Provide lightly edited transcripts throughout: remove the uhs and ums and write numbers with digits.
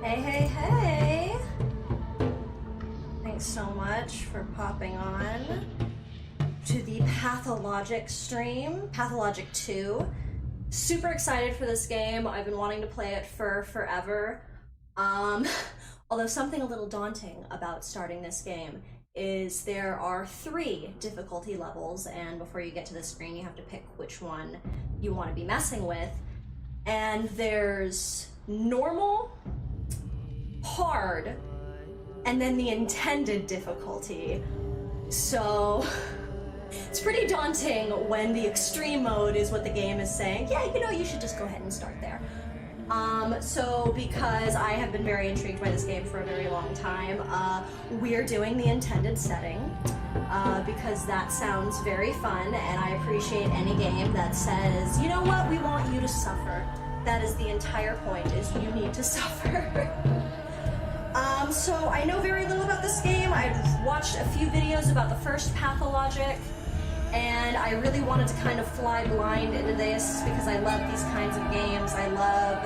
Hey, hey, hey! Thanks so much for popping on to the Pathologic stream, Pathologic 2. Super excited for this game. I've been wanting to play it for forever. Although something a little daunting about starting this game is there are 3 difficulty levels, and before you get to the screen you have to pick which one you want to be messing with. And there's normal, hard, and then the intended difficulty. So it's pretty daunting when the extreme mode is what the game is saying. Yeah, you know, you should just go ahead and start there. So because I have been very intrigued by this game for a very long time, we're doing the intended setting, because that sounds very fun, and I appreciate any game that says, you know what, we want you to suffer. That is the entire point, is you need to suffer. So I know very little about this game. I've watched a few videos about the first Pathologic, and I really wanted to kind of fly blind into this because I love these kinds of games. I love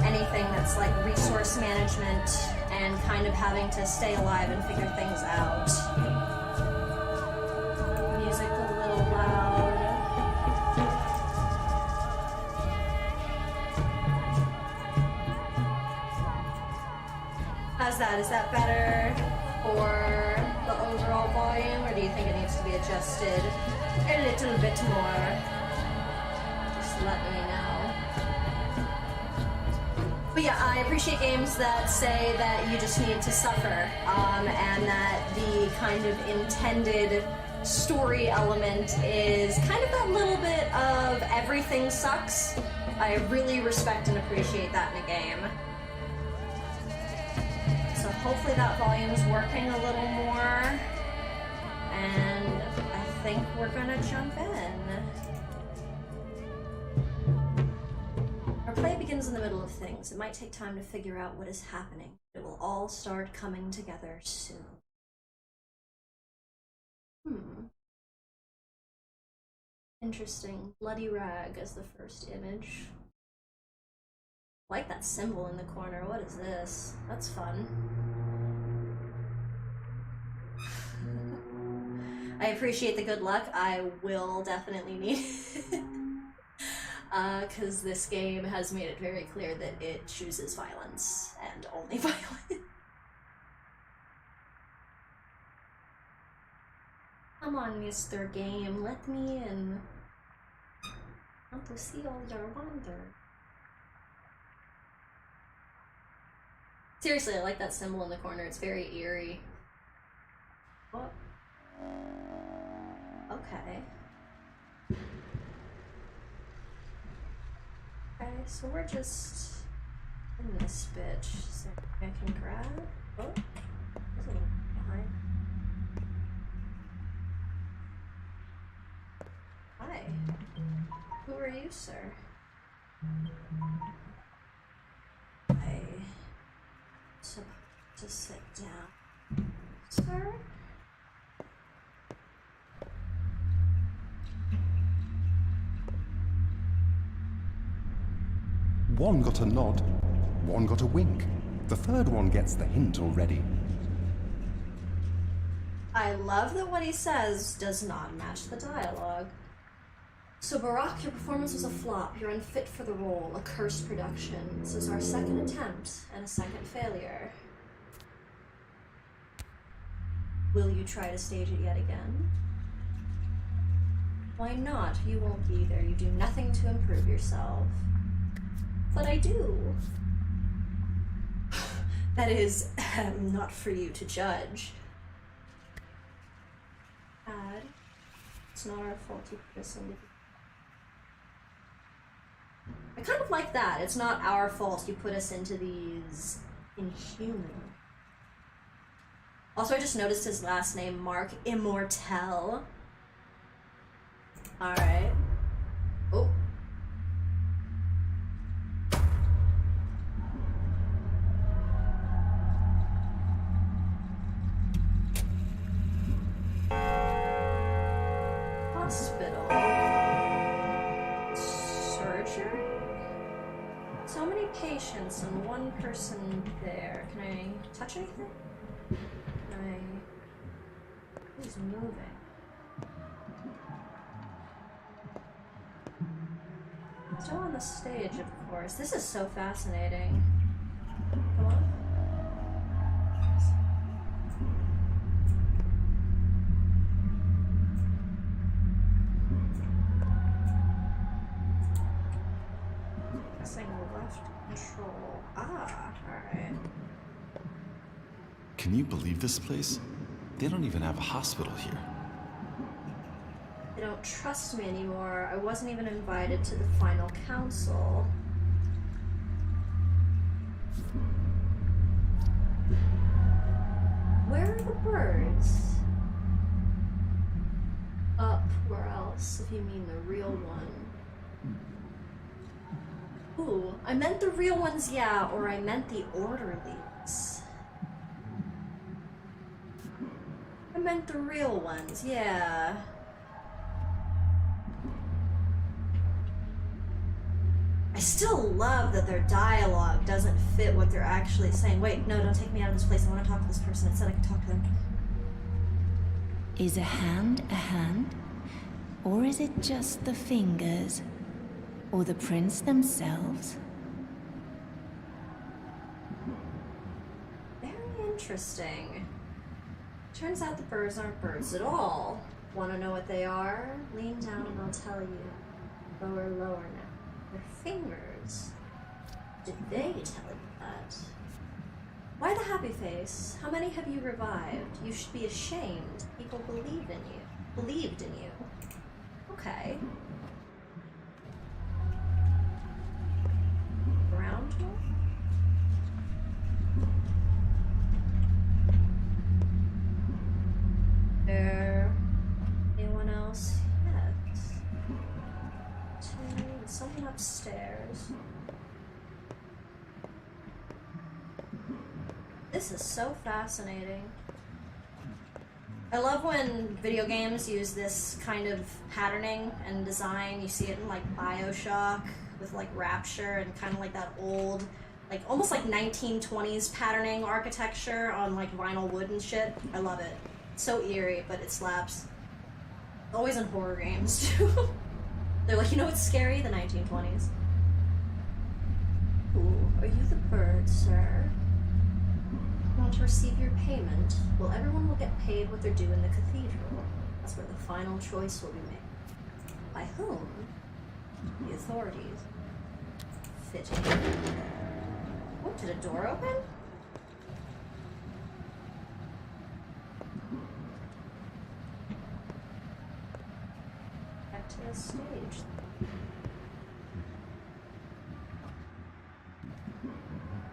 anything that's like resource management and kind of having to stay alive and figure things out. Music a little loud. How's that? Is that better for the overall volume, or do you think it needs to be adjusted a little bit more? Just let me know. But yeah, I appreciate games that say that you just need to suffer, and that the kind of intended story element is kind of that little bit of everything sucks. I really respect and appreciate that in a game. So hopefully that volume is working a little more, and I think we're gonna jump in. Our play begins in the middle of things. It might take time to figure out what is happening. It will all start coming together soon. Interesting. Bloody rag as the first image. I like that symbol in the corner. What is this? That's fun. I appreciate the good luck. I will definitely need it. Because this game has made it very clear that it chooses violence, and only violence. Come on, Mr. Game, let me in. I want to see all your wonder. Seriously, I like that symbol in the corner. It's very eerie. What? Okay. Okay, so we're just in this bitch. So I can grab. Oh, there's a little behind. Hi. Who are you, sir? I supposed to sit down, sir? One got a nod, one got a wink. The third one gets the hint already. I love that what he says does not match the dialogue. So Barack, your performance was a flop. You're unfit for the role. A cursed production. This is our second attempt and a second failure. Will you try to stage it yet again? Why not? You won't be there. You do nothing to improve yourself. But I do. That is not for you to judge. Dad, it's not our fault you put us in. I kind of like that. It's not our fault you put us into these inhuman. Also, I just noticed his last name, Mark Immortel. Alright. Oh. Hospital. Surgery. So many patients and one person there. Can I touch anything? Can I... He's moving. Still on the stage, of course. This is so fascinating. Come on. Pressing left control. Ah, alright. Can you believe this place? They don't even have a hospital here. They don't trust me anymore. I wasn't even invited to the final council. Where are the birds? Up, where else, if you mean the real one. Ooh, I meant the real ones, yeah, or I meant the orderlies. I meant the real ones, yeah. I still love that their dialogue doesn't fit what they're actually saying. Wait, no, don't take me out of this place. I want to talk to this person. It said I could talk to them. Is a hand? Or is it just the fingers? Or the prints themselves? Very interesting. Turns out the birds aren't birds at all. Want to know what they are? Lean down and I'll tell you. Lower, lower now. Their fingers. Did they tell you that? Why the happy face? How many have you revived? You should be ashamed. People believed in you. Okay. Ground one? There anyone else yet? Someone upstairs. This is so fascinating. I love when video games use this kind of patterning and design. You see it in like BioShock with like Rapture and kind of like that old, like almost like 1920s patterning architecture on like vinyl wood and shit. I love it. It's so eerie, but it slaps. Always in horror games too. They're like, you know what's scary? The 1920s. Ooh, are you the bird, sir? Want to receive your payment? Well, everyone will get paid what they're due in the cathedral. That's where the final choice will be made. By whom? The authorities. Fitting. Oh, did a door open? Back to the stage.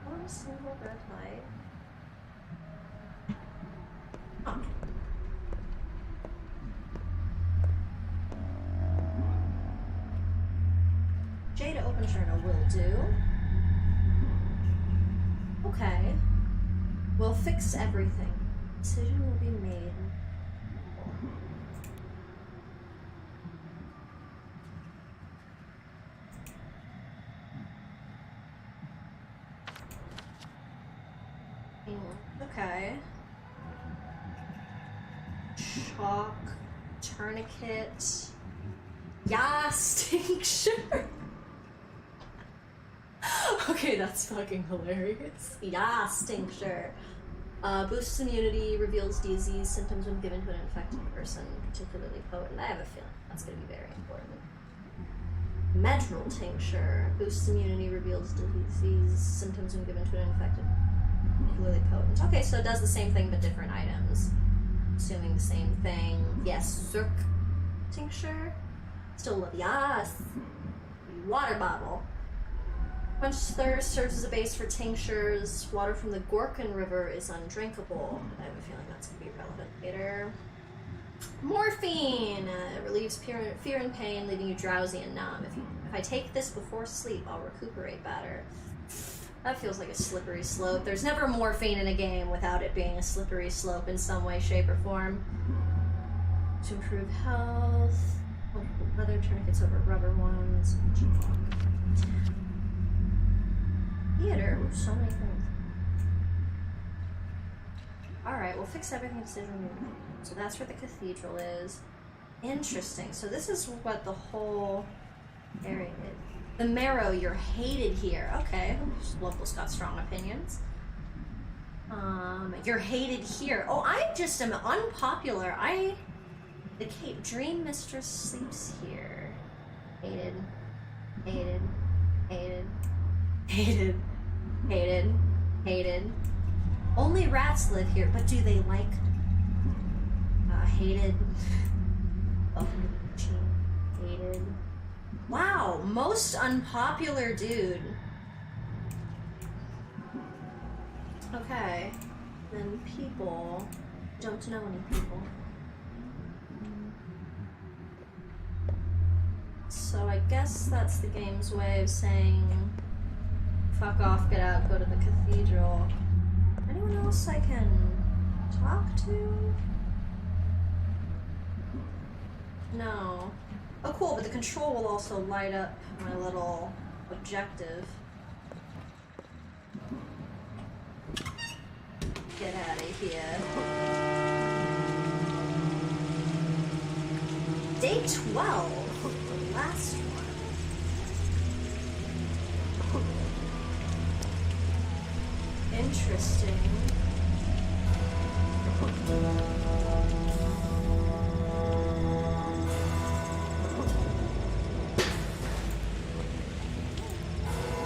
One single red light. Huh. Jade open journal will do. Okay. We'll fix everything. Decision will be made. Okay. Chalk, tourniquet, yas, tincture. Okay, that's fucking hilarious. Yas, tincture. Boosts immunity, reveals disease symptoms when given to an infected person, particularly potent. I have a feeling that's going to be very important. Medral tincture, boosts immunity, reveals disease symptoms when given to an infected, particularly potent. Okay, so it does the same thing but different items. Assuming the same thing. Yes, Zerk tincture. Still love yas. Water bottle. Quench thirst, serves as a base for tinctures. Water from the Gorkin River is undrinkable. I have a feeling that's going to be relevant later. Morphine! Relieves fear and pain, leaving you drowsy and numb. If I take this before sleep, I'll recuperate better. That feels like a slippery slope. There's never morphine in a game without it being a slippery slope in some way, shape, or form. To improve health. Leather tourniquets over rubber ones. so many things. Alright, we'll fix everything decision room. So that's where the cathedral is. Interesting. So this is what the whole area is. The Marrow, you're hated here. Okay, locals got strong opinions. You're hated here. Oh, I just am unpopular. The Cape Dream Mistress sleeps here. Hated. Hated. Hated. Hated. Hated. Hated. Only rats live here, but do they like... hated. Hated. Wow, most unpopular dude. Okay. Then people... Don't know any people. So I guess that's the game's way of saying... Fuck off, get out, go to the cathedral. Anyone else I can talk to? No. Oh cool, but the control will also light up my little objective. Get out of here. Day 12, the last one. Interesting.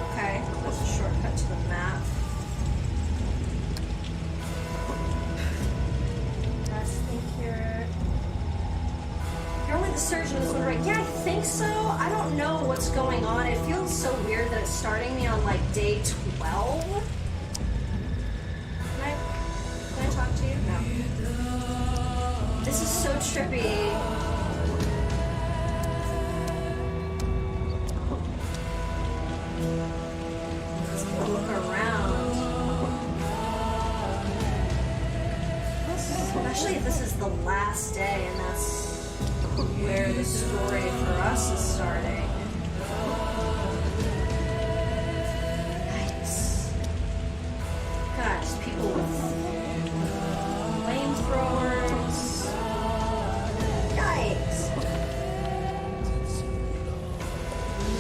Okay, that's a shortcut to the map. I think you're only the surgeon in this one, right? Yeah, I think so. I don't know what's going on. It feels so weird that it's starting me on like day 12. Can I talk to you? No. This is so trippy. Let's look around. Especially if this is the last day and that's where the story for us is starting. Yikes. God, just people with flamethrowers. Yikes.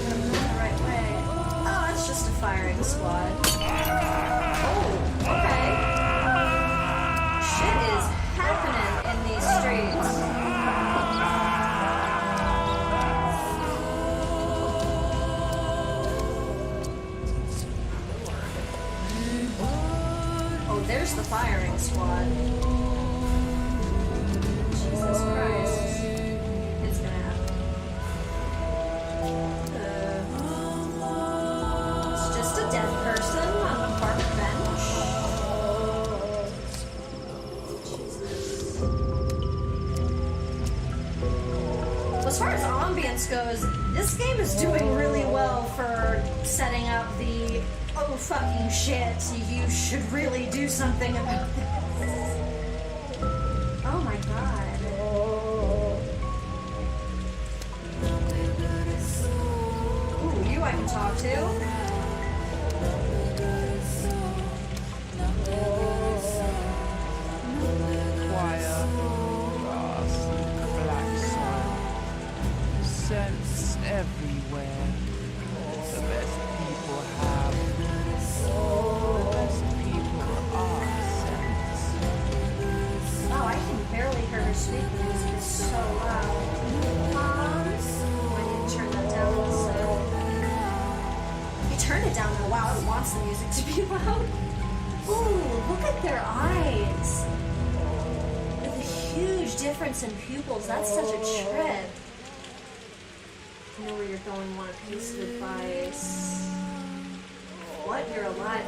I'm going the right way. Oh, it's just a firing squad. Oh, okay. Shit is happening in these streets. There's the firing squad. Jesus Christ. It's gonna happen. It's just a dead person on the park bench. Jesus. Well, as far as ambience goes, this game is doing really well for setting up the oh fucking shit, you should really do something about this. Oh my god. Ooh, you I can talk to. Choir, grass, black soil, scents everywhere. The best people have. The best people are scents. Oh, I can barely hear her speak. The music is so loud. I need to turn that down also. You turn it down though. Wow, it wants the music to be loud. Ooh, look at their eyes. With a huge difference in pupils. That's such a trip. I know where you're going. Want a piece of advice? What? You're alive.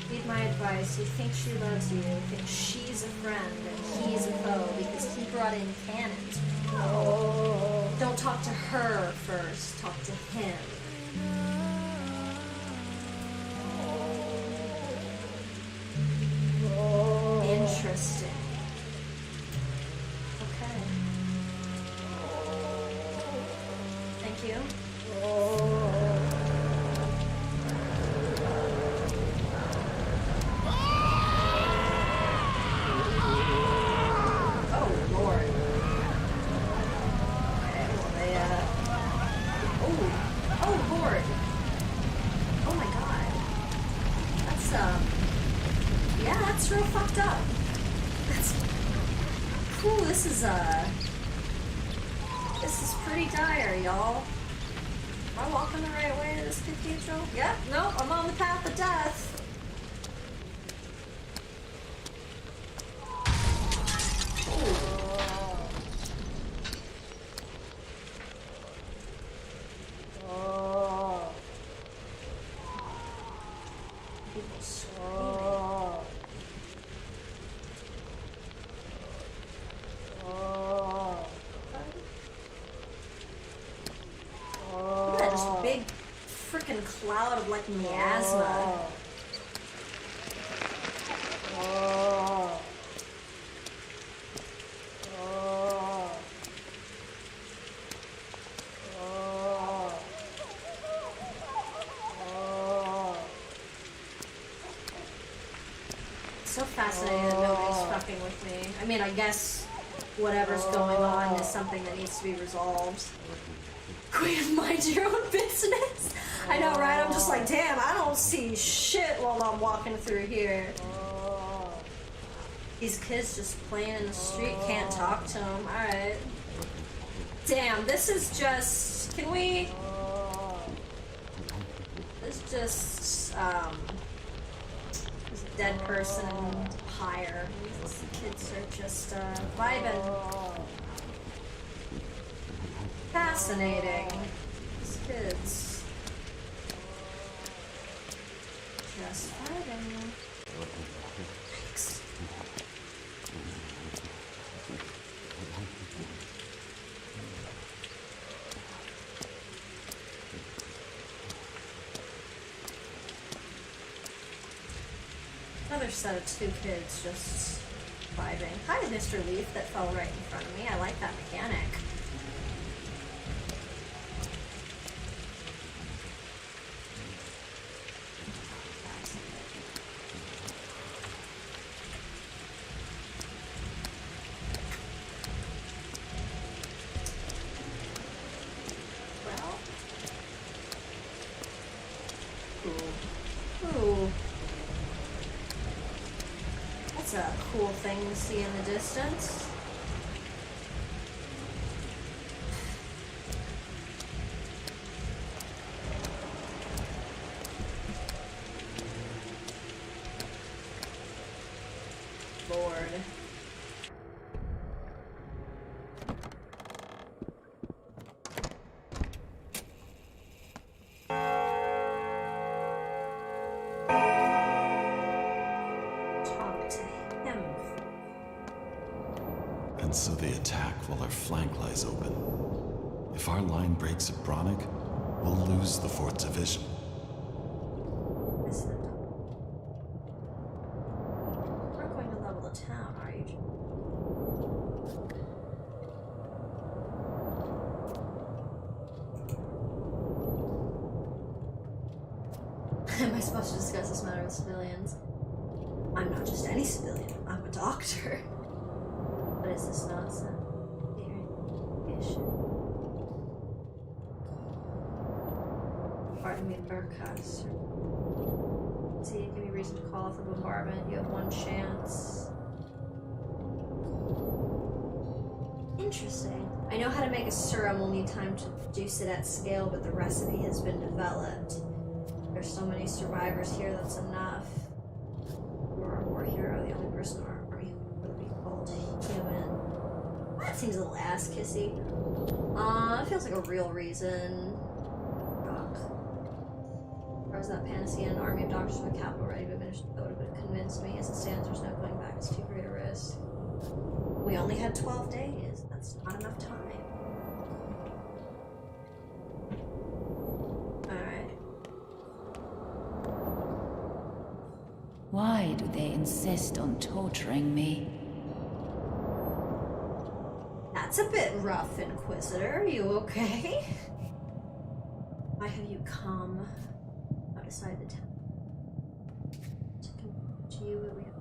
Heed my advice. You think she loves you. You think she's a friend and he's a foe because he brought in cannons. No. Don't talk to her first. Talk to him. Interesting. Okay. Thank Thank you. Oh, Lord. Okay, well, they, Oh, Lord. Oh, my God. That's, yeah, that's real fucked up. That's... Ooh, this is pretty dire, y'all. Am I walking the right way to this cathedral? Yep, nope, I'm on the path of death. People screaming. Look at that just big freaking cloud of like miasma. So fascinating that nobody's fucking with me. I mean, I guess whatever's going on is something that needs to be resolved. Queen, mind your own business. I know, right? I'm just like, damn, I don't see shit while I'm walking through here. These kids just playing in the street, can't talk to them. Alright. Damn, this is just... Can we... This is just, this dead person higher. These kids are just, vibing. Fascinating. These kids. Just vibing. Thanks. Another set of two kids just vibing. Hi, Mr. Leaf that fell right in front of me. I like that mechanic. Ooh. That's a cool thing to see in the distance. Lord. And so they attack while our flank lies open. If our line breaks at Bronick, we'll lose the 4th Division. We're not going to level the town, are you? Am I supposed to discuss this matter with civilians? I'm not just any civilian, I'm a doctor. What is this nonsense? Pardon me, Burkhus. See, give me reason to call for bombardment. You have one chance. Interesting. I know how to make a serum. We'll need time to produce it at scale, but the recipe has been developed. There's so many survivors here, that's enough. You're a war hero, the only person in our army who would be called human. That seems a little ass kissy. It feels like a real reason. Ugh. Or is that panacea and an army of doctors from the capital ready to administer the vote would convince me as it stands there's no going back, it's too great a risk. We only had 12 days. That's not enough time. Alright. Why do they insist on torturing me? That's a bit rough, Inquisitor. Are you okay? Why have you come outside the town? To you, we have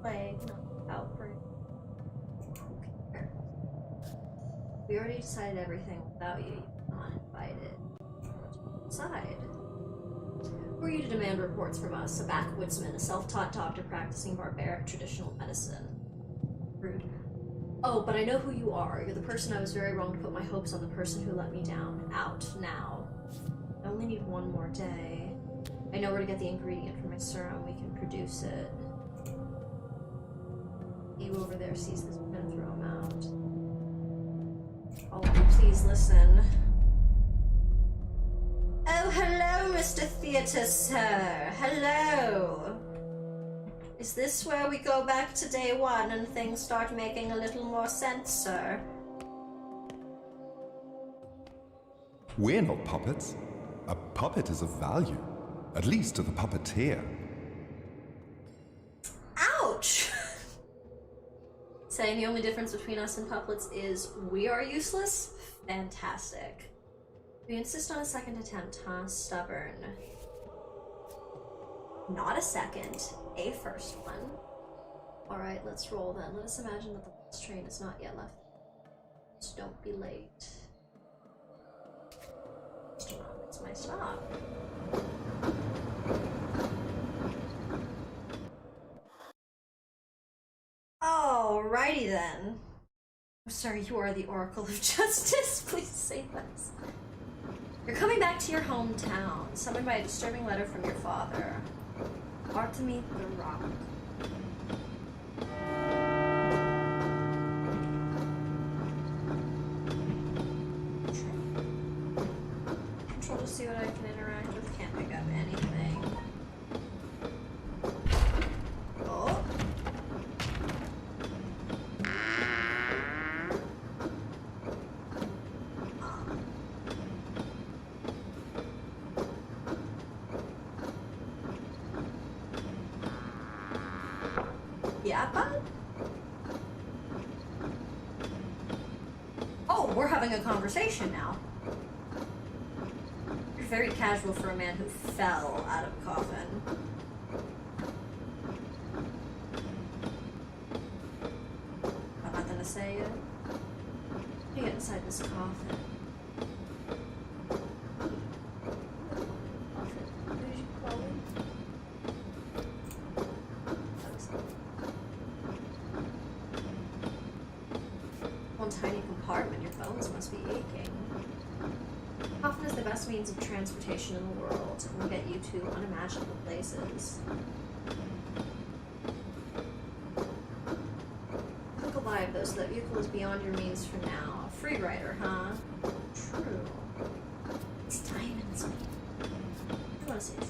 plague, not outbreak. Okay. We already decided everything without you. You're not invited. Decide. Who are you to demand reports from us? A backwoodsman, a self-taught doctor practicing barbaric traditional medicine. Rude. Oh, but I know who you are. You're the person I was very wrong to put my hopes on, the person who let me down. Out, now. I only need one more day. I know where to get the ingredient for my serum. We can produce it. You over there sees this, we're gonna throw him out. All of you, please listen. Oh, hello, Mr. Theatre, sir. Hello. Is this where we go back to day one and things start making a little more sense, sir? We're not puppets. A puppet is of value, at least to the puppeteer. Ouch! Saying the only difference between us and puppets is we are useless? Fantastic. We insist on a second attempt, huh? Stubborn. Not a second, a first one. Alright, let's roll then. Let us imagine that the bus train is not yet left. So don't be late. It's my stop. Alrighty then. I'm sorry, you are the Oracle of Justice. Please save us. You're coming back to your hometown, summoned by a disturbing letter from your father. Artemy the Rock. Control to see what I can interact with. Can't pick up anything. Oh. Yeah, bud? Oh, we're having a conversation now. You're very casual for a man who fell out of a coffin. Got nothing to say yet? How do you get inside this coffin? Tiny compartment, your bones must be aching. Coffin is the best means of transportation in the world. It will get you to unimaginable places. Typical vibe though, so that vehicle is beyond your means for now. A free rider, huh? True. It's diamonds, man. I want to say true.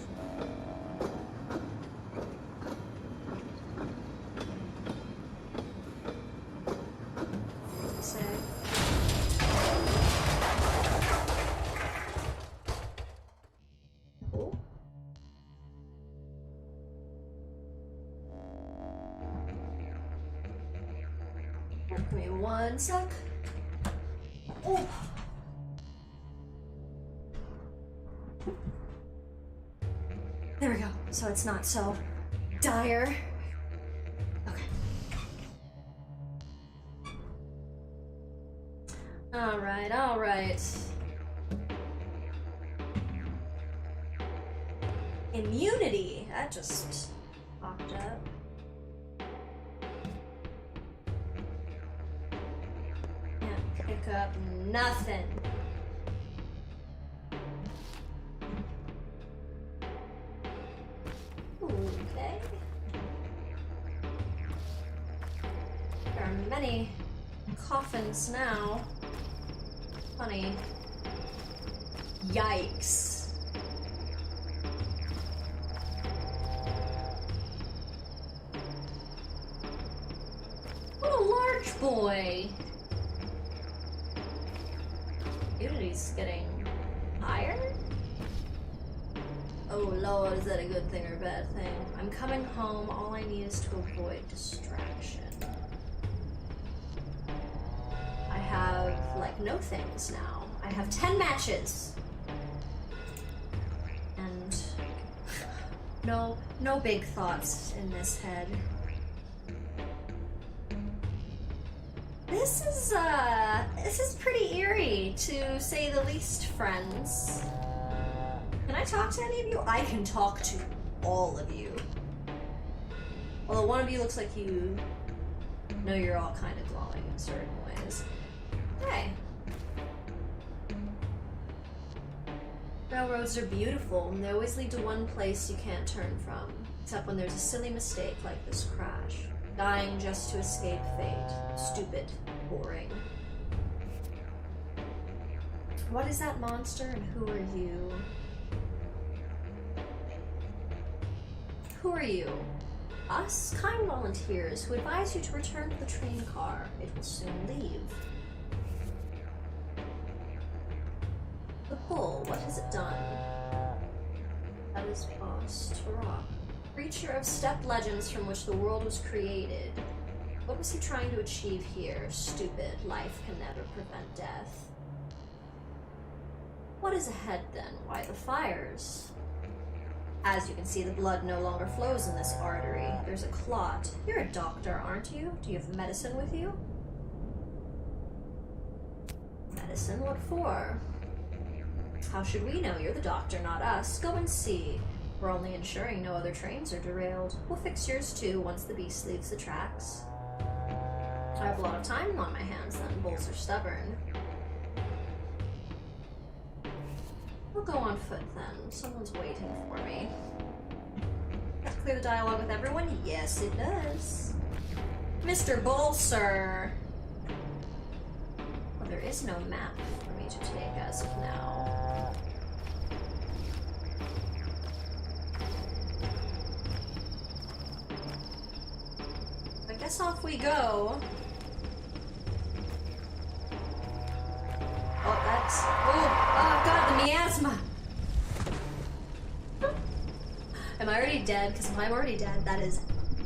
Give me one sec. Oh. There we go. So it's not so dire. Okay. Alright, alright. Immunity. That just popped up. Pick up nothing. Okay. There are many coffins now. Funny. Yikes. What a large boy. Immunity's getting higher? Oh lord, is that a good thing or a bad thing? I'm coming home, all I need is to avoid distraction. I have, like, know things now. I have 10 matches. And no big thoughts in this head. This is pretty eerie, to say the least, friends. Can I talk to any of you? I can talk to all of you. Although one of you looks like you know you're all kind of glowing in certain ways. Hey. Railroads are beautiful, and they always lead to one place you can't turn from. Except when there's a silly mistake like this crash. Dying just to escape fate. Stupid. Boring. What is that monster, and who are you? Who are you? Us, kind volunteers who advise you to return to the train car. It will soon leave. The pull, what has it done? That is Boss Turok. Creature of steppe legends from which the world was created. What was he trying to achieve here? Stupid, life can never prevent death. What is ahead then? Why the fires? As you can see, the blood no longer flows in this artery. There's a clot. You're a doctor, aren't you? Do you have medicine with you? Medicine? What for? How should we know? You're the doctor, not us. Go and see. We're only ensuring no other trains are derailed. We'll fix yours too once the beast leaves the tracks. I have a lot of time on my hands then. Bulls are stubborn. We'll go on foot then. Someone's waiting for me. Does it clear the dialogue with everyone? Yes, it does. Mr. Bull, sir. Well, there is no map for me to take as of now. I guess off we go. Oh, that's... Oh god, the miasma! Am I already dead? Because if I'm already dead, that is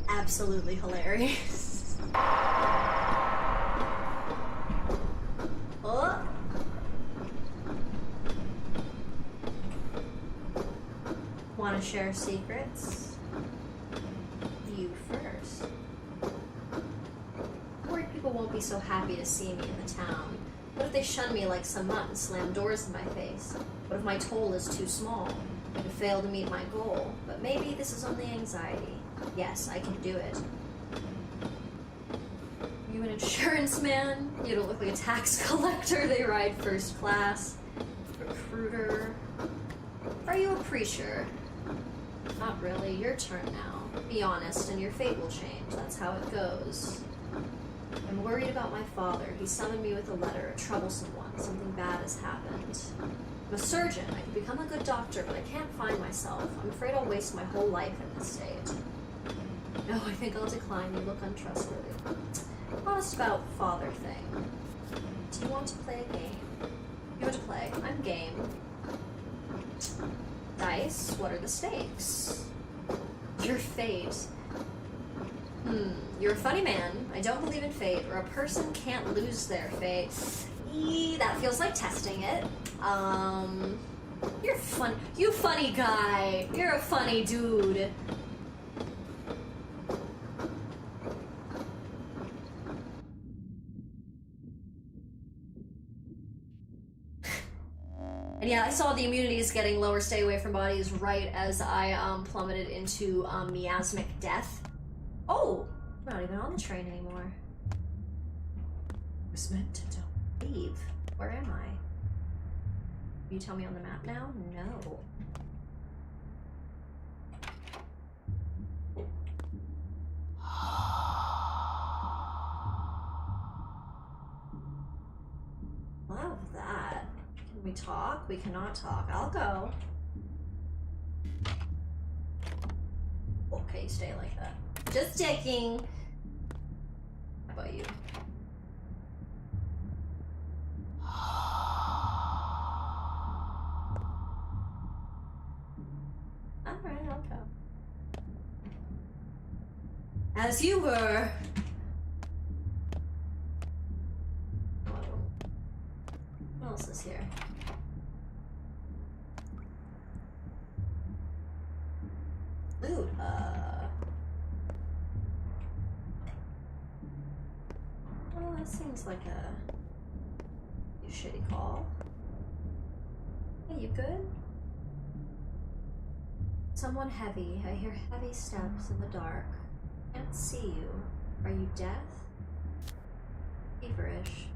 absolutely hilarious. Oh! Want to share secrets? You first. I'm worried people won't be so happy to see me in the town. What if they shun me like some mutt and slam doors in my face? What if my toll is too small? I could fail to meet my goal, but maybe this is only anxiety. Yes, I can do it. Are you an insurance man? You don't look like a tax collector. They ride first class. Recruiter. Are you a preacher? Not really. Your turn now. Be honest, and your fate will change. That's how it goes. I'm worried about my father. He summoned me with a letter, a troublesome one. Something bad has happened. I'm a surgeon. I could become a good doctor, but I can't find myself. I'm afraid I'll waste my whole life in this state. No, I think I'll decline. You look untrustworthy. Honest about father thing. Do you want to play a game? You want to play? I'm game. Dice? What are the stakes? Your fate. You're a funny man. I don't believe in fate, or a person can't lose their fate. That feels like testing it. You're fun. You funny guy. You're a funny dude. And yeah, I saw the immunity is getting lower. Stay away from bodies right as I plummeted into miasmic death. Oh, I'm not even on the train anymore. I was meant to don't leave. Where am I? You tell me on the map now? No. Love that. Can we talk? We cannot talk. I'll go. Okay, stay like that. Just checking. How about you? Alright, I'll go. As you were. That seems like a shitty call. Hey, you good? Someone heavy. I hear heavy steps in the dark. Can't see you. Are you deaf? Feverish.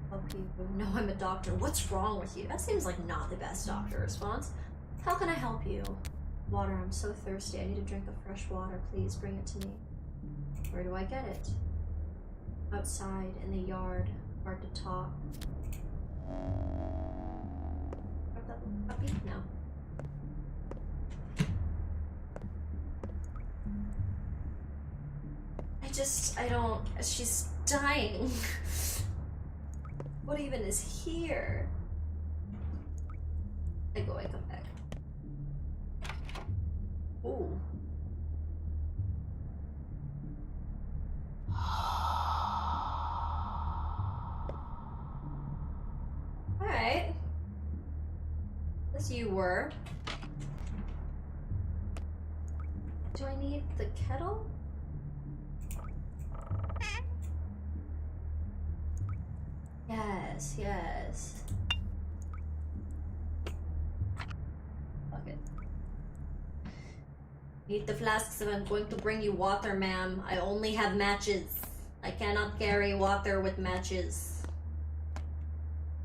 Help you. No, I'm a doctor. What's wrong with you? That seems like not the best doctor response. How can I help you? Water. I'm so thirsty. I need a drink of fresh water. Please bring it to me. Where do I get it? Outside, in the yard. Hard to talk. Where'd that puppy? No. I don't. She's dying. What even is here? I come back. Ooh. Alright. As you were. Do I need the kettle? Yes, yes. Fuck it. Need the flasks if I'm going to bring you water, ma'am. I only have matches. I cannot carry water with matches.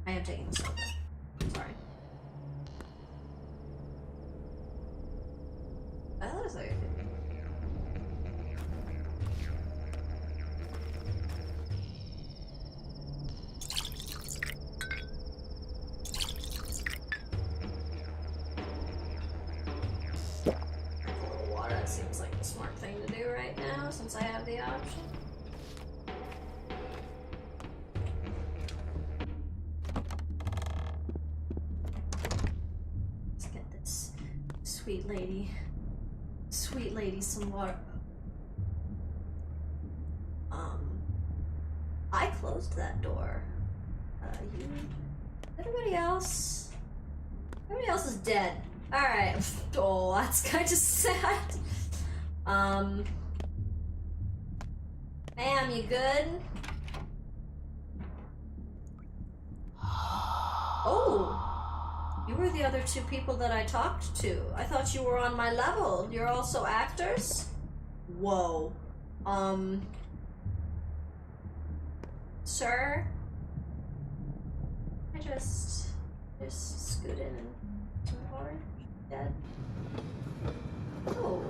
I am taking this over. Sorry. That looks like seems like the smart thing to do right now since I have the option. Let's get this sweet lady some water. I closed that door. Everybody else is dead. Alright. Oh, that's kind of sad. Ma'am, you good? Oh, you were the other two people that I talked to. I thought you were on my level. You're also actors? Whoa. Sir? I just scoot in and some water. Dead. Oh.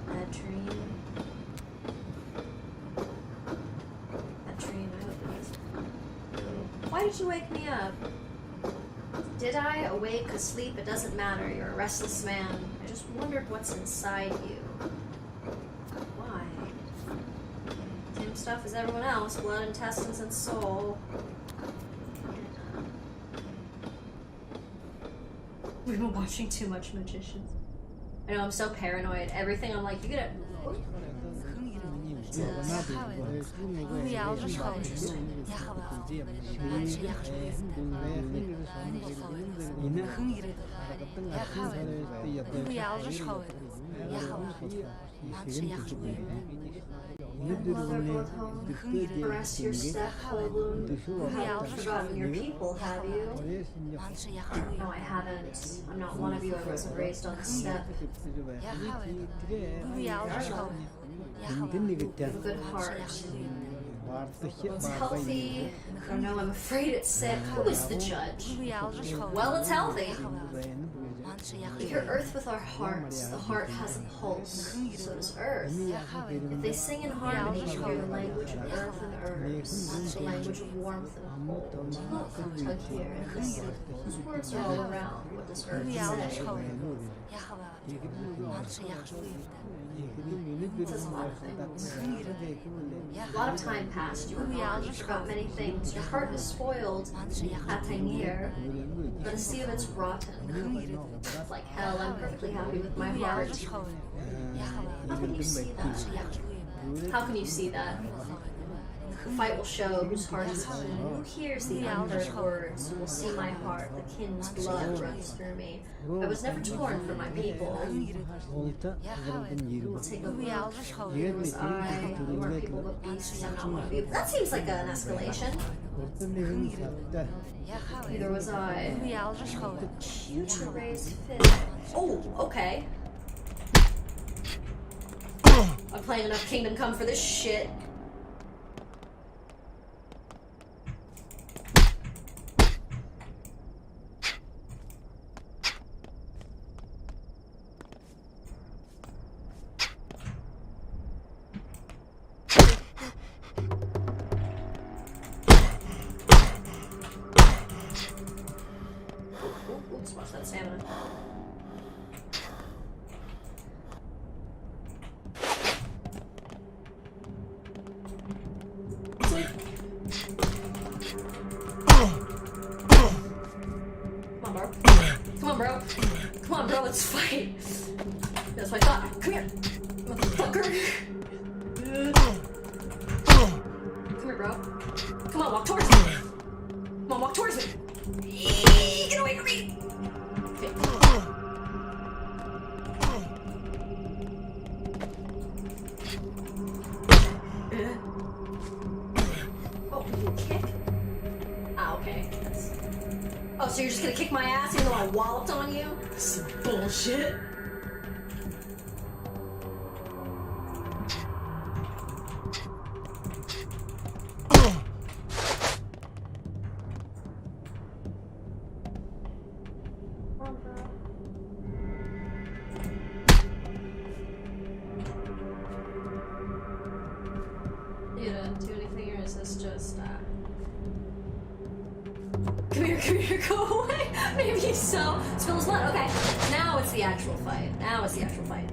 Bad dream. I hope it is. Why did you wake me up? Did I? Awake, asleep, it doesn't matter. You're a restless man. I just wondered what's inside you. Why? Same stuff as everyone else. Blood, intestines, and soul. We've been watching too much Magicians. I know, I'm so paranoid. Everything I'm like, you gotta... Rest your step, Holboon. You haven't forgotten your people, have you? No, I haven't. I'm not one of you. I wasn't raised on the steppe. You have a good heart. It's healthy. I don't know, I'm afraid it's sick. Who is the judge? Well, it's healthy. We hear earth with our hearts. The heart has a pulse. So does earth. If they sing in harmony, you hear the language of earth and herbs, the language of warmth and cold. Look, tug here and listen. Those words are all around. What does earth say? It says a lot of things. A lot of time passed. You were gone. You forgot many things. Your heart is spoiled at Tainir, but a sea of it's rotten. Like hell, I'm perfectly happy with my heart. How can you see that? How can you see that? The fight will show whose heart is clean. Who hears the unheard words will see my heart. The kin's blood runs through me. I was never torn from my people. We'll take a look. Here was I. You weren't people but beasts. I'm not one of you. That seems like an escalation. Neither was I. Future raised fit. Oh, okay. I'm playing enough Kingdom Come for this shit. Oops, watch that stamina. Come on, bro. Come on, bro, let's fight. That's what I thought. Come here, motherfucker. Come here, bro. Come on, walk towards me. Come on, walk towards me. Get away from me. Okay. Oh, you kick? Ah, okay. Oh, so you're just gonna kick my ass even though I walloped on you? This is bullshit. You didn't do anything, or is this just, Come here, go away! Maybe so. Spill his blood, okay. Now it's the actual fight. Now it's the actual fight.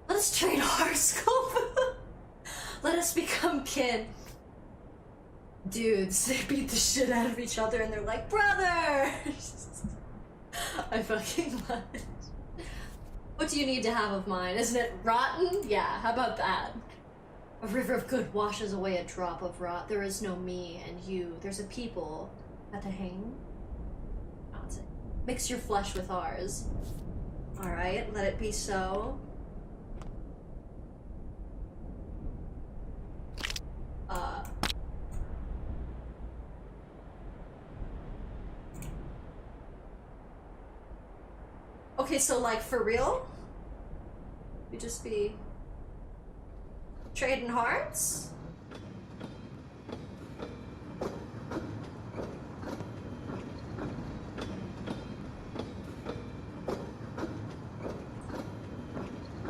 Let us trade horoscope. Let us become kin. Dudes, they beat the shit out of each other and they're like, brothers! I fucking love it. What do you need to have of mine? Isn't it rotten? Yeah, how about that? A river of good washes away a drop of rot. There is no me and you. There's a people at the hang. Mix your flesh with ours. Alright, let it be so. Okay, so like for real? You just be trading hearts?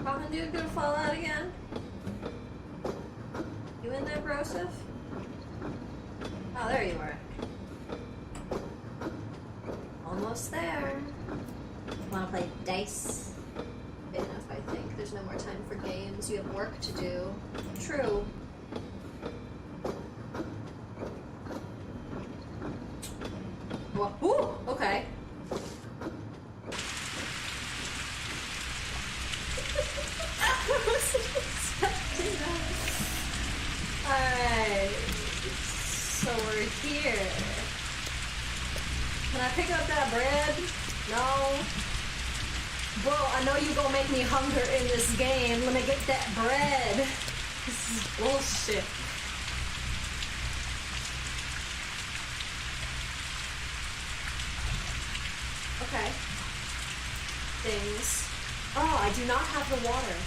Common dude gonna fall out again? You in there, Broseph? Oh, there you are. Almost there. Wanna play dice? Good enough, I think. There's no more time for games. You have work to do. True. Well, ooh, okay. Alright. So we're here. Can I pick up that bread? No. Bro, I know you gonna make me hunger in this game. Let me get that bread. This is bullshit. Okay. Things. Oh, I do not have the water.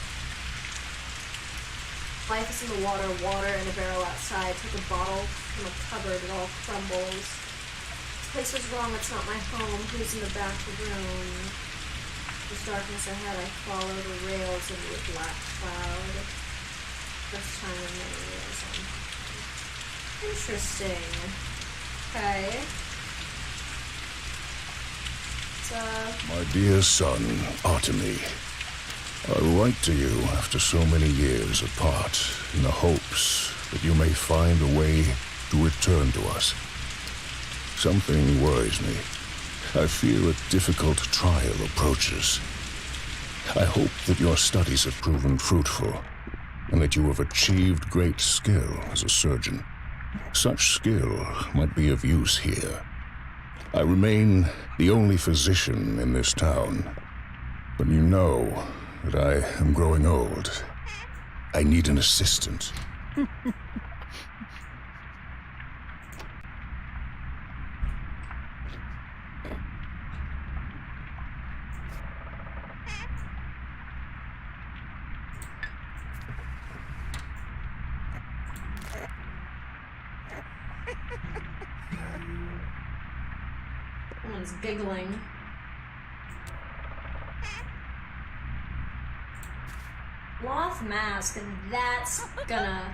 Life is in the water, water in a barrel outside. Take a bottle from a cupboard, it all crumbles. This place was wrong, it's not my home. Who's in the back room? There's darkness ahead, I follow the rails into a black cloud. First time in many years. Interesting. Okay. My dear son, Artemy, I write to you after so many years apart in the hopes that you may find a way to return to us. Something worries me. I fear a difficult trial approaches. I hope that your studies have proven fruitful, and that you have achieved great skill as a surgeon. Such skill might be of use here. I remain the only physician in this town, but you know that I am growing old. I need an assistant. Someone's giggling. Cloth mask, and that's gonna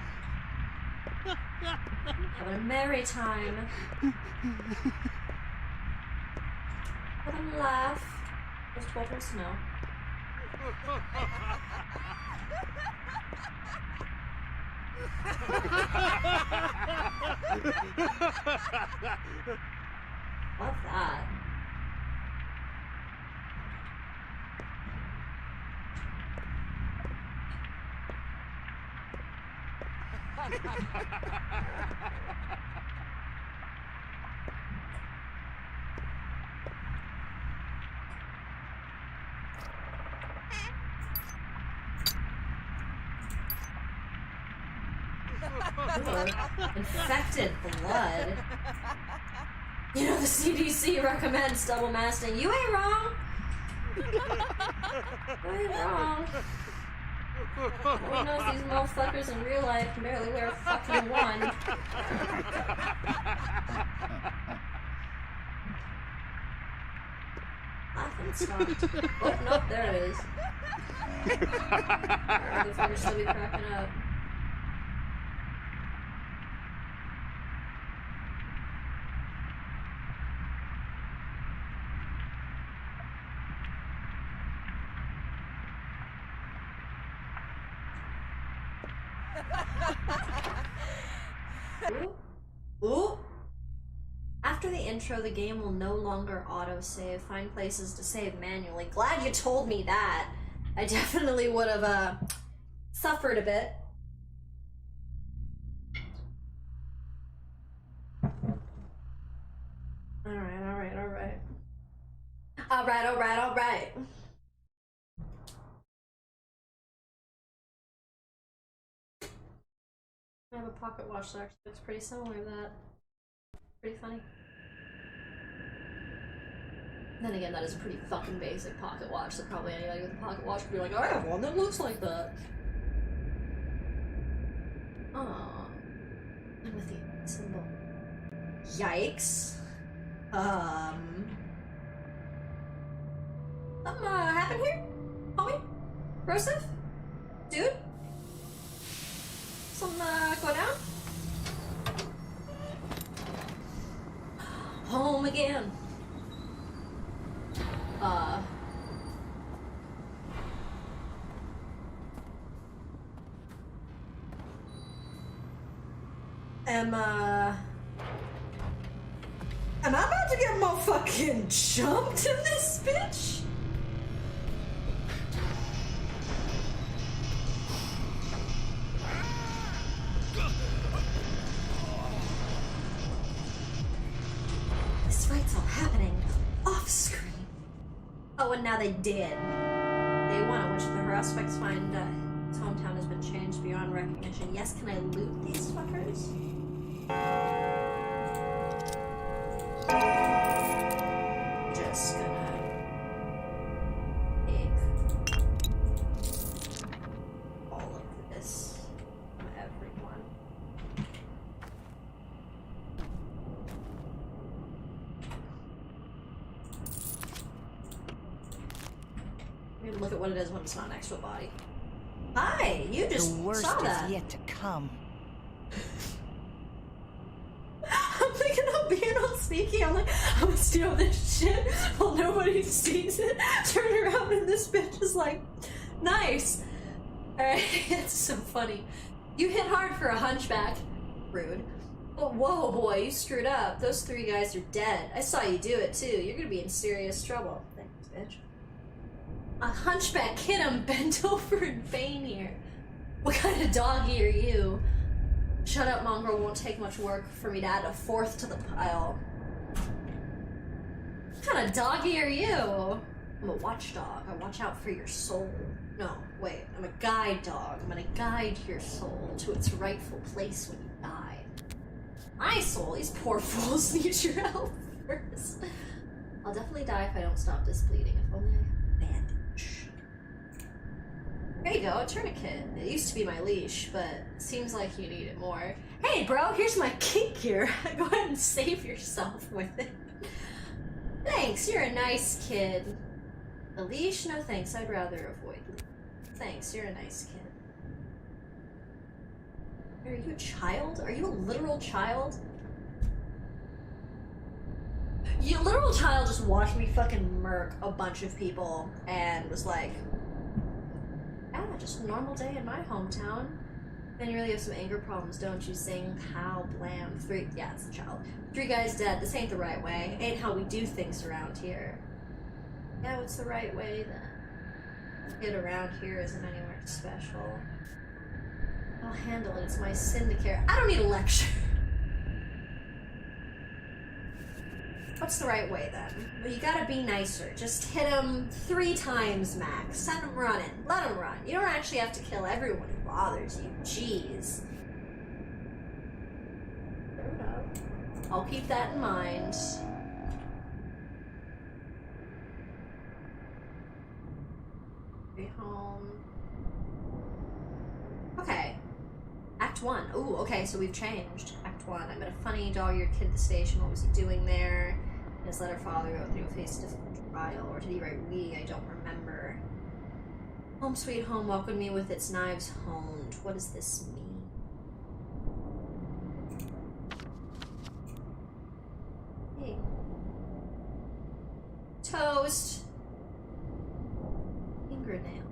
have a merry time. Let him laugh. Just told her snow. Love that. Ooh, infected blood. You know, the CDC recommends double masking. You ain't wrong. You ain't wrong. Lord knows these motherfuckers in real life can barely wear fucking one. Laughing stopped. Oh, nope, there it is. Alright, the fingers still be cracking up. Ooh. After the intro, the game will no longer autosave. Find places to save manually. Glad you told me that. I definitely would have suffered a bit. Alright. I have a pocket watch that actually looks pretty similar to that. Pretty funny. Then again, that is a pretty fucking basic pocket watch, so probably anybody with a pocket watch would be like, I have one that looks like that. Aww. And with the symbol. Yikes. Something happened here? Homie? Rosef? Dude? Something go down? Home again. Am I about to get motherfucking jumped in this bitch? This fight's all happening off screen. Oh, and now they did. They want to wish the suspects find his hometown has been changed beyond recognition. Yes, can I loot these fuckers? Just gonna take all of this from everyone. Maybe look at what it is when it's not next to a body. Hi, you just The worst saw that. is yet to come. I'm thinking of being on sneaky. I'm like, I'm gonna steal this shit while nobody sees it. Turn around and this bitch is like, nice. Alright, it's so funny. You hit hard for a hunchback. Rude. But whoa, boy, you screwed up. Those 3 guys are dead. I saw you do it, too. You're gonna be in serious trouble. Thanks, bitch. A hunchback, hit him, bent over in pain here. What kind of doggy are you? Shut up, mongrel. Won't take much work for me to add a 4th to the pile. What kind of doggy are you? I'm a watchdog. I watch out for your soul. No, wait. I'm a guide dog. I'm gonna guide your soul to its rightful place when you die. My soul? These poor fools need your help first. I'll definitely die if I don't stop this bleeding. If only I had a bandage. There you go, a tourniquet. It used to be my leash, but seems like you need it more. Hey, bro, here's my kink gear. Go ahead and save yourself with it. Thanks, you're a nice kid. A leash? No thanks, I'd rather avoid leash. Thanks, you're a nice kid. Are you a child? Are you a literal child? You literal child just watched me fucking murk a bunch of people and was like, yeah, just a normal day in my hometown. Then you really have some anger problems, don't you? Saying how blam. 3, yeah, it's a child. 3 guys dead. This ain't the right way. Ain't how we do things around here. Yeah, what's the right way then? Kid around here isn't anywhere special. I'll handle it. It's my sin to care. I don't need a lecture. What's the right way then? Well, you gotta be nicer. Just hit him 3 times max. Send him running. Let him run. You don't actually have to kill everyone who bothers you. Jeez. Fair enough. I'll keep that in mind. Be home. Okay. Act 1. Ooh, okay, so we've changed. Act 1. I met a funny dog-eared kid at the station. What was he doing there? His letter father go through a face difficult trial. Or did he write we? I don't remember. Home sweet home welcomed me with its knives honed. What does this mean? Hey. Toast. Fingernail.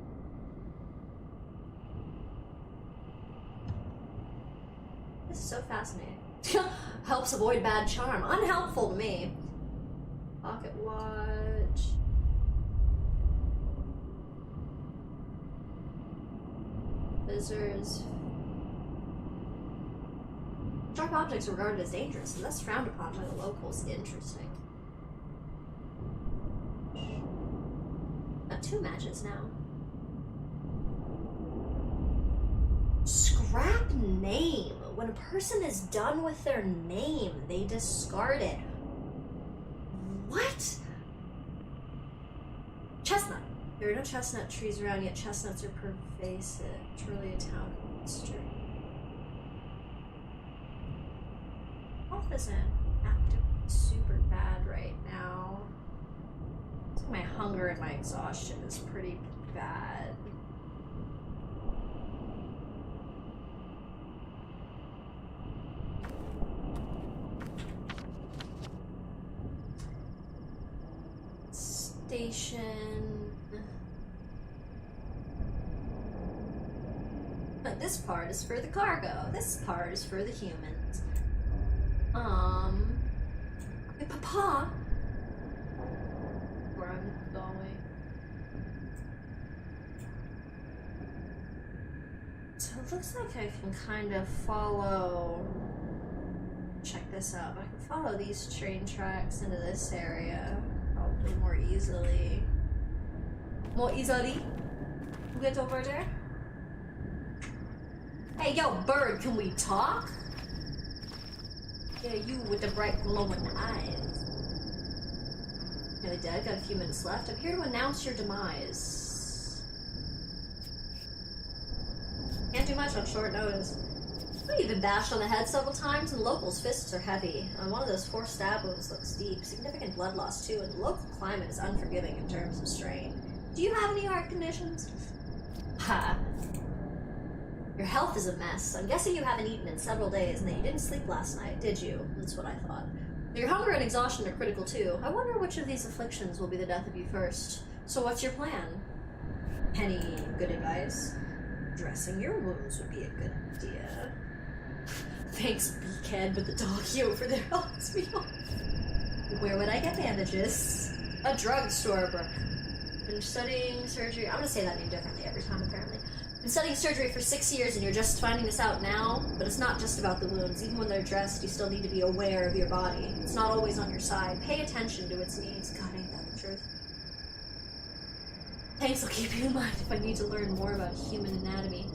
This is so fascinating. Helps avoid bad charm. Unhelpful to me. Pocket watch. Visitors. Sharp objects are regarded as dangerous, and thus frowned upon by the locals. Interesting. Got 2 matches now. Scrap name. When a person is done with their name, they discard it. What? Chestnut. There are no chestnut trees around, yet chestnuts are pervasive. Truly a town of mystery. Health isn't active super bad right now. I think my hunger and my exhaustion is pretty bad. Station. But this part is for the cargo. This part is for the humans. Hey, Papa. Where I'm going. So it looks like I can kind of follow. Check this out. I can follow these train tracks into this area. Probably more easily. More easily? Get over there? Hey, yo, bird, can we talk? Yeah, you with the bright glowing eyes. Nearly dead, got a few minutes left. I'm here to announce your demise. Can't do much on short notice. Well, you've been bashed on the head several times, and the locals' fists are heavy. One of those 4 stab wounds looks deep. Significant blood loss, too, and the local climate is unforgiving in terms of strain. Do you have any heart conditions? Ha. Your health is a mess. I'm guessing you haven't eaten in several days, and that you didn't sleep last night, did you? That's what I thought. Your hunger and exhaustion are critical too. I wonder which of these afflictions will be the death of you first. So what's your plan? Any good advice? Dressing your wounds would be a good idea. Thanks, beakhead, but the doggy over there helps me off. Where would I get bandages? A drugstore, Brooke. Been studying surgery. I'm gonna say that name differently every time, apparently. Been studying surgery for 6 years and you're just finding this out now? But it's not just about the wounds. Even when they're dressed, you still need to be aware of your body. It's not always on your side. Pay attention to its needs. God, ain't that the truth. Thanks, I'll keep you in mind if I need to learn more about human anatomy.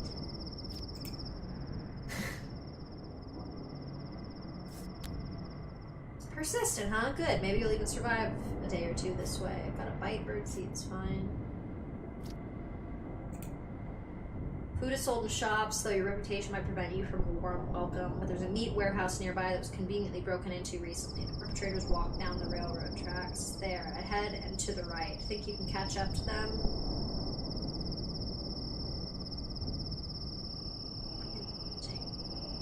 Persistent, huh? Good. Maybe you'll even survive a day or two this way. Got a bite, birdseed's fine. Food is sold in shops, though your reputation might prevent you from a warm welcome. But there's a meat warehouse nearby that was conveniently broken into recently. The perpetrators walked down the railroad tracks. There, ahead and to the right. Think you can catch up to them?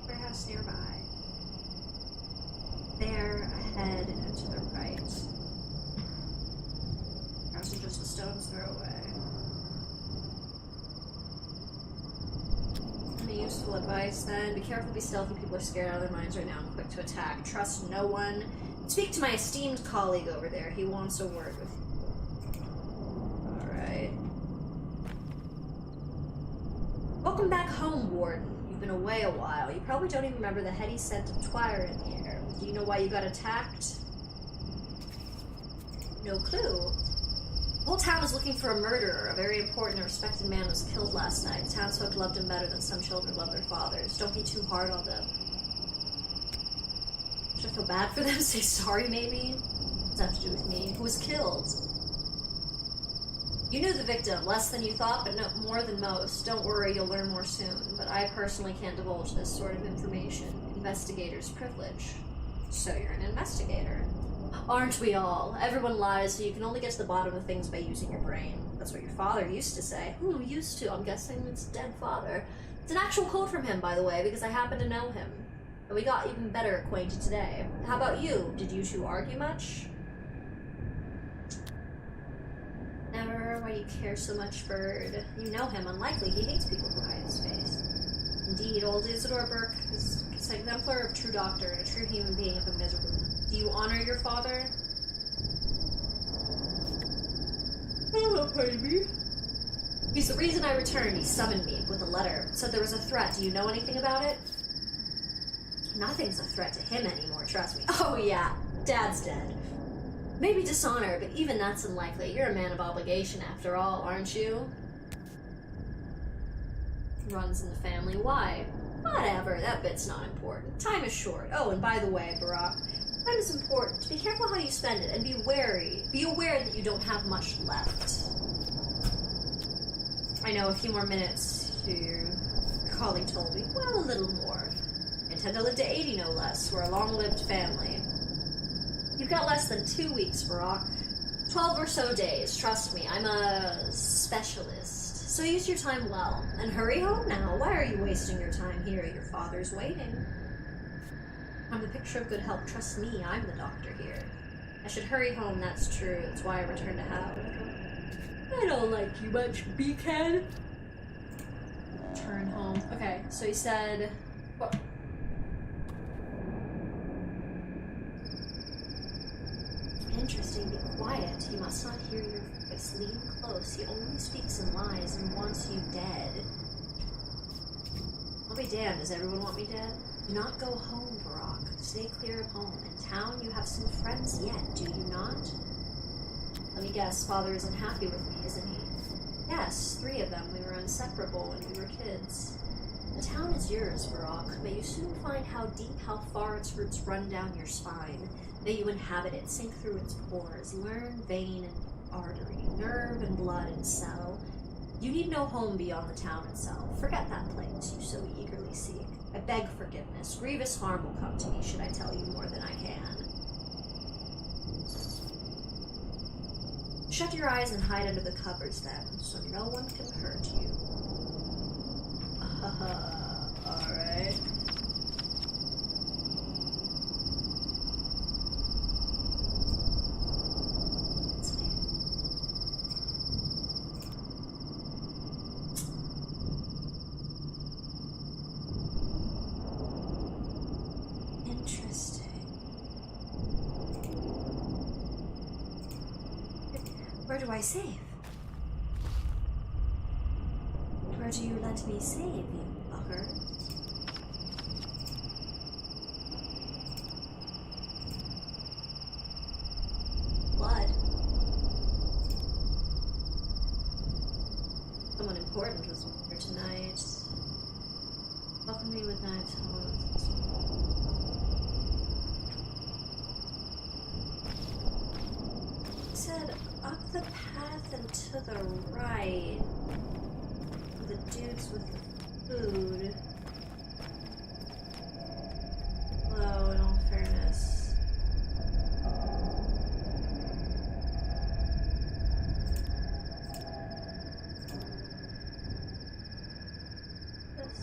Warehouse nearby. There, ahead and to the right. House is just a stone's throw away. Any useful advice then? Be careful, be stealthy. People are scared out of their minds right now and quick to attack. Trust no one. Speak to my esteemed colleague over there. He wants a word with you. Alright. Welcome back home, Warden. You've been away a while. You probably don't even remember the heady scent of twire in the air. Do you know why you got attacked? No clue. The whole town is looking for a murderer. A very important and respected man was killed last night. The townsfolk loved him better than some children love their fathers. Don't be too hard on them. Should I feel bad for them? Say sorry, maybe? What does that have to do with me? Who was killed? You knew the victim, less than you thought, but no more than most. Don't worry, you'll learn more soon. But I personally can't divulge this sort of information. Investigator's privilege. So you're an investigator. Aren't we all? Everyone lies, so you can only get to the bottom of things by using your brain. That's what your father used to say. Used to? I'm guessing it's dead father. It's an actual quote from him, by the way, because I happen to know him. And we got even better acquainted today. How about you? Did you two argue much? Never. Why do you care so much, Bird? You know him. Unlikely. He hates people who hide his face. Indeed, old Isidore Burke is an exemplar of true doctor and a true human being if a miserable. Do you honor your father? Oh, pardon me. He's the reason I returned. He summoned me with a letter. Said there was a threat. Do you know anything about it? Nothing's a threat to him anymore, trust me. Oh yeah, Dad's dead. Maybe dishonor, but even that's unlikely. You're a man of obligation after all, aren't you? Runs in the family. Why? Whatever, that bit's not important. Time is short. Oh, and by the way, Barack, time is important. Be careful how you spend it, and be wary. Be aware that you don't have much left. I know, a few more minutes, your colleague told me. Well, a little more. Intend to live to 80, no less. We're a long-lived family. You've got less than 2 weeks, Barack. 12 or so days, trust me. I'm a specialist. So use your time well. And hurry home now. Why are you wasting your time here? Your father's waiting. I'm the picture of good health. Trust me, I'm the doctor here. I should hurry home, that's true. That's why I returned to Howard. I don't like you much, beakhead. Turn home. Okay, so he said... What? Interesting, be quiet. He must not hear your voice. Lean close. He only speaks in lies and wants you dead. I'll be damned. Does everyone want me dead? Do not go home, Barack. Stay clear of home. In town, you have some friends yet, do you not? Let me guess, Father isn't happy with me, isn't he? Yes, 3 of them. We were inseparable when we were kids. The town is yours, Barack. May you soon find how deep, how far its roots run down your spine. May you inhabit it, sink through its pores, learn vein and artery, nerve and blood and cell. You need no home beyond the town itself. Forget that place you so eagerly seek. I beg forgiveness. Grievous harm will come to me should I tell you more than I can. Shut your eyes and hide under the covers then, so no one can hurt you. Alright. Interesting. Where do I save? Where do you let me save, you fucker? Blood. Someone important was here tonight. Welcome me with knives. Said up the path and to the right. The dudes with the food. Hello, in all fairness. This.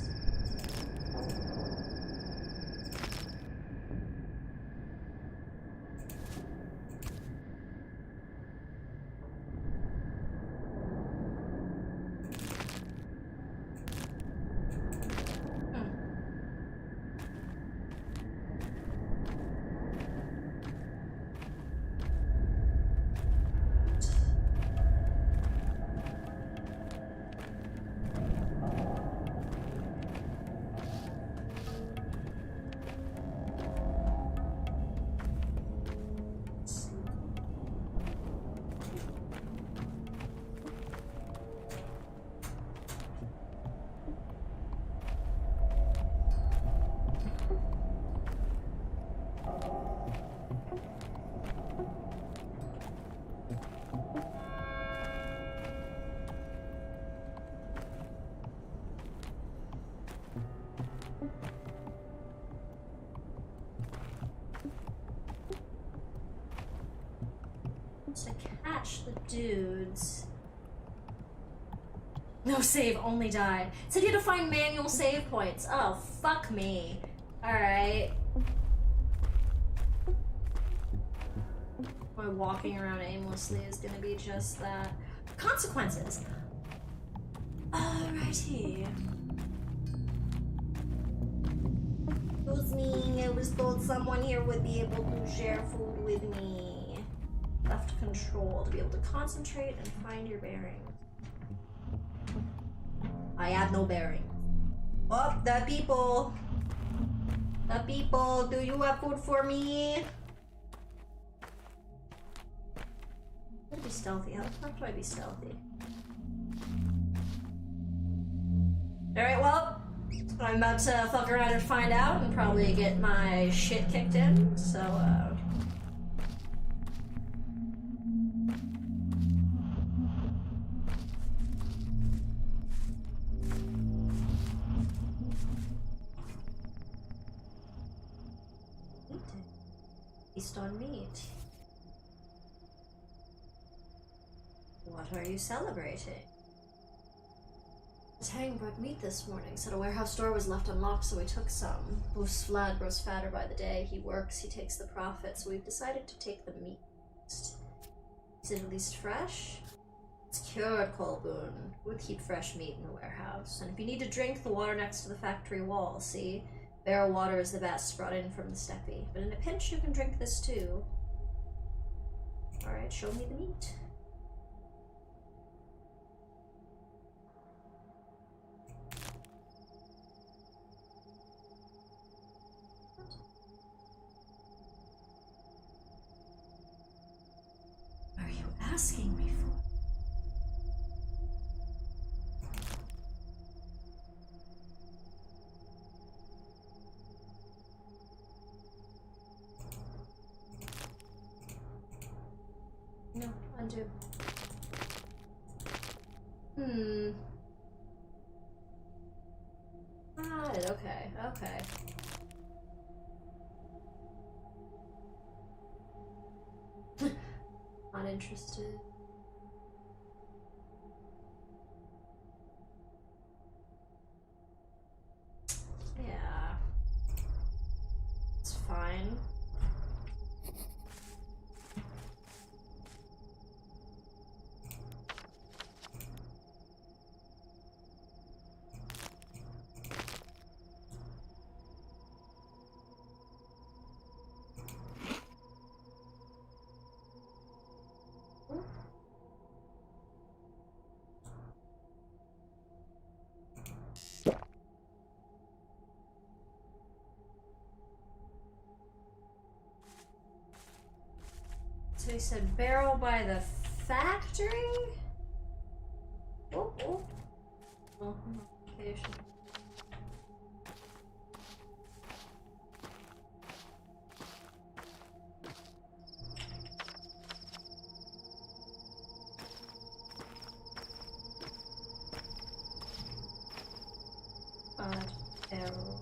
To catch the dudes. No save, only die. Said you had to find manual save points. Oh, fuck me. Alright. My walking around aimlessly is gonna be just that. Consequences. Alrighty. Excuse me, I was told someone here would be able to share food with me. Left control to be able to concentrate and find your bearings. I have no bearing. Oh, the people! The people, do you have food for me? I'm gonna be stealthy. How the fuck do I be stealthy? Alright, well, I'm about to fuck around and find out and probably get my shit kicked in, so, Feast on meat. What are you celebrating? Tang brought meat this morning. Said a warehouse door was left unlocked, so we took some. Wolf's Vlad grows fatter by the day. He works, he takes the profit, so we've decided to take the meat. Is it at least fresh? It's cured, Colboon. We'll keep fresh meat in the warehouse. And if you need to drink, the water next to the factory wall, see? Barrel water is the best, brought in from the steppe. But in a pinch, you can drink this too. Alright, show me the meat. What are you asking me for? No, undo. Got it, okay, okay. Not interested. Yeah. It's fine. So he said barrel by the factory? Oh, oh. Oh, location. Barrel.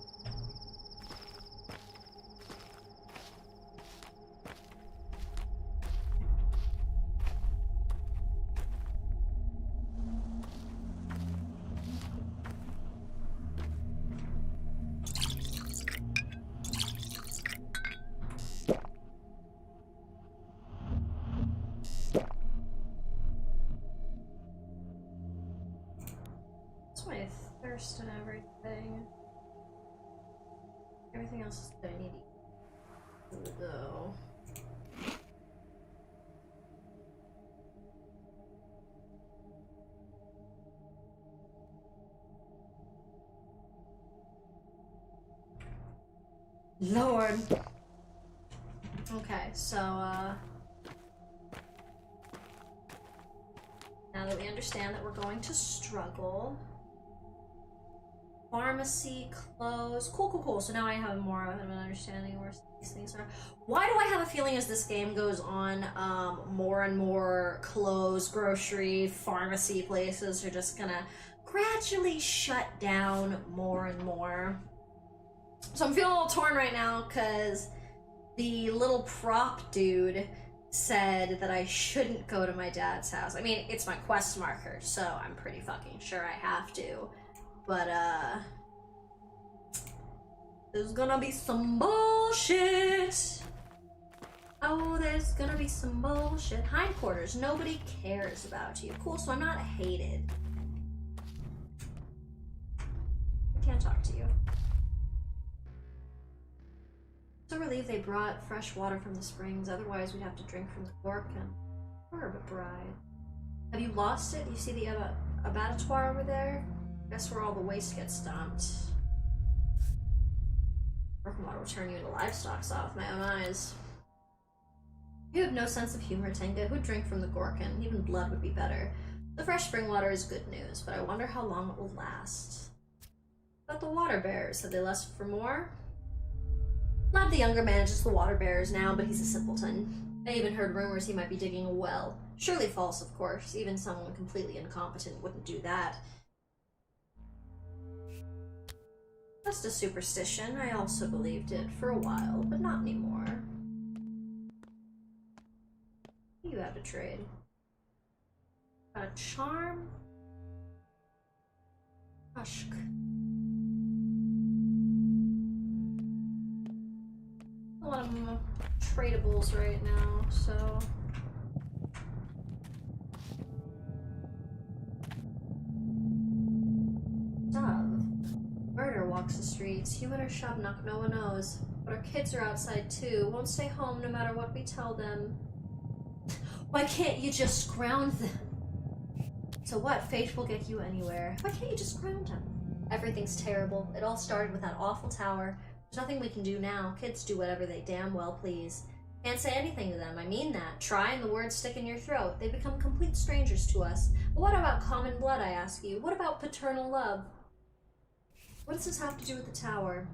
That's my thirst and everything. Everything else is that I need to eat, though. Lord. Okay, so now that we understand that we're going to struggle. Pharmacy, clothes. Cool, cool, cool. So now I have more of an understanding where these things are. Why do I have a feeling as this game goes on, more and more clothes, grocery, pharmacy places are just gonna gradually shut down more and more? So I'm feeling a little torn right now because the little prop dude said that I shouldn't go to my dad's house. I mean, it's my quest marker, so I'm pretty fucking sure I have to. But, there's gonna be some bullshit. Oh, there's gonna be some bullshit. Hindquarters, nobody cares about you. Cool, so I'm not hated. I can't talk to you. So relieved they brought fresh water from the springs, otherwise we'd have to drink from the Gorkin. Herb bride. Have you lost it? You see the abattoir over there? Guess where all the waste gets dumped. Gorkin water will turn you into livestock, saw with my own eyes. You have no sense of humor, Tenga. Who'd drink from the Gorkin? Even blood would be better. The fresh spring water is good news, but I wonder how long it will last. But the water bearers, have they left for more? Lad the younger manages the water bearers now, but he's a simpleton. I even heard rumors he might be digging a well. Surely false, of course. Even someone completely incompetent wouldn't do that. Just a superstition. I also believed it for a while, but not anymore. What do you have to trade? Got a charm? Hushk. A lot of tradables right now, so... Murder walks the streets. Human or Shabnuk, no one knows. But our kids are outside too. Won't stay home no matter what we tell them. Why can't you just ground them? So what? Fate will get you anywhere. Why can't you just ground them? Everything's terrible. It all started with that awful tower. There's nothing we can do now. Kids do whatever they damn well please. Can't say anything to them. I mean that. Try and the words stick in your throat. They become complete strangers to us. But what about common blood, I ask you? What about paternal love? What does this have to do with the tower?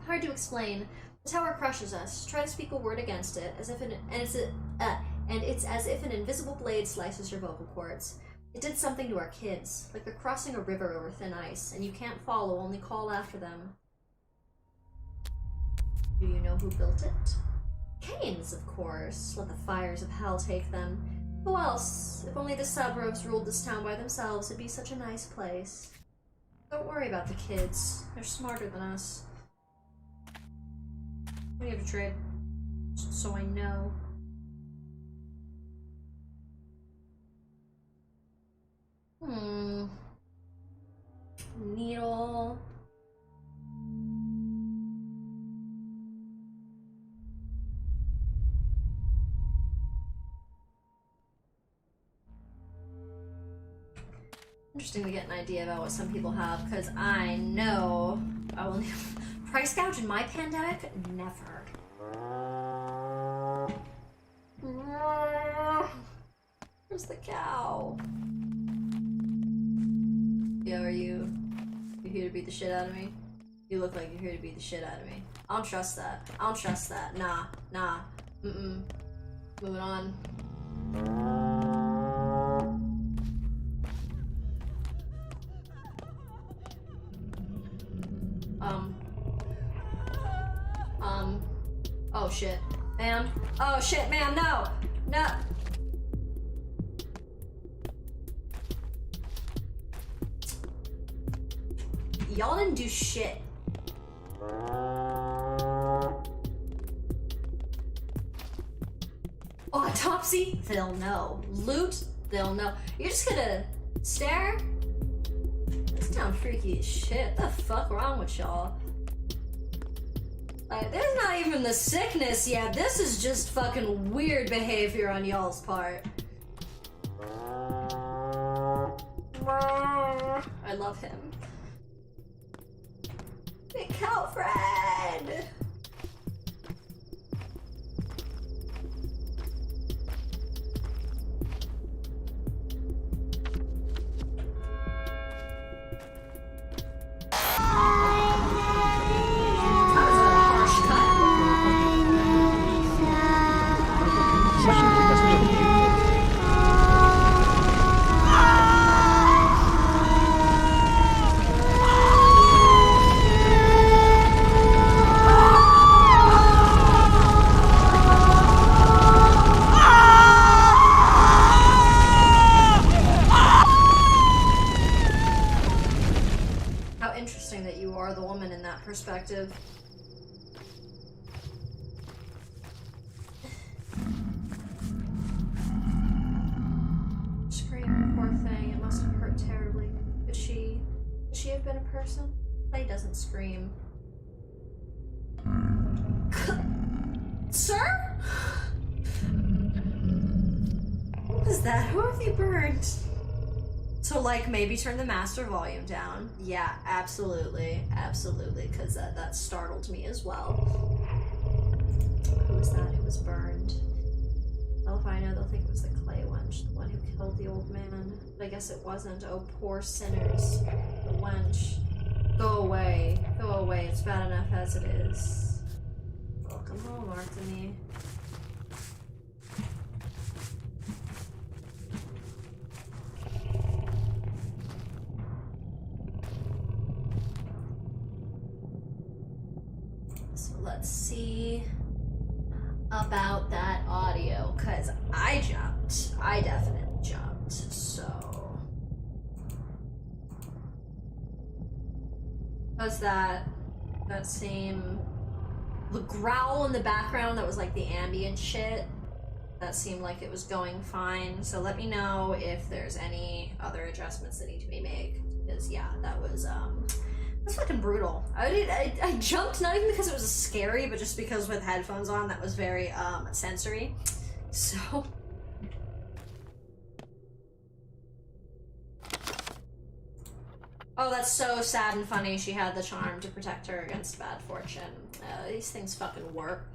Hard to explain. The tower crushes us. Try to speak a word against it, as if it's as if an invisible blade slices your vocal cords. It did something to our kids, like they're crossing a river over thin ice, and you can't follow, only call after them. Do you know who built it? Canes, of course. Let the fires of hell take them. Who else? If only the suburbs ruled this town by themselves, it'd be such a nice place. Don't worry about the kids. They're smarter than us. What do you have to trade? Just so I know. Needle. Interesting to get an idea about what some people have, because I know I will price gouge in my pandemic? Never. Where's the cow? Yo, are you here to beat the shit out of me? You look like you're here to beat the shit out of me. I don't trust that. I don't trust that. Nah. Mm-mm. Moving on. Oh shit. Ma'am. Oh shit, ma'am, no! No! Y'all didn't do shit. Autopsy? They'll know. Loot? They'll know. You're just gonna stare? This sounds freaky as shit. What the fuck wrong with y'all? Like, there's not even the sickness yet. This is just fucking weird behavior on y'all's part. I love him. Big cow friend! Perspective. Scream, poor thing, it must have hurt terribly. Could she have been a person? Clay doesn't scream. Sir? What was that? Who have you burned? So, like, maybe turn the master volume down. Yeah, absolutely. Absolutely, because that startled me as well. Who was that who was burned? Well, if I know, they'll think it was the clay wench, the one who killed the old man. But I guess it wasn't. Oh, poor sinners. The wench. Go away. Go away. It's bad enough as it is. Welcome home, Artemy. Let's see about that audio, because I jumped. I definitely jumped, so... What's that? That same... The growl in the background that was like the ambient shit, that seemed like it was going fine, so let me know if there's any other adjustments that need to be made, because yeah, that was, that's fucking brutal. I jumped not even because it was scary, but just because with headphones on, that was very sensory. So oh, that's so sad and funny. She had the charm to protect her against bad fortune. These things fucking work.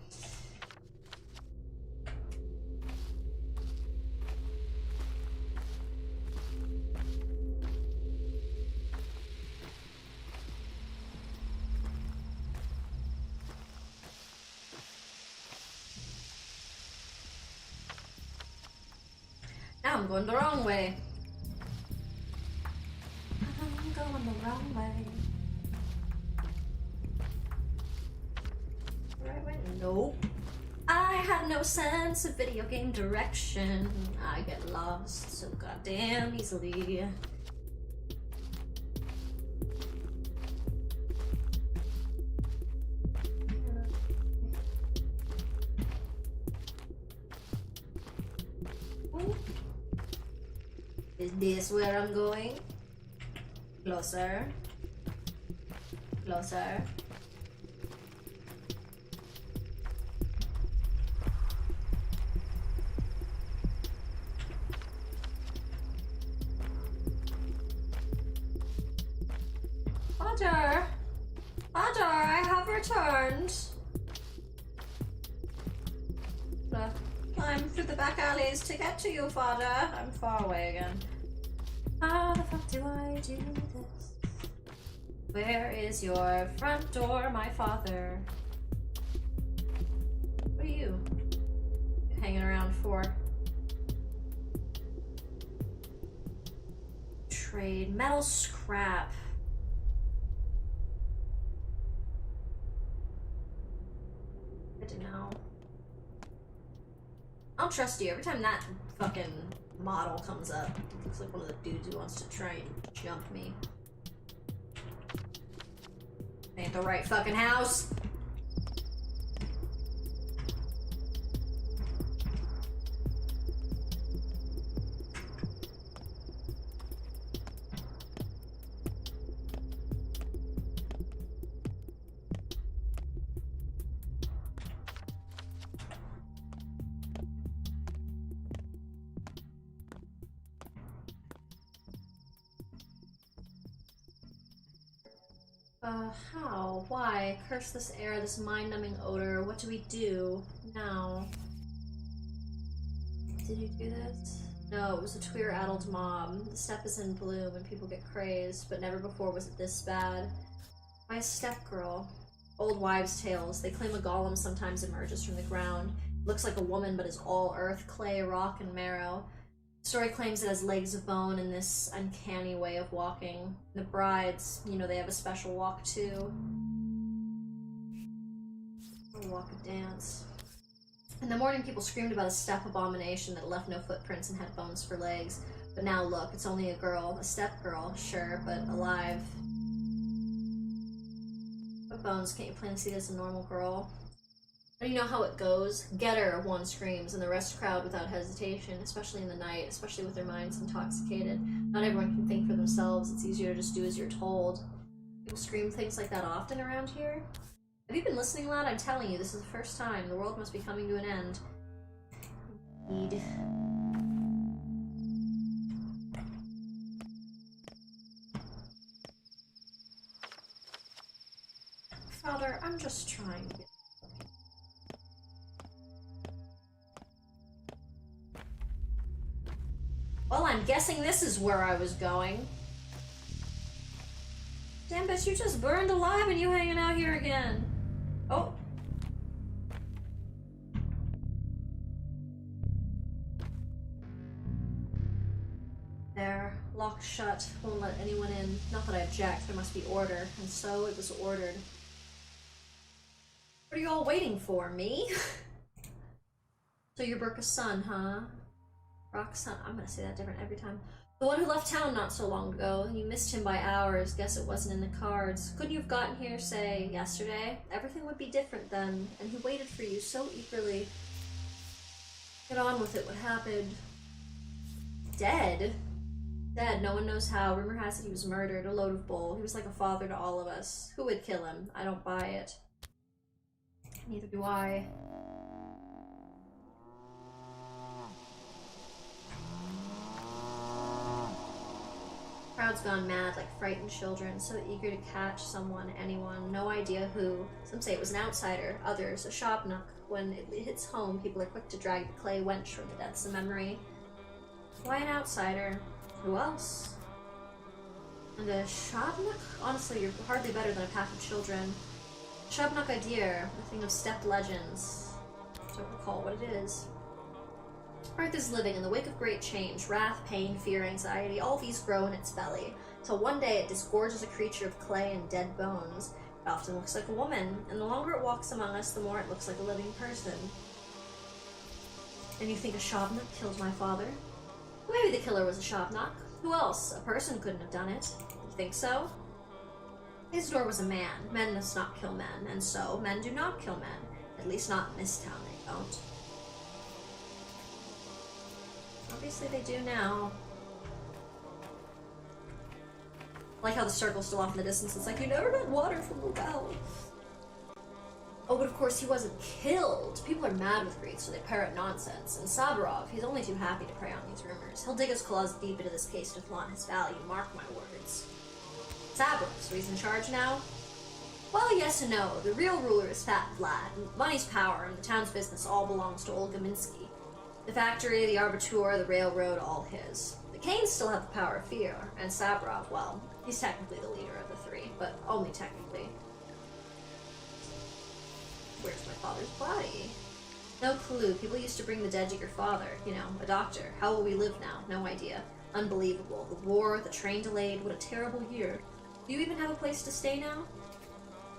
Now I'm going the wrong way. I'm going the wrong way. Right way? Nope. I have no sense of video game direction. I get lost so goddamn easily. Is this where I'm going? Closer. Closer. Father! Father, I have returned! climb through the back alleys to get to you, father. I'm far away again. How the fuck do I do this? Where is your front door, my father? What are you hanging around for? Trade metal scrap. Good to know. I'll trust you. Every time that fucking model comes up, it looks like one of the dudes who wants to try and jump me. Ain't the right fucking house. How? Why? Curse this air, this mind-numbing odor. What do we do now? Did you do this? No, it was a tweer-addled mob. The steppe is in bloom and people get crazed, but never before was it this bad. Why a steppe girl? Old wives' tales. They claim a golem sometimes emerges from the ground. Looks like a woman, but is all earth, clay, rock, and marrow. The story claims it has legs of bone and this uncanny way of walking. The brides, you know, they have a special walk too. A walk of dance. In the morning, people screamed about a steppe abomination that left no footprints and had bones for legs. But now look, it's only a girl. A steppe girl, sure, but alive. What bones? Can't you plainly see this as a normal girl? And you know how it goes? Get her, one screams, and the rest crowd without hesitation, especially in the night, especially with their minds intoxicated. Not everyone can think for themselves. It's easier to just do as you're told. People scream things like that often around here? Have you been listening, lad? I'm telling you, this is the first time. The world must be coming to an end. Indeed. Father, I'm just trying to get... Well, I'm guessing this is where I was going. Damn bitch, you just burned alive and you hanging out here again. Oh. There, locked shut, won't let anyone in. Not that I object, there must be order, and so it was ordered. What are you all waiting for, me? So you're Burka's son, huh? Rock's son, I'm gonna say that different every time. The one who left town not so long ago. You missed him by hours, guess it wasn't in the cards. Couldn't you have gotten here, say, yesterday? Everything would be different then, and he waited for you so eagerly. Get on with it, what happened? Dead? Dead, no one knows how. Rumor has it he was murdered, a load of bull. He was like a father to all of us. Who would kill him? I don't buy it. Neither do I. Crowd's gone mad, like frightened children, so eager to catch someone, anyone, no idea who. Some say it was an outsider, others a shop nook. When it hits home, people are quick to drag the clay wench from the depths of memory. Why an outsider? Who else? And a shop nook? Honestly, you're hardly better than a pack of children. Shop nook idea, a thing of steppe legends. Don't recall what it is. Earth is living in the wake of great change. Wrath, pain, fear, anxiety, all these grow in its belly, till one day it disgorges a creature of clay and dead bones. It often looks like a woman, and the longer it walks among us, the more it looks like a living person. And you think a Shavnuk killed my father? Maybe the killer was a Shavnuk. Who else? A person couldn't have done it. You think so? Isidore was a man. Men must not kill men, and so men do not kill men. At least not in this town, they don't. Obviously they do now. I like how the circle's still off in the distance. It's like, you never got water from the well. Oh, but of course he wasn't killed. People are mad with Greeks, so they parrot nonsense. And Saburov, he's only too happy to prey on these rumors. He'll dig his claws deep into this case to flaunt his value, mark my words. Saburov, so he's in charge now? Well, yes and no. The real ruler is Fat Vlad. Money's power, and the town's business all belongs to Olga Minsky. The factory, the Arbiter, the railroad, all his. The Canes still have the power of fear, and Sabrov, well, he's technically the leader of the three, but only technically. Where's my father's body? No clue. People used to bring the dead to your father. You know, a doctor. How will we live now? No idea. Unbelievable. The war, the train delayed. What a terrible year. Do you even have a place to stay now?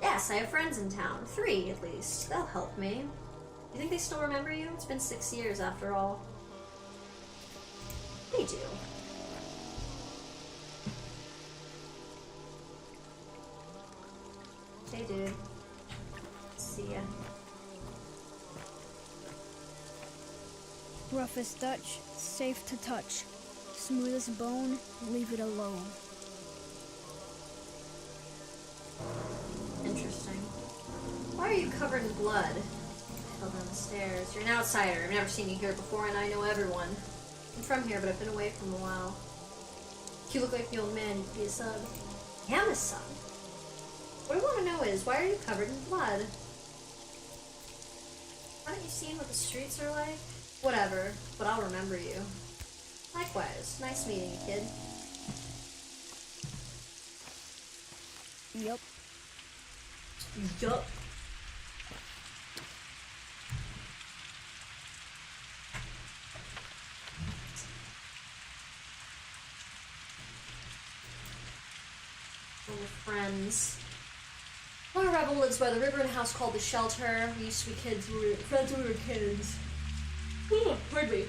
Yes, I have friends in town. 3, at least. They'll help me. You think they still remember you? It's been 6 years, after all. They do. Hey, dude. See ya. Rough as Dutch, safe to touch. Smooth as bone, leave it alone. Interesting. Why are you covered in blood? I fell down the stairs. You're an outsider. I've never seen you here before, and I know everyone. I'm from here, but I've been away from a while. You look like the old man. You could be his son. I am his son. What I want to know is, why are you covered in blood? Haven't you seen what the streets are like? Whatever, but I'll remember you. Likewise. Nice meeting you, kid. Yup. Yup. We're friends. Our rebel lives by the river in a house called the Shelter. We used to be kids. We were friends when we were kids. Pardon me.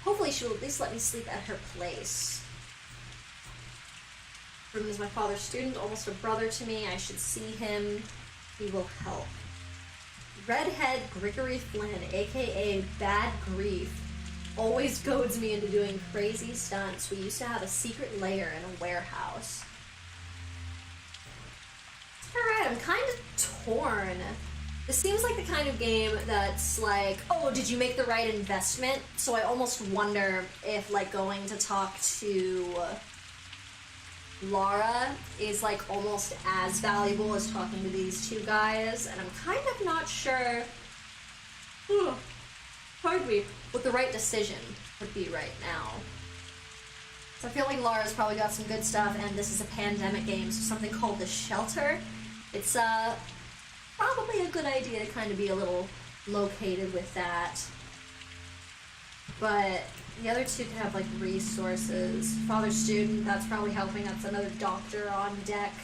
Hopefully she will at least let me sleep at her place. Ruben is my father's student, almost a brother to me. I should see him. He will help. Redhead Gregory Flynn, aka Bad Grief, always goads me into doing crazy stunts. We used to have a secret lair in a warehouse. Alright, I'm kind of torn. This seems like the kind of game that's like, oh, did you make the right investment? So I almost wonder if, like, going to talk to Lara is, like, almost as valuable as talking to these two guys, and I'm kind of not sure, pardon me, what the right decision would be right now. So I feel like Lara's probably got some good stuff, and this is a pandemic game, so something called the Shelter. It's, probably a good idea to kind of be a little located with that. But the other two could have, like, resources. Father student, that's probably helping. That's another doctor on deck.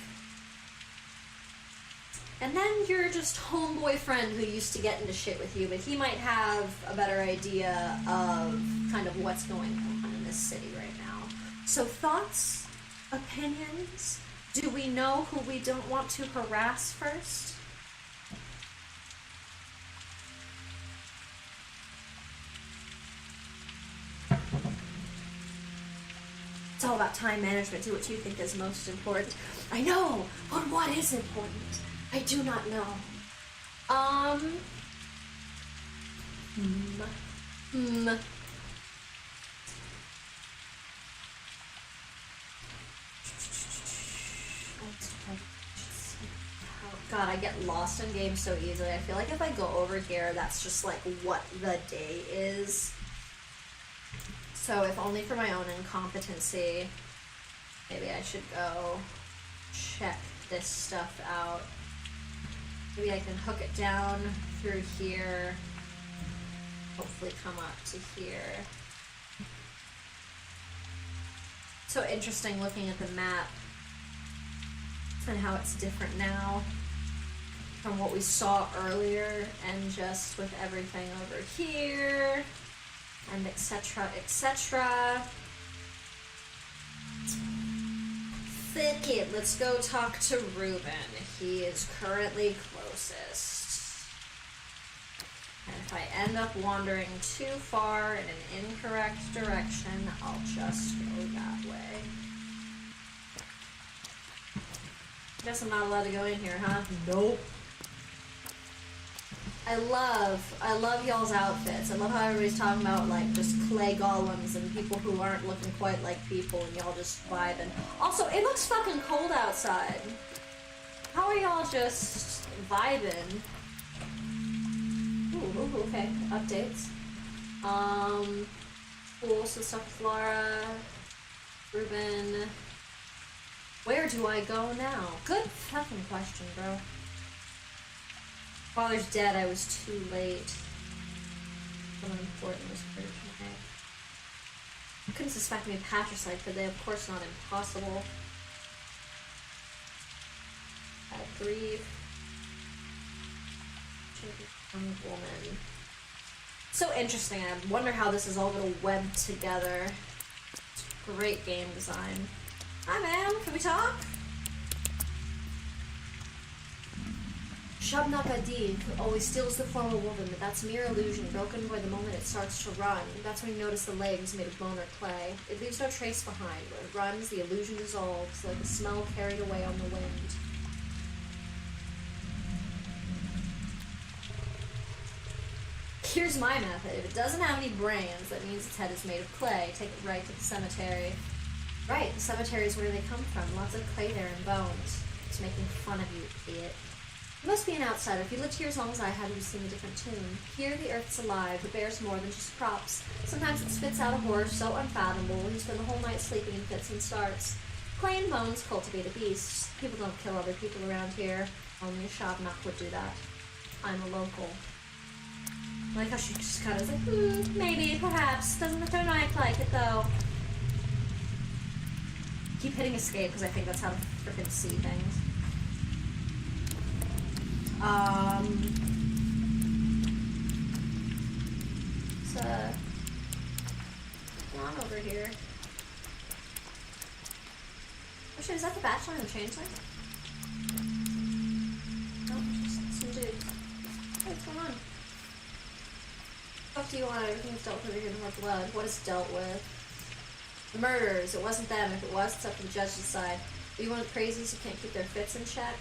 And then you're just homeboy friend who used to get into shit with you, but he might have a better idea of kind of what's going on in this city right now. So thoughts? Opinions? Do we know who we don't want to harass first? It's all about time management. Do what you think is most important. I know, but what is important? I do not know. God, I get lost in games so easily. I feel like if I go over here, that's just like what the day is. So if only for my own incompetency, maybe I should go check this stuff out. Maybe I can hook it down through here, hopefully come up to here. So interesting looking at the map and how it's different now from what we saw earlier, and just with everything over here, and etc., etc. Fuck it, let's go talk to Ruben. He is currently closest. And if I end up wandering too far in an incorrect direction, I'll just go that way. Guess I'm not allowed to go in here, huh? Nope. I love y'all's outfits. I love how everybody's talking about, like, just clay golems and people who aren't looking quite like people, and y'all just vibing. Also, it looks fucking cold outside. How are y'all just vibing? Ooh, okay. Updates. Cool, so stuff with Laura, Ruben. Where do I go now? Good fucking question, bro. Father's dead, I was too late. Someone important was hurt tonight. I couldn't suspect me patricide, could they? Of course not, impossible. Grief. Woman. So interesting. I wonder how this is all gonna web together. It's great game design. Hi, ma'am. Can we talk? Shabnakadi always steals the form of a woman, but that's mere illusion, broken by the moment it starts to run. That's when you notice the legs made of bone or clay. It leaves no trace behind. When it runs, the illusion dissolves, like the smell carried away on the wind. Here's my method. If it doesn't have any brains, that means its head is made of clay. Take it right to the cemetery. Right, the cemetery is where they come from. Lots of clay there and bones. It's making fun of you, idiot. You must be an outsider. If you lived here as long as I have, you'd sing a different tune. Here, the earth's alive. It bears more than just crops. Sometimes it spits out a horror so unfathomable, you spend the whole night sleeping in fits and starts. Clay and bones cultivate a beast. People don't kill other people around here. Only a Shabnak would do that. I'm a local. I like how she just kind of is like, maybe, perhaps. Don't act like it, though. Keep hitting escape, because I think that's how to frickin' see things. Come on over here. Oh shit, is that the Bachelor in the Chainsaw? Nope, just some dudes. Hey, what's going on? What do you want? Everything's dealt with over here in more blood. What is dealt with? The murderers. It wasn't them. If it was, it's up to the judge to decide. Are you one of the crazies who can't keep their fits in check?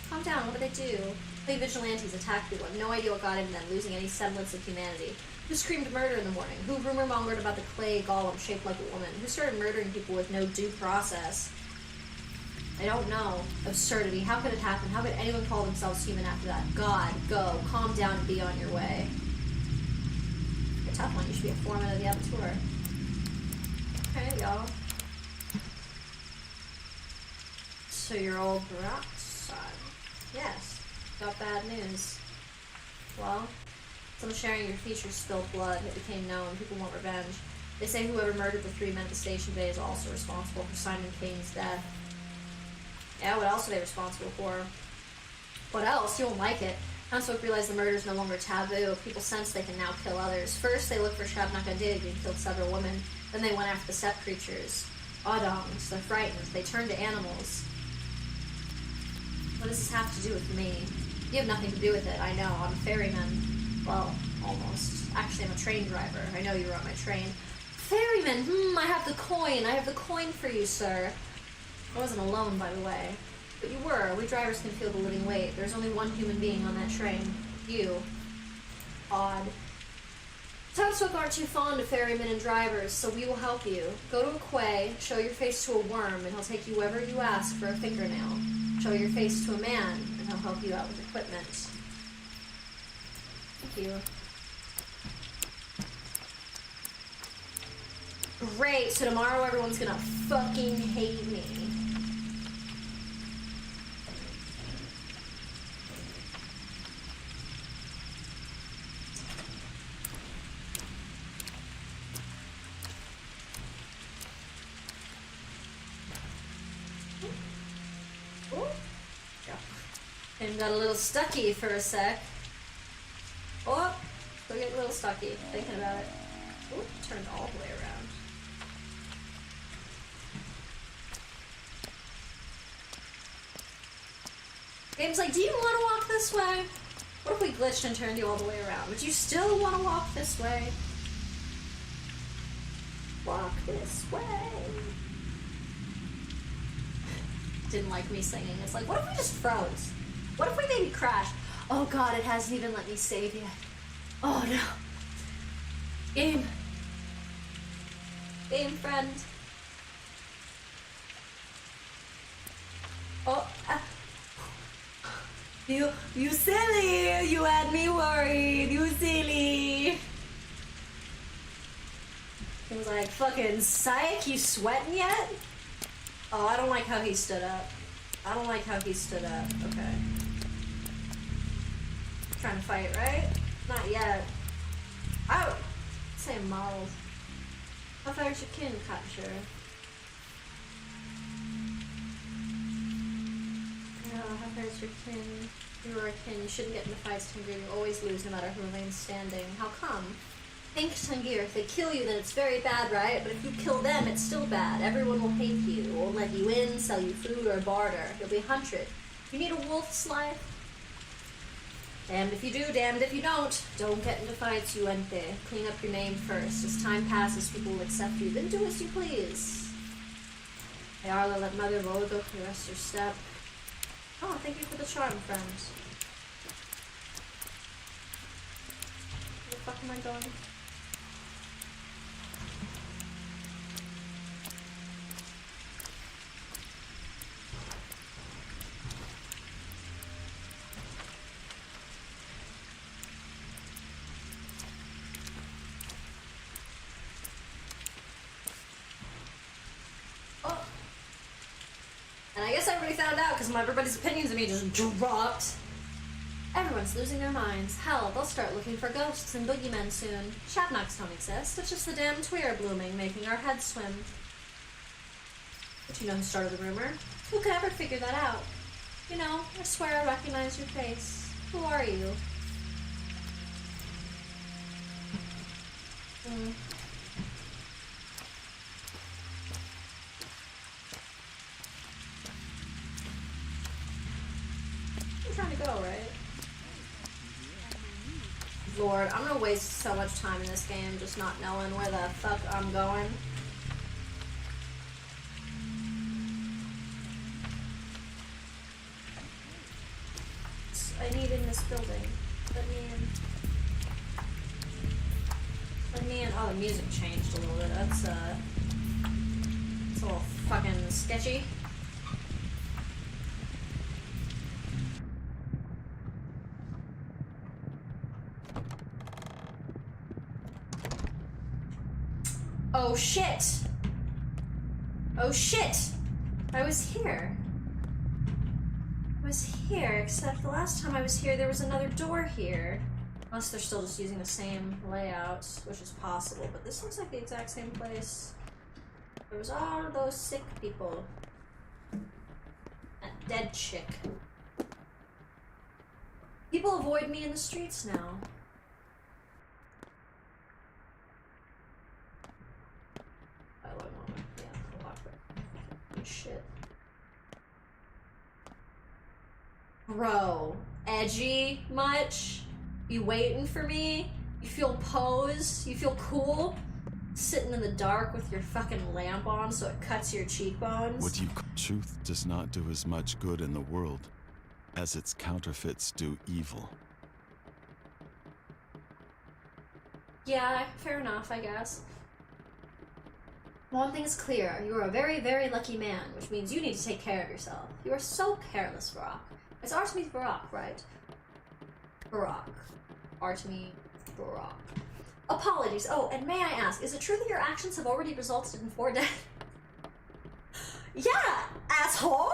Calm down. What did they do? Play vigilantes, attack people. I have no idea what got into them, losing any semblance of humanity. Who screamed murder in the morning? Who rumor-mongered about the clay golem shaped like a woman? Who started murdering people with no due process? I don't know. Absurdity. How could it happen? How could anyone call themselves human after that? God, go. Calm down and be on your way. A tough one. You should be a foreman of the abattoir. Okay, y'all. So your old Brock's son. Yes. Got bad news. Well, some sharing your features spilled blood. It became known. People want revenge. They say whoever murdered the 3 men at the station bay is also responsible for Simon Kane's death. Yeah, what else are they responsible for? What else? You won't like it. Townsfolk realize the murder is no longer taboo. People sense they can now kill others. First, they looked for Shabnakadig and killed several women. Then they went after the steppe creatures. Odongs. They're frightened. They turn to animals. What does this have to do with me? You have nothing to do with it, I know. I'm a ferryman. Well, almost. Actually, I'm a train driver. I know you were on my train. Ferryman! I have the coin. I have the coin for you, sir. I wasn't alone, by the way. But you were. We drivers can feel the living weight. There's only one human being on that train. You. Odd. Townsfolk aren't too fond of ferrymen and drivers, so we will help you. Go to a quay, show your face to a worm, and he'll take you wherever you ask for a fingernail. Show your face to a man, and he'll help you out with equipment. Thank you. Great, so tomorrow everyone's gonna fucking hate me. And got a little stucky for a sec. Oh, still getting a little stucky, thinking about it. Ooh, turned all the way around. Game's like, do you want to walk this way? What if we glitched and turned you all the way around? Would you still want to walk this way? Walk this way. Didn't like me singing. It's like, what if we just froze? What if we maybe crashed? Oh god, it hasn't even let me save yet. Oh no. Game. Game friend. Oh, You silly! You had me worried, you silly! He was like, fucking psych, you sweating yet? Oh, I don't like how he stood up. I don't like how he stood up. Okay. Trying to fight, right? Not yet. Oh! Same models. How far is your kin, capture? No, how far is your kin? You are a kin. You shouldn't get into fights, Tangir. You always lose no matter who remains standing. How come? Think, Tangir. If they kill you, then it's very bad, right? But if you kill them, it's still bad. Everyone will hate you, won't let you in, sell you food, or barter. You'll be hunted. You need a wolf's life? Damned if you do, damned if you don't. Don't get into fights, you ente. Clean up your name first. As time passes, people will accept you. Then do as you please. Hey, Arla, let Mother Volgo caress your step. Oh, thank you for the charm, friends. Where the fuck am I going? And I guess everybody found out because everybody's opinions of me just dropped. Everyone's losing their minds. Hell, they'll start looking for ghosts and boogeymen soon. Shabnocks don't exist. It's just the damn tweer blooming, making our heads swim. But you know who started the rumor? Who could ever figure that out? You know, I swear I recognize your face. Who are you? Trying to go, right? Lord, I'm gonna waste so much time in this game just not knowing where the fuck I'm going. I need in this building. Let me in. Let me in. Oh, the music changed a little bit. That's it's a little fucking sketchy. Oh shit! Oh shit! I was here. I was here, except the last time I was here there was another door here. Unless they're still just using the same layout, which is possible, but this looks like the exact same place. There was all those sick people. That dead chick. People avoid me in the streets now. Shit. Bro, edgy much? You waiting for me? You feel pose? You feel cool? Sitting in the dark with your fucking lamp on so it cuts your cheekbones? What you call truth does not do as much good in the world as its counterfeits do evil. Yeah, fair enough, I guess. One thing is clear, you are a very, very lucky man, which means you need to take care of yourself. You are so careless, Varrock. It's Artemis Varrock, right? Varrock. Artemis Varrock. Apologies. Oh, and may I ask, is it true that your actions have already resulted in 4 deaths? Yeah, asshole!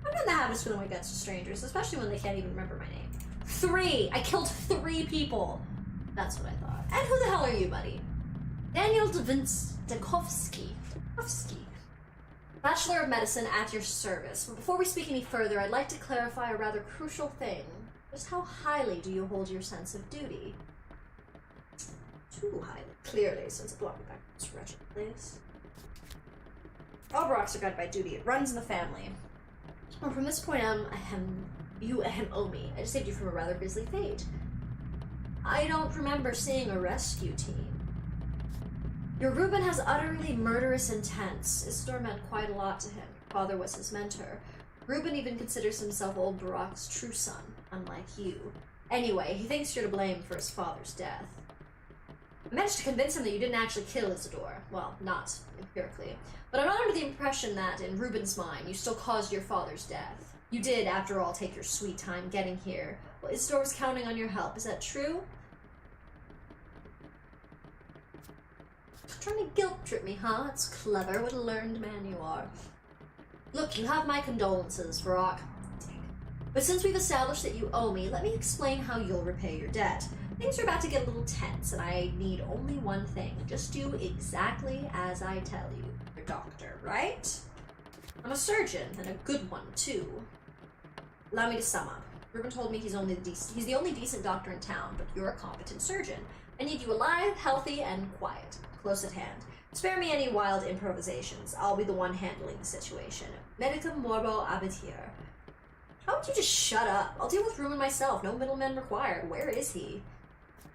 I know that happens when we get to strangers, especially when they can't even remember my name. 3! I killed 3 people! That's what I thought. And who the hell are you, buddy? Daniel Dekovsky. Bachelor of Medicine at your service. But before we speak any further, I'd like to clarify a rather crucial thing. Just how highly do you hold your sense of duty? Too highly, clearly, since it brought me back to this wretched place. All Varrocks are guided by duty. It runs in the family. Well, from this point on, you owe me. I just saved you from a rather grisly fate. I don't remember seeing a rescue team. Your Reuben has utterly murderous intents. Isidore meant quite a lot to him. Father was his mentor. Reuben even considers himself old Varrock's true son, unlike you. Anyway, he thinks you're to blame for his father's death. I managed to convince him that you didn't actually kill Isidore. Well, not empirically. But I'm not under the impression that, in Reuben's mind, you still caused your father's death. You did, after all, take your sweet time getting here. Well, Isidore was counting on your help. Is that true? Trying to guilt trip me, huh? It's clever. What a learned man you are. Look, you have my condolences, Varrock. But since we've established that you owe me, let me explain how you'll repay your debt. Things are about to get a little tense, and I need only one thing. Just do exactly as I tell you. You're a doctor, right? I'm a surgeon, and a good one, too. Allow me to sum up. Ruben told me he's the only decent doctor in town, but you're a competent surgeon. I need you alive, healthy, and quiet. Close at hand. Spare me any wild improvisations. I'll be the one handling the situation. Medicum morbo abitur. How about you just shut up? I'll deal with Ruben myself. No middlemen required. Where is he?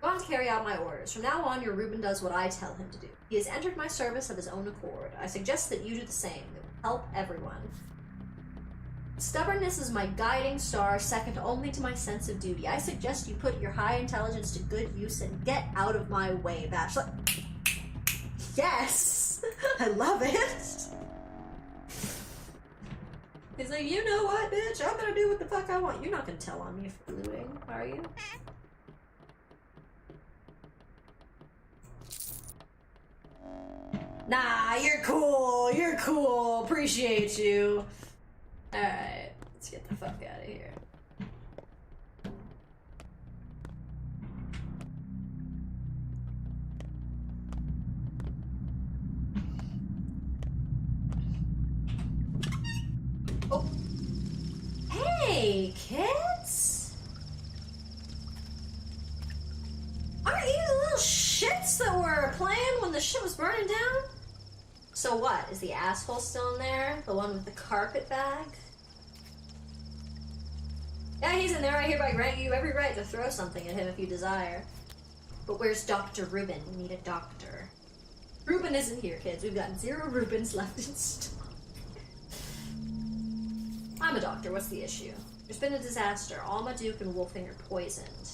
Go on to carry out my orders. From now on, your Ruben does what I tell him to do. He has entered my service of his own accord. I suggest that you do the same. It will help everyone. Stubbornness is my guiding star, second only to my sense of duty. I suggest you put your high intelligence to good use and get out of my way, Bachelor. Yes! I love it! He's like, you know what, bitch? I'm gonna do what the fuck I want. You're not gonna tell on me for looting, are you? Nah, you're cool. You're cool. Appreciate you. Alright, let's get the fuck out of here. Oh. Hey, kids! Aren't you the little shits that were playing when the shit was burning down? So what? Is the asshole still in there? The one with the carpet bag? Yeah, he's in there. I hereby grant you every right to throw something at him if you desire. But where's Dr. Ruben? We need a doctor. Ruben isn't here, kids. We've got 0 Rubens left in stock. I'm a doctor. What's the issue? There's been a disaster. Alma, Duke, and Wolfing are poisoned.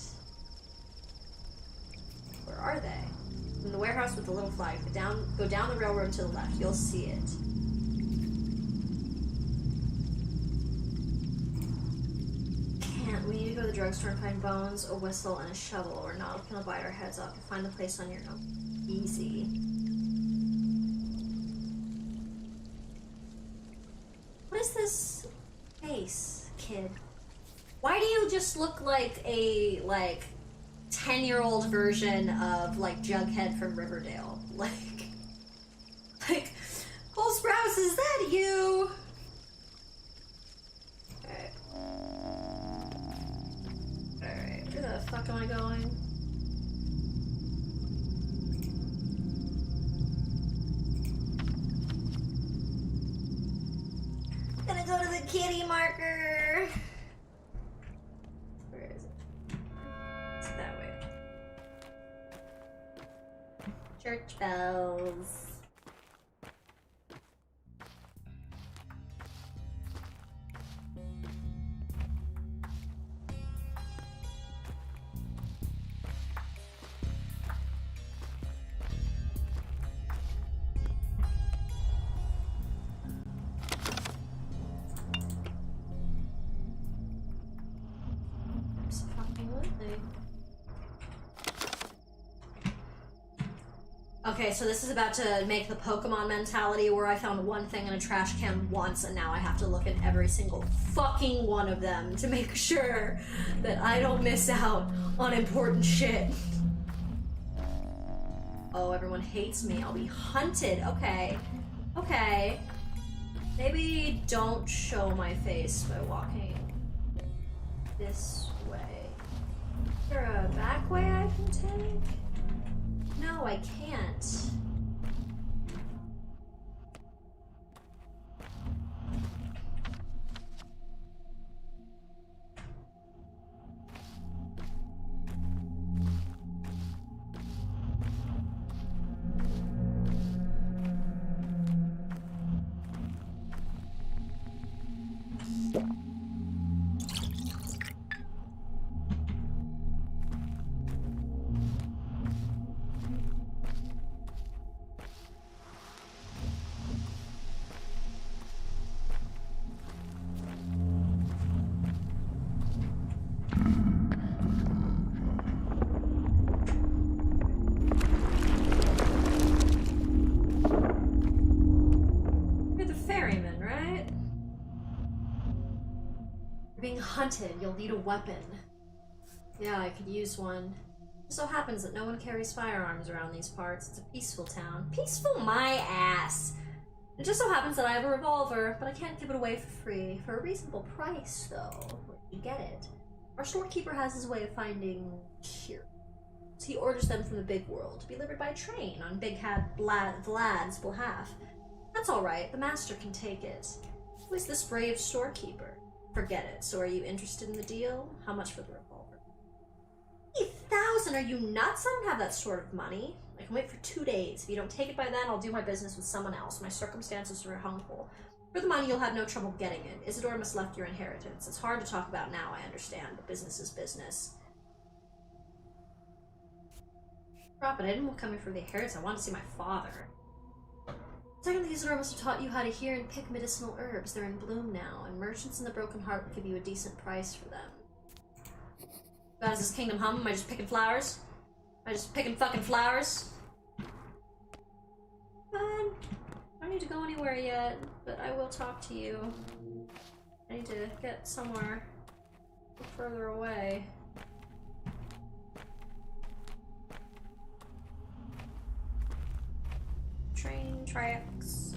Where are they? In the warehouse with the little flag. Go down the railroad to the left. You'll see it. Can't. We need to go to the drugstore and find bones, a whistle, and a shovel, or not. We'll bite our heads off. You'll find the place on your own. Easy. What is this face, kid? Why do you just look like a, 10-year-old version of, Jughead from Riverdale? Like, Cole Sprouse, is that you? Alright. Alright, where the fuck am I going? Gonna go to the kitty marker. Where is it? It's that way. Church bells. Okay, so this is about to make the Pokemon mentality where I found one thing in a trash can once and now I have to look at every single fucking one of them to make sure that I don't miss out on important shit. Oh, everyone hates me. I'll be hunted. Okay. Okay. Maybe don't show my face by walking this way. Is there a back way I can take? No, I can't. hunted, you'll need a weapon. Yeah, I could use one. It so happens that no one carries firearms around these parts. It's a peaceful town. Peaceful my ass! It just so happens that I have a revolver, but I can't give it away for free. For a reasonable price, though. Where do you get it? Our storekeeper has his way of finding cures. He orders them from the big world to be delivered by train on Big Hat Vlad's behalf. That's alright, the master can take it. Who is this brave storekeeper? Forget it. So are you interested in the deal? How much for the revolver? 8,000? Are you nuts? I don't have that sort of money. I can wait for 2 days. If you don't take it by then, I'll do my business with someone else. My circumstances are humble. For the money, you'll have no trouble getting it. Isidore must left your inheritance. It's hard to talk about now, I understand, but business is business. But I didn't come here for the inheritance. I wanted to see my father. Secondly, Isidore must have taught you how to hear and pick medicinal herbs. They're in bloom now, and merchants in the Broken Heart will give you a decent price for them. God, is this kingdom hum? Am I just picking flowers? Am I just picking fucking flowers? I don't need to go anywhere yet, but I will talk to you. I need to get somewhere further away. Train tracks.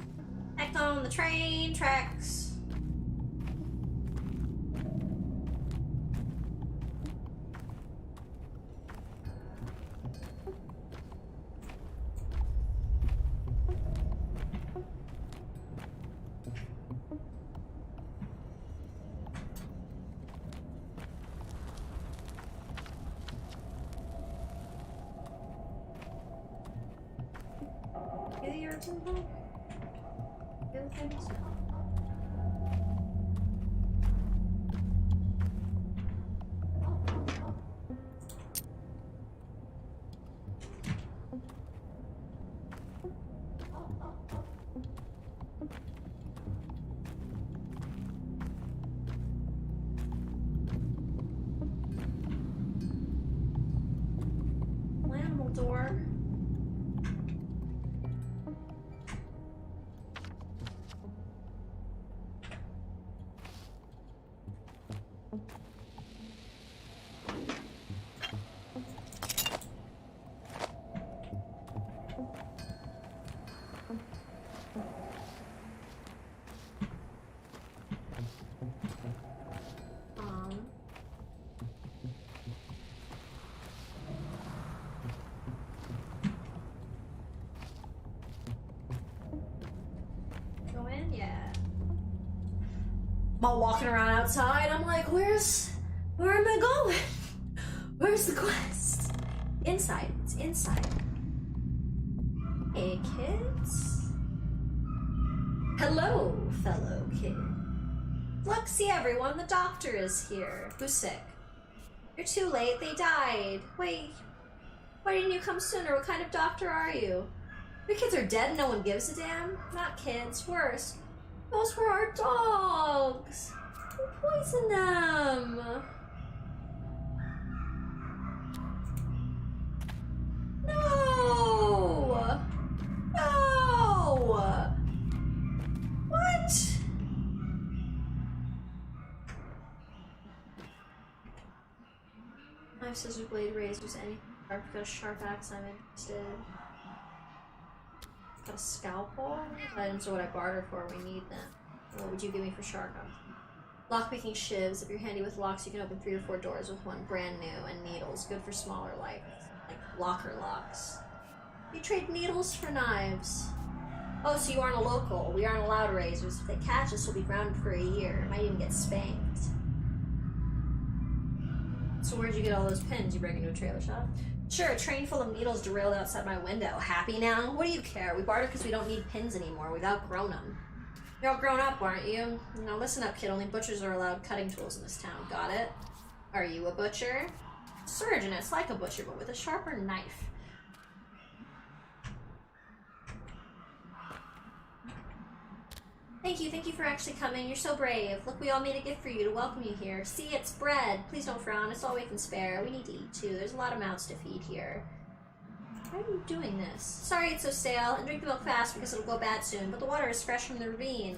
Back on the train tracks. Door. I'm walking around outside, I'm like, where am I going? Where's the quest? Inside, it's inside. Hey kids. Hello, fellow kid. Look, see everyone, the doctor is here. Who's sick? You're too late, they died. Wait, why didn't you come sooner? What kind of doctor are you? Your kids are dead and no one gives a damn? Not kids, worse. Those were our dogs! We poisoned them! No! No! What? Knife, scissors, blade, razors, anything. I've got a sharp axe, I'm interested. Got a scalpel? Items are what I barter for, we need them. What would you give me for shark? Lock-picking shivs. If you're handy with locks, you can open 3 or 4 doors with one, brand new, and needles. Good for smaller, like locker locks. You trade needles for knives. Oh, so you aren't a local. We aren't allowed razors. If they catch us, we'll be grounded for a year. Might even get spanked. So where'd you get all those pins? You break into a trailer shop? Sure, a train full of needles derailed outside my window. Happy now? What do you care? We barter because we don't need pins anymore. We've outgrown them. You're all grown up, aren't you? Now listen up, kid. Only butchers are allowed cutting tools in this town. Got it? Are you a butcher? Surgeon. It's like a butcher, but with a sharper knife. Thank you for actually coming. You're so brave. Look, we all made a gift for you to welcome you here. See, it's bread. Please don't frown. It's all we can spare. We need to eat, too. There's a lot of mouths to feed here. Why are you doing this? Sorry it's so stale, and drink the milk fast because it'll go bad soon, but the water is fresh from the ravine.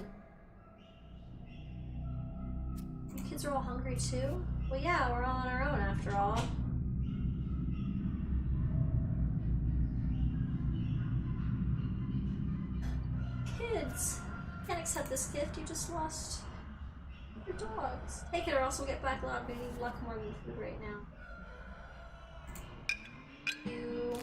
You kids Kids are all hungry too? Well, yeah, we're all on our own after all. Kids, can't accept this gift. You just lost your dogs. Take it or else we'll get back loud. We need luck more than food right now. You.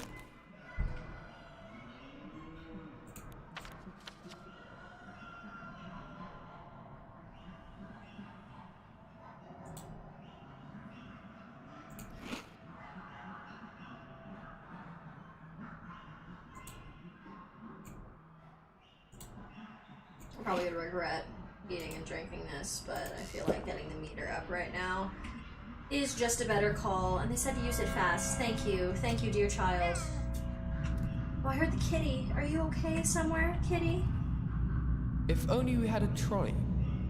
I'm probably gonna regret eating and drinking this, but I feel like getting the meter up right now is just a better call. And they said to use it fast. Thank you, dear child. Oh, I heard the kitty. Are you okay somewhere, kitty? If only we had a trolley,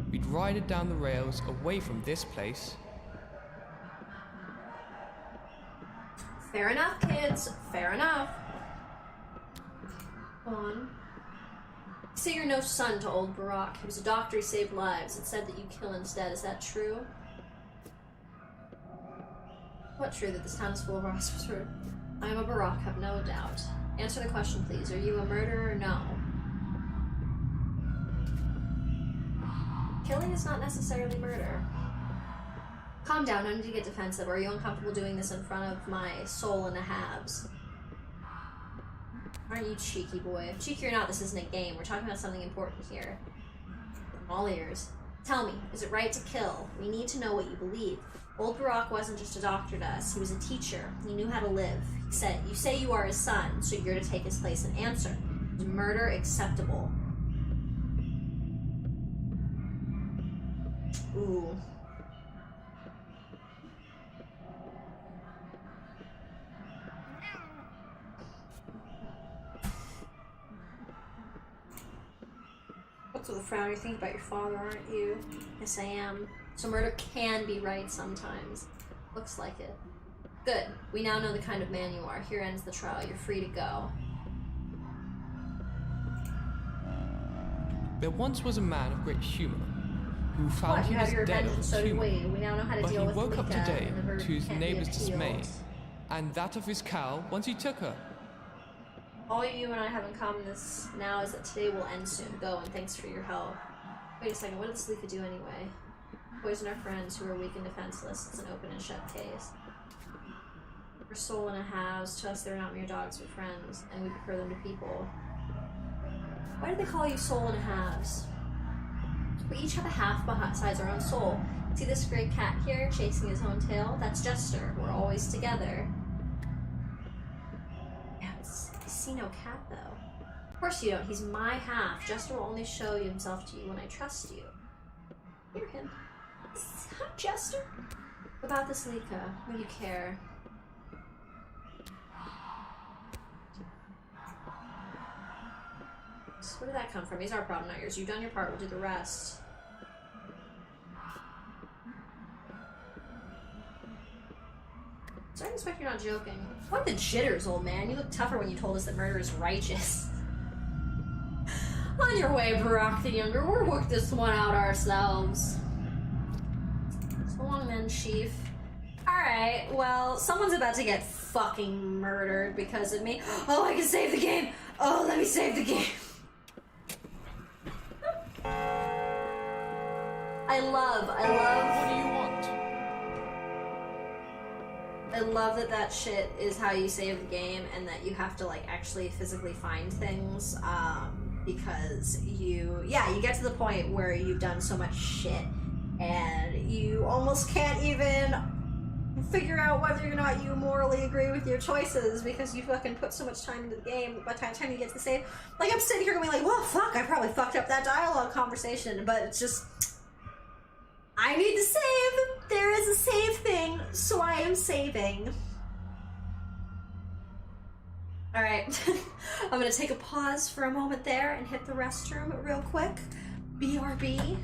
we'd ride it down the rails away from this place. Fair enough, kids. Fair enough. Go on. You say you're no son to old Barack. He was a doctor, he saved lives. It said that you kill instead. Is that true? What true that this town is full of hospitals? I am a Barack, have no doubt. Answer the question, please. Are you a murderer or no? Killing is not necessarily murder. Calm down, no need to get defensive. Are you uncomfortable doing this in front of my soul in the halves? Aren't you cheeky, boy? Cheeky or not, this isn't a game. We're talking about something important here. I'm all ears. Tell me, is it right to kill? We need to know what you believe. Old Barack wasn't just a doctor to us. He was a teacher. He knew how to live. He said, you say you are his son, so you're to take his place and answer. Is murder acceptable? Ooh. What's with a frown? You're thinking about your father, aren't you? Yes, I am. So murder can be right sometimes. Looks like it. Good. We now know the kind of man you are. Here ends the trial. You're free to go. There once was a man of great humor who found What? he You have was your dead revenge, of and so his do we. humor. We now know how to But deal he with woke up Lika, today and the murder to his can't be neighbor's dismay, appealed. and that of his cow once he took her. All you and I have in common this now is that today will end soon. Go, and thanks for your help. Wait a second, what did this Lika do anyway? Poison our friends who are weak and defenseless. It's an open and shut case. We're soul in a house. To us, they're not mere dogs but friends, and we prefer them to people. Why do they call you soul in a halves? We each have a half besides our own soul. See this gray cat here, chasing his own tail? That's Jester. We're always together. Yeah, I see no cat, though. Of course you don't. He's my half. Jester will only show himself to you when I trust you. Hear him. Hi, Jester. About this Lika, what do you care? So where did that come from? He's our problem, not yours. You've done your part, we'll do the rest. So I expect you're not joking. What the jitters, old man? You look tougher when you told us that murder is righteous. On your way, Barack the Younger. We'll work this one out ourselves. So long then, Chief. Alright, well, someone's about to get fucking murdered because of me. Oh, I can save the game! Oh, let me save the game! I love. What do you want? I love that that shit is how you save the game and that you have to, like, actually physically find things, because you get to the point where you've done so much shit and you almost can't even figure out whether or not you morally agree with your choices because you fucking put so much time into the game. By the time you get to the save, like, I'm sitting here going like, well, fuck, I probably fucked up that dialogue conversation, but it's just, I need to save. There is a save thing, so I am saving. Alright, I'm gonna take a pause for a moment there and hit the restroom real quick. BRB.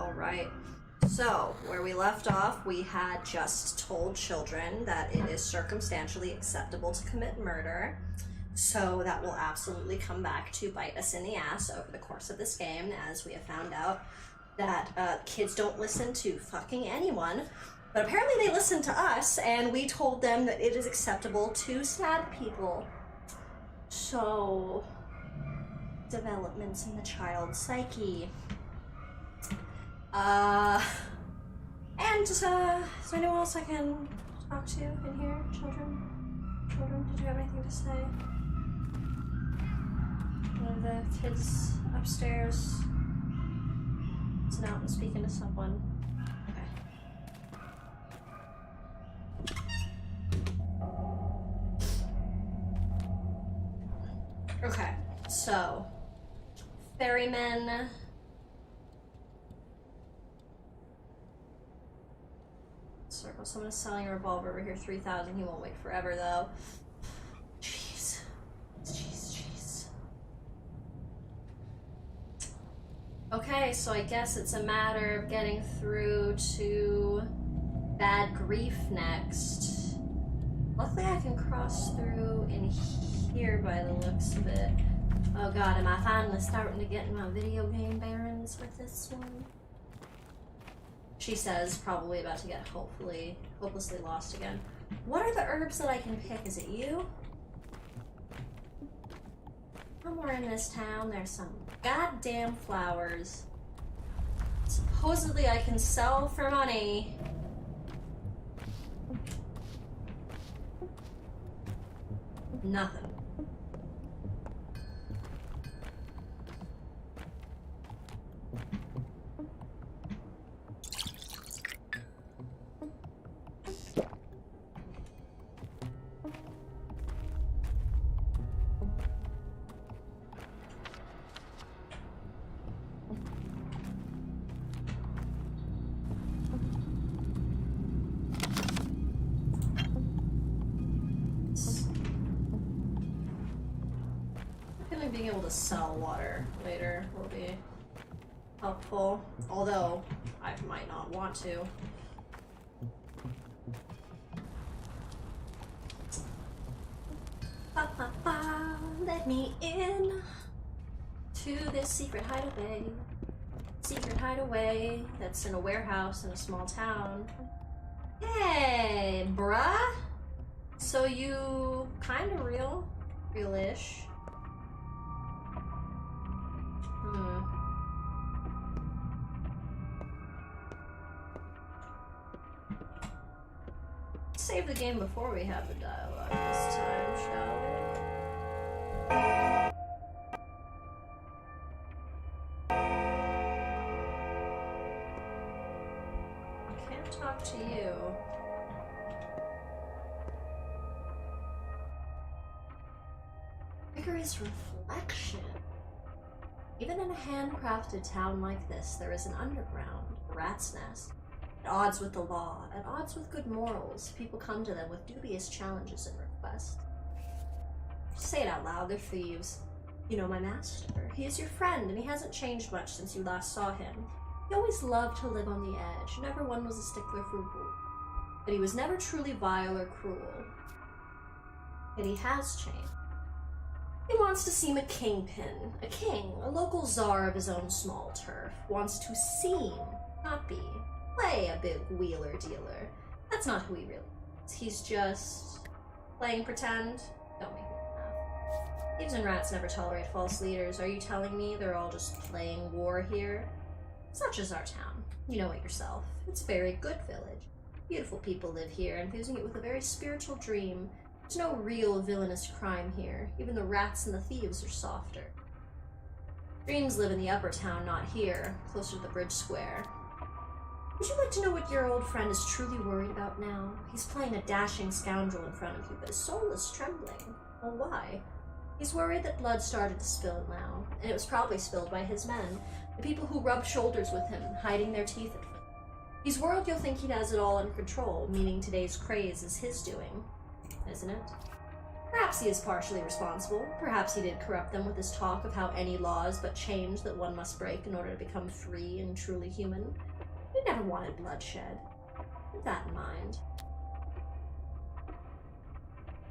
Alright. So, where we left off, we had just told children that it is circumstantially acceptable to commit murder. So that will absolutely come back to bite us in the ass over the course of this game, as we have found out that kids don't listen to fucking anyone. But apparently they listen to us, and we told them that it is acceptable to stab people. So, developments in the child's psyche. And, is there anyone else I can talk to in here? Children? Children, did you have anything to say? One of the kids upstairs is out and speaking to someone. Okay. Okay, so ferrymen. Circle. Someone is selling a revolver over here, 3,000. He won't wait forever though. Jeez. Jeez. Okay, so I guess it's a matter of getting through to Bad Grief next. Luckily I can cross through in here by the looks of it. Oh god, am I finally starting to get in my video game bearings with this one? She says, probably about to get hopelessly lost again. What are the herbs that I can pick? Is it you? Somewhere in this town there's some goddamn flowers. Supposedly I can sell for money. Nothing. Being able to sell water later will be helpful, although I might not want to. Let me in to this secret hideaway. Secret hideaway that's in a warehouse in a small town. Hey, bruh! So you kinda real-ish. Save the game before we have the dialogue this time, shall we? I can't talk to you. Rigorous reflection. Even in a handcrafted town like this, there is an underground, a rat's nest. At odds with the law, at odds with good morals, people come to them with dubious challenges and requests. Say it out loud, they're thieves. You know my master. He is your friend, and he hasn't changed much since you last saw him. He always loved to live on the edge, never one was a stickler for rule. But he was never truly vile or cruel. Yet he has changed. He wants to seem a kingpin, a king, a local czar of his own small turf. Wants to seem, not be. Play a big wheeler dealer. That's not who he really is. He's just playing pretend. Don't make me laugh. Thieves and rats never tolerate false leaders. Are you telling me they're all just playing war here? Such is our town. You know it yourself. It's a very good village. Beautiful people live here, infusing it with a very spiritual dream. There's no real villainous crime here. Even the rats and the thieves are softer. Dreams live in the upper town, not here, closer to the bridge square. Would you like to know what your old friend is truly worried about now? He's playing a dashing scoundrel in front of you, but his soul is trembling. Well, why? He's worried that blood started to spill now, and it was probably spilled by his men, the people who rubbed shoulders with him, hiding their teeth at first. He's worried you'll think he has it all under control, meaning today's craze is his doing. Isn't it? Perhaps he is partially responsible. Perhaps he did corrupt them with his talk of how any laws but change that one must break in order to become free and truly human. He never wanted bloodshed. Keep that in mind.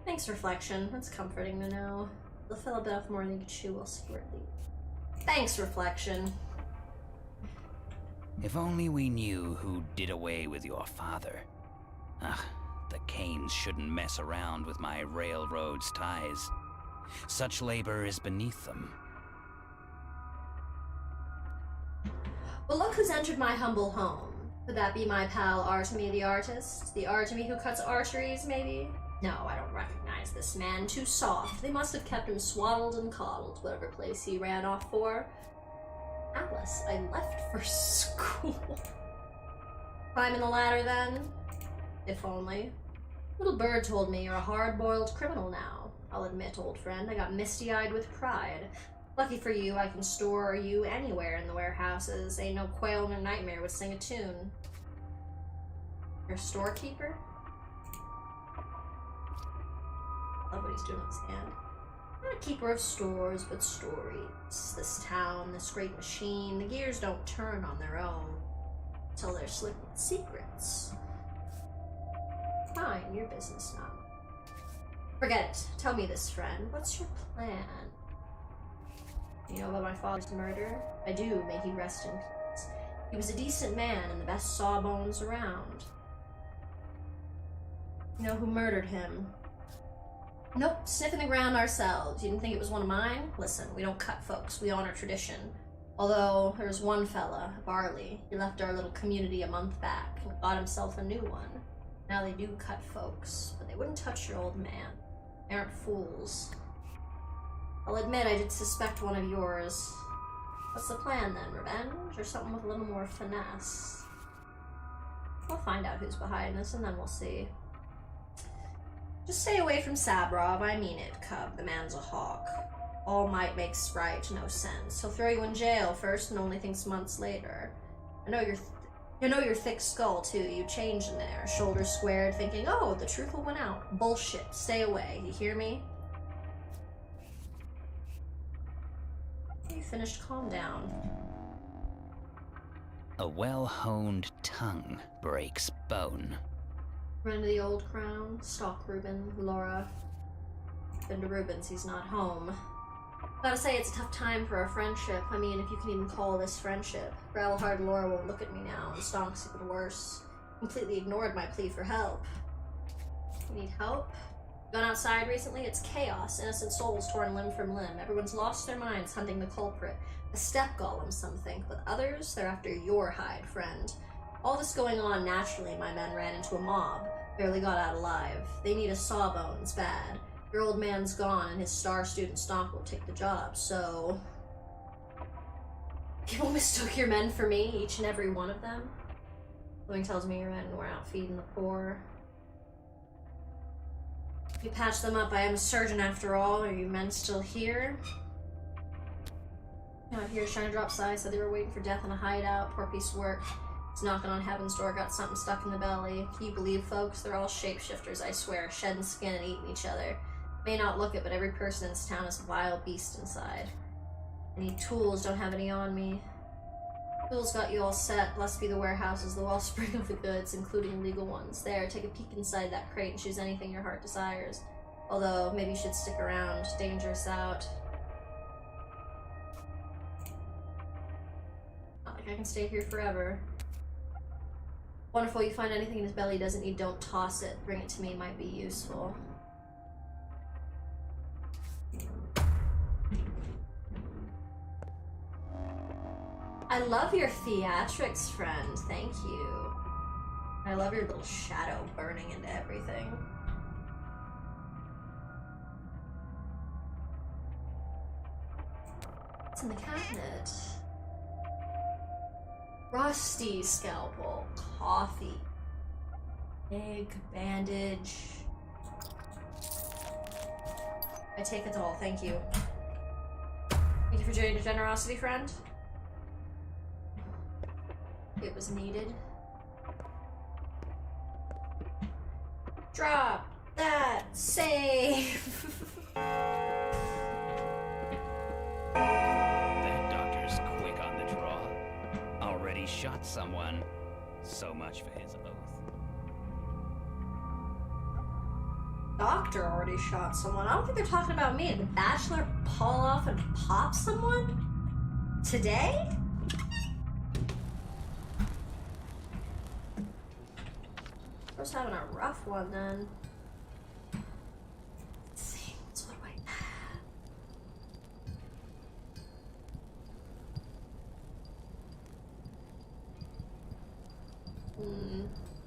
Thanks, Reflection. That's comforting to know. They'll fill a bit off more than you can chew while secretly. Thanks, Reflection. If only we knew who did away with your father. Ah, the Canes shouldn't mess around with my railroad's ties. Such labor is beneath them. Well, look who's entered my humble home. Could that be my pal Artemy the artist? The Artemy who cuts arteries, maybe? No, I don't recognize this man. Too soft. They must have kept him swaddled and coddled, whatever place he ran off for. Alice, I left for school. Climbing the ladder, then? If only. Little bird told me you're a hard-boiled criminal now. I'll admit, old friend, I got misty-eyed with pride. Lucky for you, I can store you anywhere in the warehouses. Ain't no quail in a nightmare would sing a tune. You're a storekeeper? Love what he's doing with his hand. Not a keeper of stores, but stories. This town, this great machine, the gears don't turn on their own until they're slick with secrets. Fine, your business now. Forget it. Tell me this, friend. What's your plan? You know about my father's murder? I do, may he rest in peace. He was a decent man and the best sawbones around. You know who murdered him? Nope, sniffing the ground ourselves. You didn't think it was one of mine? Listen, we don't cut folks, we honor tradition. Although, there's one fella, Barley. He left our little community a month back and got himself a new one. Now they do cut folks, but they wouldn't touch your old man. They aren't fools. I'll admit I did suspect one of yours. What's the plan then? Revenge? Or something with a little more finesse? We'll find out who's behind this and then we'll see. Just stay away from Sabrov, I mean it, Cub. The man's a hawk. All might makes right, no sense. He'll throw you in jail first and only thinks months later. I know your thick skull, too. You changed in there, shoulders squared, thinking, oh, the truth will win out. Bullshit. Stay away. You hear me? You finished. Calm down. A well-honed tongue breaks bone. Run to the old crown. Stalk Reuben. Laura. Been to Reuben's. He's not home. Gotta say, it's a tough time for our friendship. I mean, if you can even call this friendship. Growlhard Laura won't look at me now, and Stonk's even worse. Completely ignored my plea for help. You need help? Gone outside recently? It's chaos. Innocent souls torn limb from limb. Everyone's lost their minds hunting the culprit. A step golem, some think, but others, they're after your hide, friend. All this going on naturally, my men ran into a mob. Barely got out alive. They need a sawbones bad. Your old man's gone, and his star student Stonk will take the job, so... You mistook your men for me, each and every one of them? Something tells me your men were out feeding the poor. You patched them up. I am a surgeon after all. Are you men still here? Out here trying to drop size, said they were waiting for death in a hideout. Poor piece of work. He's knocking on heaven's door, got something stuck in the belly. Can you believe, folks? They're all shapeshifters, I swear, shedding skin and eating each other. May not look it, but every person in this town is a wild beast inside. I need tools, don't have any on me. Tools got you all set. Blessed be the warehouses, the wellspring of the goods, including legal ones. There, take a peek inside that crate and choose anything your heart desires. Although, maybe you should stick around. Dangerous out. Not like I can stay here forever. Wonderful, you find anything in his belly doesn't need, don't toss it. Bring it to me, might be useful. I love your theatrics, friend. Thank you. I love your little shadow burning into everything. What's in the cabinet? Rusty scalpel, coffee, egg, bandage. I take it all, thank you. Thank you for your generosity, friend. It was needed. Drop! that. Save. That doctor's quick on the draw. Already shot someone. So much for his oath. Doctor already shot someone. I don't think they're talking about me. Did the Bachelor pull off and pop someone? Today? I was having a rough one then. Things, what do I have?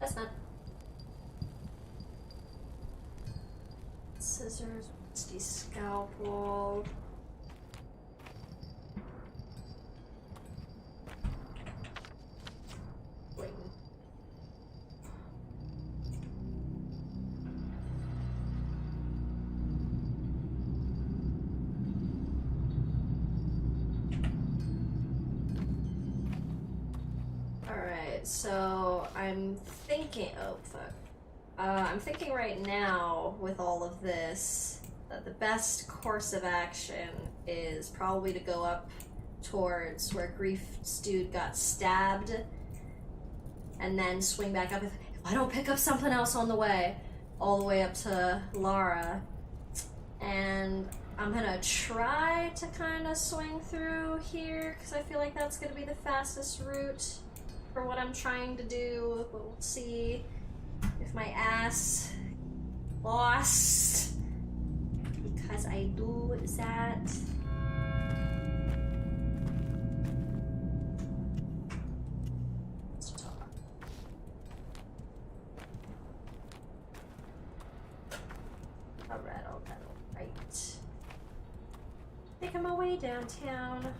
That's not. Scissors, rusty scalpel. Wait. Alright, so I'm thinking. Oh, fuck. I'm thinking right now, with all of this, that the best course of action is probably to go up towards where Grief's dude got stabbed, and then swing back up. If I don't pick up something else on the way, all the way up to Lara. And I'm gonna try to kind of swing through here, because I feel like that's gonna be the fastest route for what I'm trying to do. We'll see if my ass lost, because I do that. Let's talk. Alright, alright. Making my way downtown.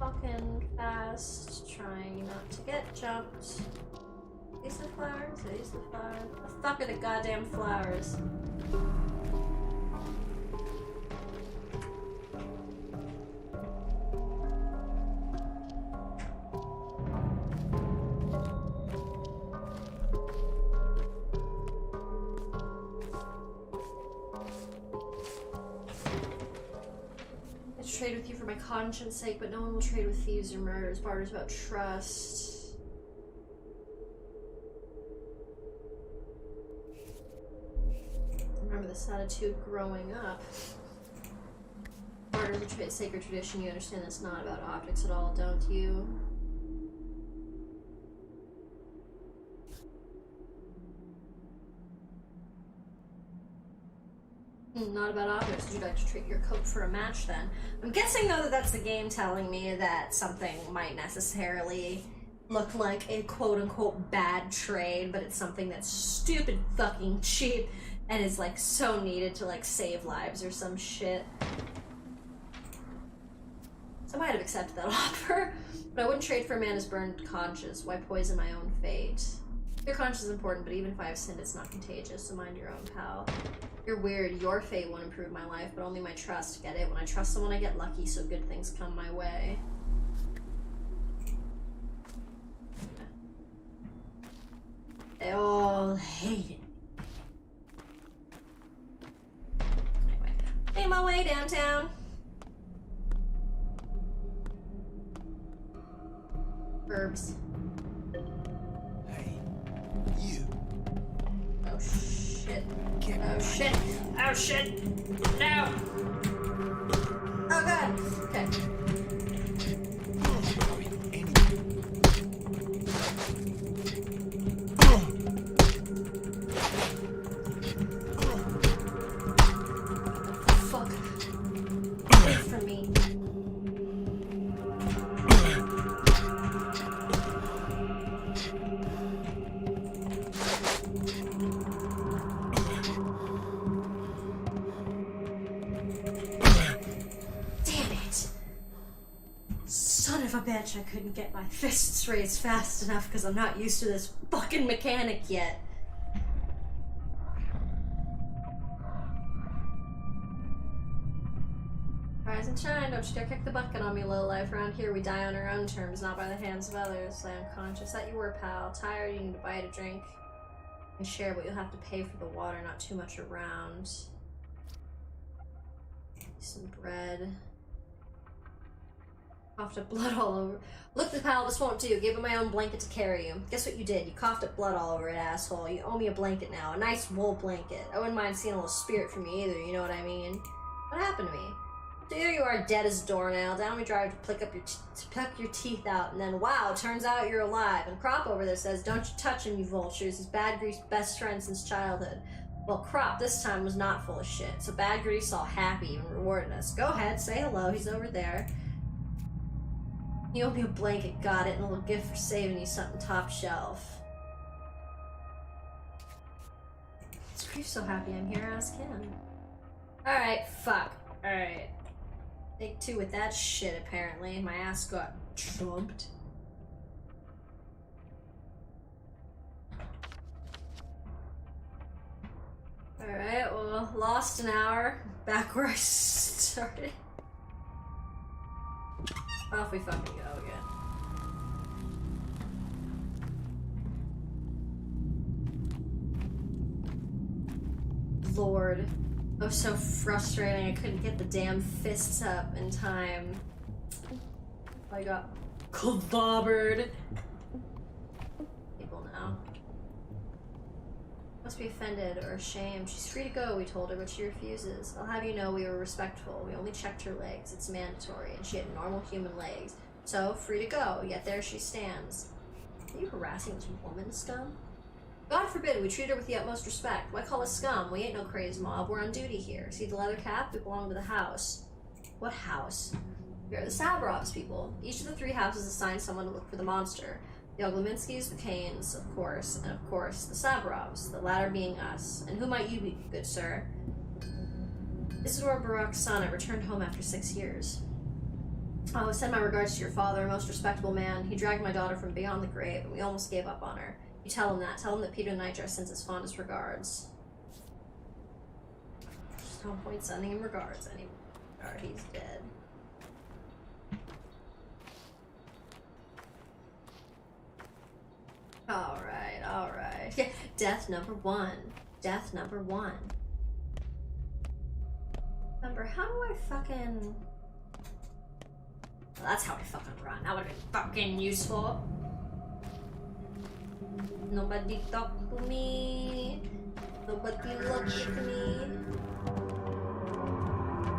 Fucking fast, trying not to get jumped. These the flowers? These the flowers? The fuck are the goddamn flowers? Trade with you for my conscience sake, but no one will trade with thieves or murderers. Barter's about trust. Remember this attitude growing up. Barter's a sacred tradition. You understand it's not about optics at all, don't you? Not about optics. Would you like to trade your coat for a match then? I'm guessing though that that's the game telling me that something might necessarily look like a quote-unquote bad trade, but it's something that's stupid fucking cheap and is like so needed to like save lives or some shit. So I might have accepted that offer, but I wouldn't trade for a man who's burned conscience. Why poison my own fate? Your conscience is important, but even if I have sinned, it's not contagious, so mind your own, pal. You're weird. Your fate won't improve my life, but only my trust. Get it? When I trust someone, I get lucky, so good things come my way. They all hate it. Anyway, made my way downtown. Herbs. Hey, you. Oh shit. Oh shit. Oh shit. No. Oh god. Okay. Fuck. Wait for me. Bitch, I couldn't get my fists raised fast enough because I'm not used to this fucking mechanic yet. Rise and shine, don't you dare kick the bucket on me, lowlife. Around here we die on our own terms, not by the hands of others. Lay unconscious that you were, pal. Tired, you need to buy a drink. And share, but you'll have to pay for the water, not too much around. Some bread. Coughed up blood all over. Look, the pal, this won't do. Gave him my own blanket to carry you. Guess what you did? You coughed up blood all over it, asshole. You owe me a blanket now. A nice wool blanket. I wouldn't mind seeing a little spirit from you either, you know what I mean? What happened to me? So here you are, dead as a doornail. Down we drive to pluck your teeth out, and then wow, turns out you're alive. And Crop over there says, don't you touch him, you vultures. He's Bad Grease's best friend since childhood. Well, Crop this time was not full of shit, so Bad Grease all happy and rewarded us. Go ahead, say hello. He's over there. You owe me a blanket, got it, and a little gift for saving you something top shelf. Is Grief so happy I'm here? Ask him. Alright, fuck. Alright. Take two with that shit, apparently. My ass got trumped. Alright, well, lost an hour. Back where I started. Off we fucking go again. Lord. It was so frustrating. I couldn't get the damn fists up in time. I got clobbered. People now. Must be offended or ashamed. She's free to go, we told her, but she refuses. I'll have you know we were respectful. We only checked her legs. It's mandatory, and she had normal human legs. So, free to go, yet there she stands. Are you harassing this woman, scum? God forbid, we treat her with the utmost respect. Why call us scum? We ain't no crazy mob. We're on duty here. See the leather cap? We belong to the house. What house? We are the Sabrovs people. Each of the 3 houses assigned someone to look for the monster. The Ogleminskis, the Kanes, of course, and of course, the Sabrovs, the latter being us. And who might you be, good sir? Isidore Barak's son. I returned home after 6 years. Oh, send my regards to your father, a most respectable man. He dragged my daughter from beyond the grave, and we almost gave up on her. You tell him that. Tell him that Peter Nightjar sends his fondest regards. There's no point sending him regards anymore. He's dead. Alright, alright. Yeah, death number 1. Death number 1. Remember, how do I fucking... Well, that's how I fucking run. That would've been fucking useful. Nobody talk to me. Nobody look at me.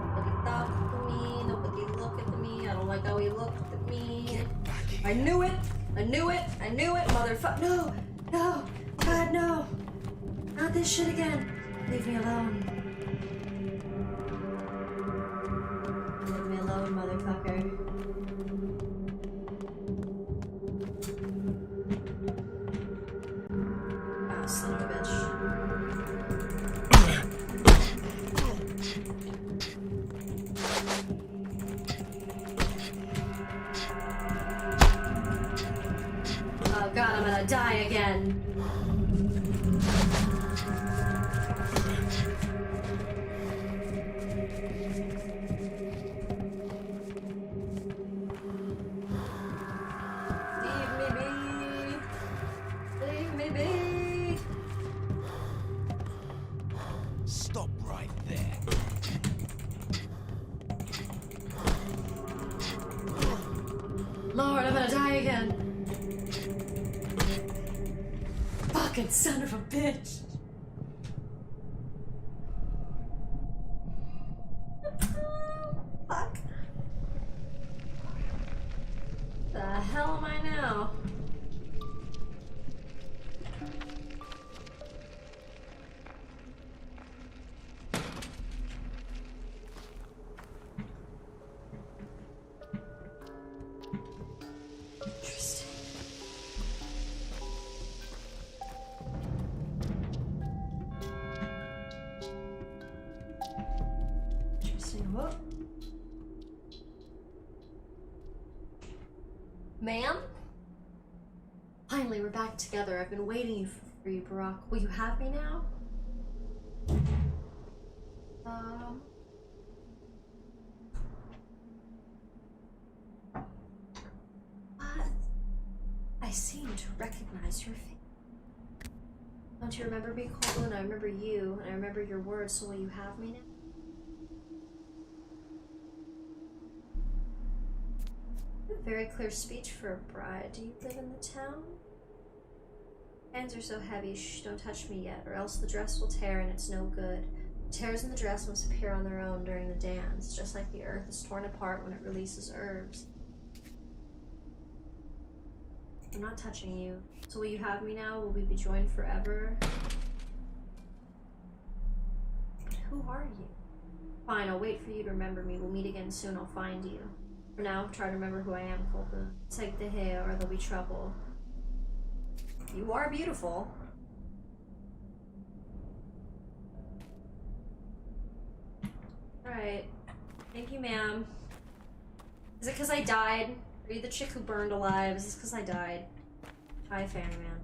Nobody talk to me. Nobody look at me. I don't like how he looked at me. Get back here. I knew it. I knew it. I knew it. Motherfucker. No. No. God, no. Not this shit again. Leave me alone. Leave me alone, motherfucker. Son of a bitch. Oh god, I'm gonna die again. Leave me be. Leave me be. Stop right there. Lord, I'm gonna die again. Fucking son of a bitch. Fuck. The hell am I now? Ma'am? Finally, we're back together. I've been waiting for you, Barack. Will you have me now? What? I seem to recognize your face. Don't you remember me, Colin? I remember you, and I remember your words, so will you have me now? A very clear speech for a bride. Do you live in the town? Hands are so heavy, shh, don't touch me yet, or else the dress will tear and it's no good. The tears in the dress must appear on their own during the dance, just like the earth is torn apart when it releases herbs. I'm not touching you. So will you have me now? Will we be joined forever? Who are you? Fine, I'll wait for you to remember me. We'll meet again soon, I'll find you. For now, try to remember who I am, Kolka. Take the hair, or there'll be trouble. You are beautiful. Alright. Thank you, ma'am. Is it because I died? Are you the chick who burned alive? Is this because I died? Hi, Ferryman.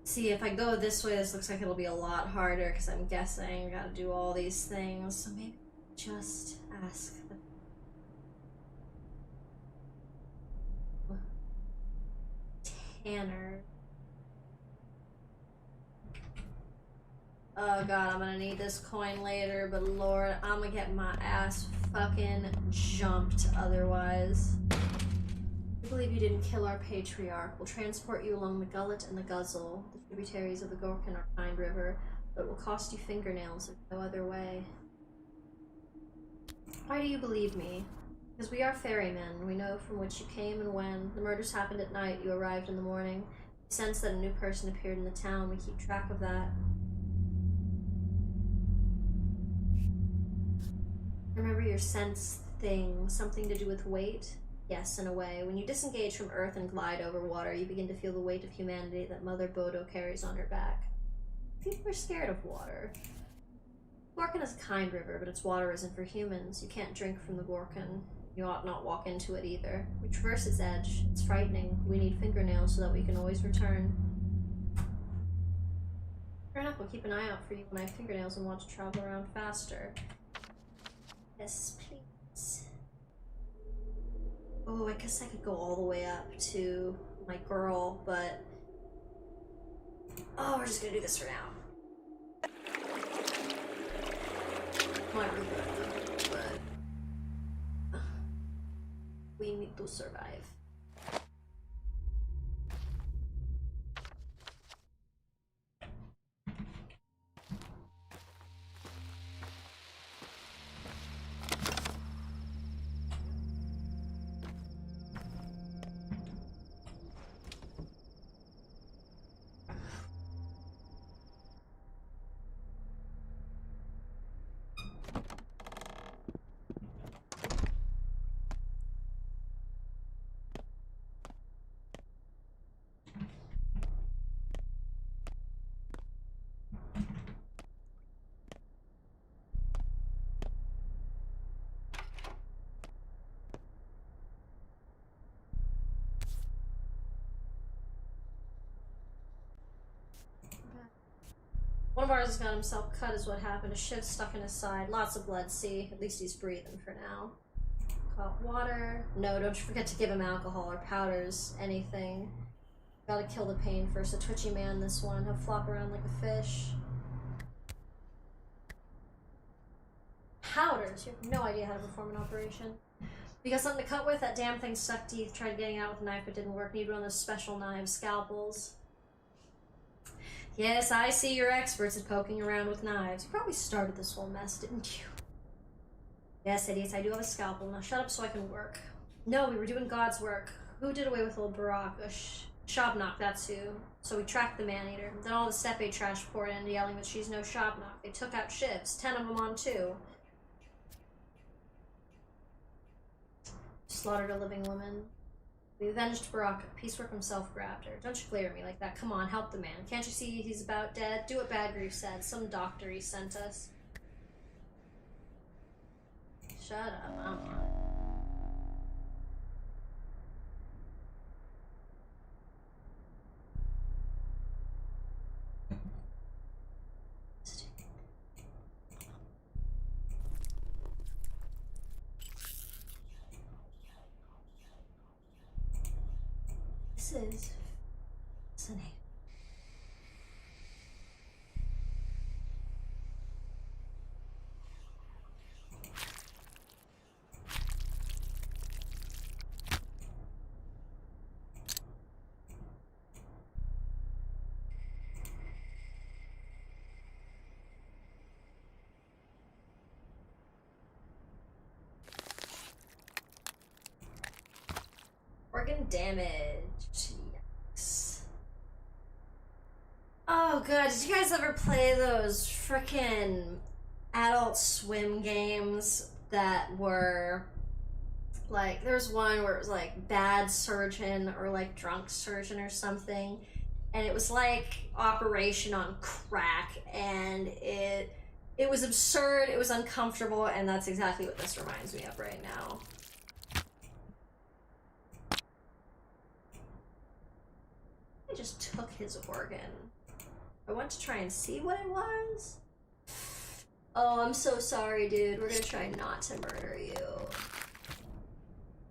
See, if I go this way, this looks like it'll be a lot harder because I'm guessing I gotta do all these things. So maybe just ask the Tanner. Oh god, I'm gonna need this coin later, but lord, I'm gonna get my ass fucking jumped otherwise. I believe you didn't kill our patriarch. We'll transport you along the Gullet and the Guzzle, the tributaries of the Gork and Kind River, but it will cost you fingernails if no other way. Why do you believe me? Because we are ferrymen. We know from which you came and when. The murders happened at night. You arrived in the morning. We sense that a new person appeared in the town. We keep track of that. Remember your sense thing. Something to do with weight? Yes, in a way. When you disengage from Earth and glide over water, you begin to feel the weight of humanity that Mother Bodo carries on her back. People are scared of water. Gorkin is a kind river, but its water isn't for humans. You can't drink from the Gorkin. You ought not walk into it either. We traverse its edge. It's frightening. We need fingernails so that we can always return. Fair enough, we'll keep an eye out for you when I have fingernails and want to travel around faster. Yes, please. Oh, I guess I could go all the way up to my girl, but... Oh, we're just gonna do this for now. Might regret it, but... we need to survive. One of ours has got himself cut is what happened. A shiv stuck in his side. Lots of blood, see? At least he's breathing for now. Caught water. No, don't you forget to give him alcohol or powders. Anything. Gotta kill the pain first. A twitchy man, this one. He'll flop around like a fish. Powders? You have no idea how to perform an operation. You got something to cut with? That damn thing stuck teeth. Tried getting out with a knife but didn't work. Need one of those special knives. Scalpels. Yes, I see you're experts at poking around with knives. You probably started this whole mess, didn't you? Yes, idiots, I do have a scalpel. Now shut up so I can work. No, we were doing God's work. Who did away with old Barak? Shabnok, that's who. So we tracked the man-eater. Then all the steppe trash poured in, yelling that she's no Shabnok. They took out shivs, 10 of them on 2. Slaughtered a living woman. We avenged Barak. Piecework himself grabbed her. Don't you glare at me like that. Come on, help the man. Can't you see he's about dead? Do what Badgrief said. Some doctor he sent us. Shut up. I'm fine. This is fascinating. Organ damage. Yikes. Oh god, did you guys ever play those frickin' Adult Swim games that were like, there's one where it was like Bad Surgeon or like Drunk Surgeon or something, and it was like Operation on Crack, and it was absurd, it was uncomfortable, and that's exactly what this reminds me of right now. I just took his organ. I went to try and see what it was. Oh, I'm so sorry, dude. We're gonna try not to murder you.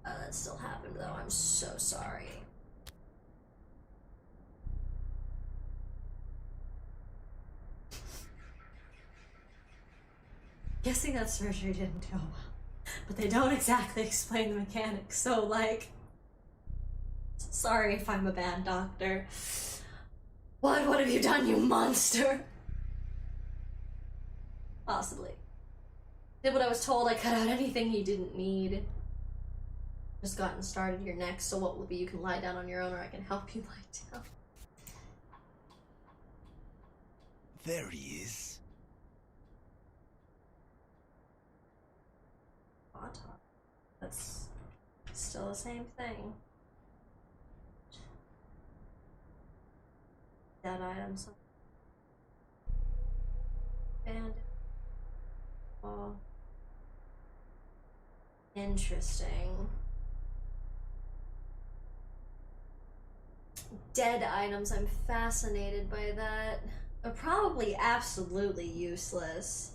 That still happened, though. I'm so sorry. Guessing that surgery didn't go well. But they don't exactly explain the mechanics, so, like... Sorry if I'm a bad doctor. What have you done, you monster? Possibly. Did what I was told, I cut out anything he didn't need. Just gotten started, you're next, so what will be you can lie down on your own or I can help you lie down. There he is. That's still the same thing. Dead items. And oh, interesting. Dead items, I'm fascinated by that. They're probably absolutely useless.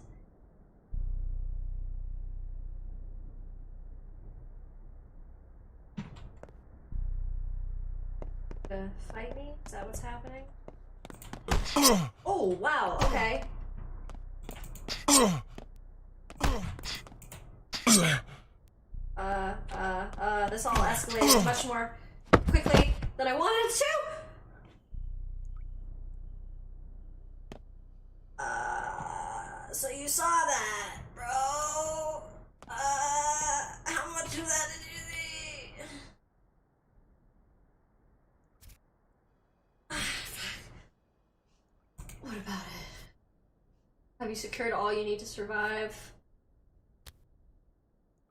Fight me? Is that what's happening? Oh, wow, okay. This all escalated much more quickly than I wanted it to. So you saw that, bro. How much of that did you see? What about it? Have you secured all you need to survive?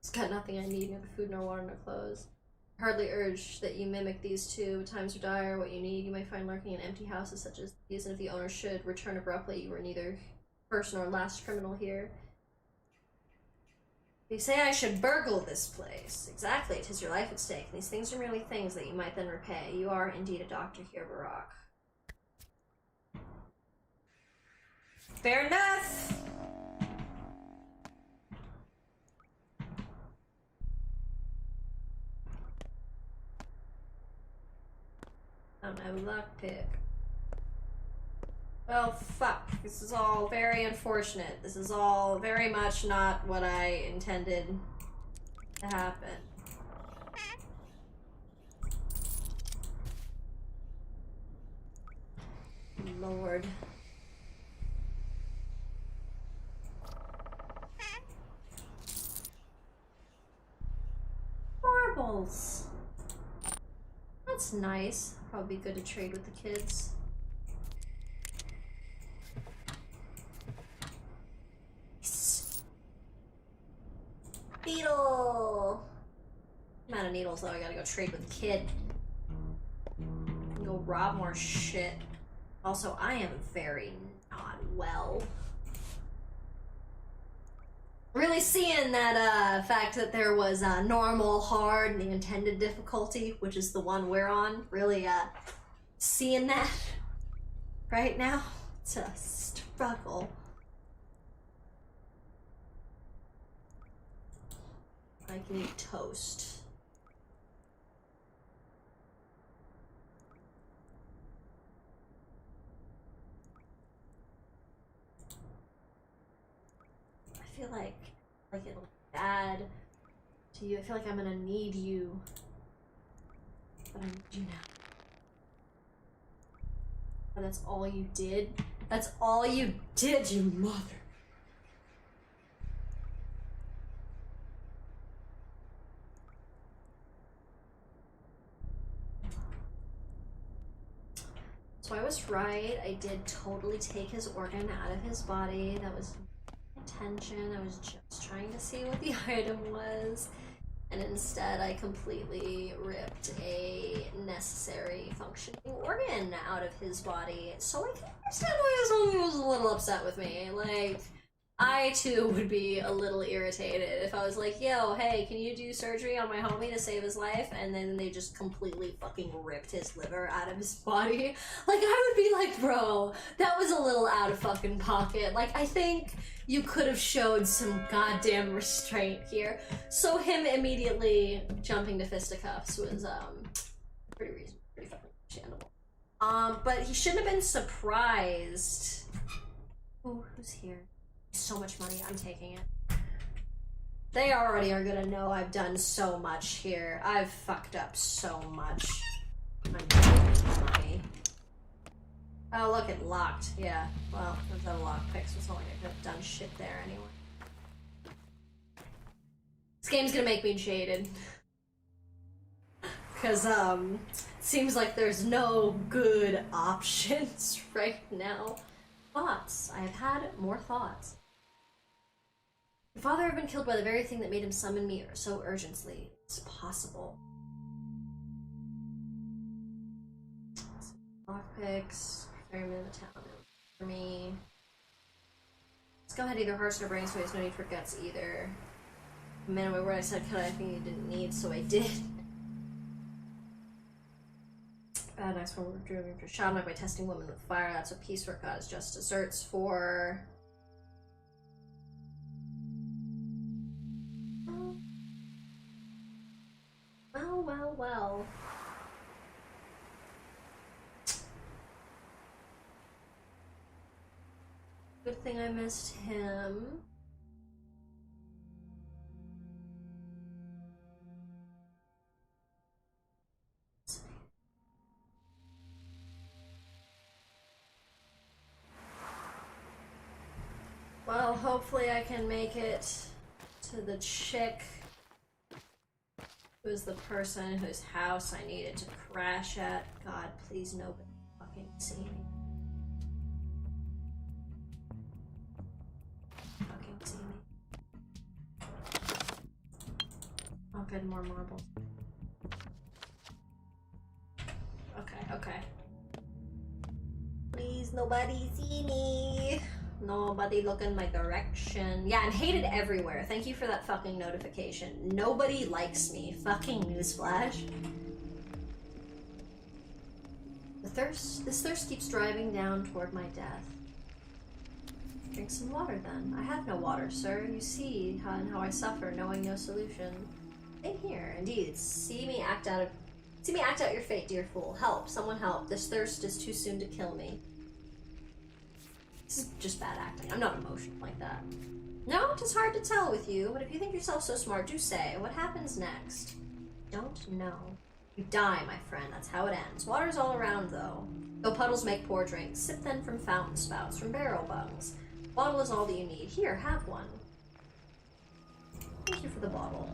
It's got nothing I need, neither food nor water nor clothes. Hardly urge that you mimic these two. Times are dire, what you need you may find lurking in empty houses such as these, and if the owner should return abruptly, you are neither first nor last criminal here. You say I should burgle this place. Exactly, 'tis your life at stake. These things are merely things that you might then repay. You are indeed a doctor here, Barak. Fair enough! Oh no, lockpick. Well, fuck. This is all very unfortunate. This is all very much not what I intended to happen. Lord. Marbles. That's nice. Probably good to trade with the kids. Beetle! Amount of needles though, I gotta go trade with the kid. Go rob more shit. Also, I am very not well. Really seeing that fact that there was normal, hard, and the intended difficulty, which is the one we're on. Really seeing that right now. It's a struggle. I can eat toast. feel like it'll be bad to you. I feel like I'm gonna need you. But I need you now. But that's all you did? That's all you did, you mother. So I was right. I did totally take his organ out of his body. That was my intention. I was just trying to see what the item was. And instead I completely ripped a necessary functioning organ out of his body. So I can understand why his homie was a little upset with me. Like, I too would be a little irritated if I was like, yo, hey, can you do surgery on my homie to save his life? And then they just completely fucking ripped his liver out of his body. Like, I would be like, bro, that was a little out of fucking pocket. Like, I think you could have showed some goddamn restraint here. So him immediately jumping to fisticuffs was, pretty reasonable, pretty fucking understandable. But he shouldn't have been surprised. Ooh, who's here? So much money, I'm taking it. They already are gonna know I've done so much here. I've fucked up so much. I'm taking money. Oh, look, it locked. Yeah, well, there's that lockpick, so it's not like I could have done shit there anyway. This game's gonna make me jaded. Because, it seems like there's no good options right now. Thoughts. I have had more thoughts. Your father had been killed by the very thing that made him summon me so urgently. It's possible. Lockpicks. Ferryman in the town. For me. Let's go ahead, either hearts or brains, so there's no need for guts either. Man, my word, I said cut, I think you didn't need, so I did. Next one, we're doing a shot by testing women with fire. That's what piecework is just desserts for. Well. Good thing I missed him. Well, hopefully I can make it to the chick who's the person whose house I needed to crash at. God, please nobody fucking see me. Fucking see me. Oh good, more marbles. Okay. Please nobody see me. Nobody look in my direction. Yeah, I'm hated everywhere. Thank you for that fucking notification. Nobody likes me. Fucking newsflash. This thirst keeps driving down toward my death. Drink some water then. I have no water, sir. You see how I suffer knowing no solution. Same here, indeed. See me act out your fate, dear fool. Help, someone help. This thirst is too soon to kill me. This is just bad acting. I'm not emotional like that. No, it is hard to tell with you, but if you think yourself so smart, do say, what happens next? Don't know. You die, my friend. That's how it ends. Water's all around, though. Though puddles make poor drinks, sip then from fountain spouts, from barrel bungs. Bottle is all that you need. Here, have one. Thank you for the bottle.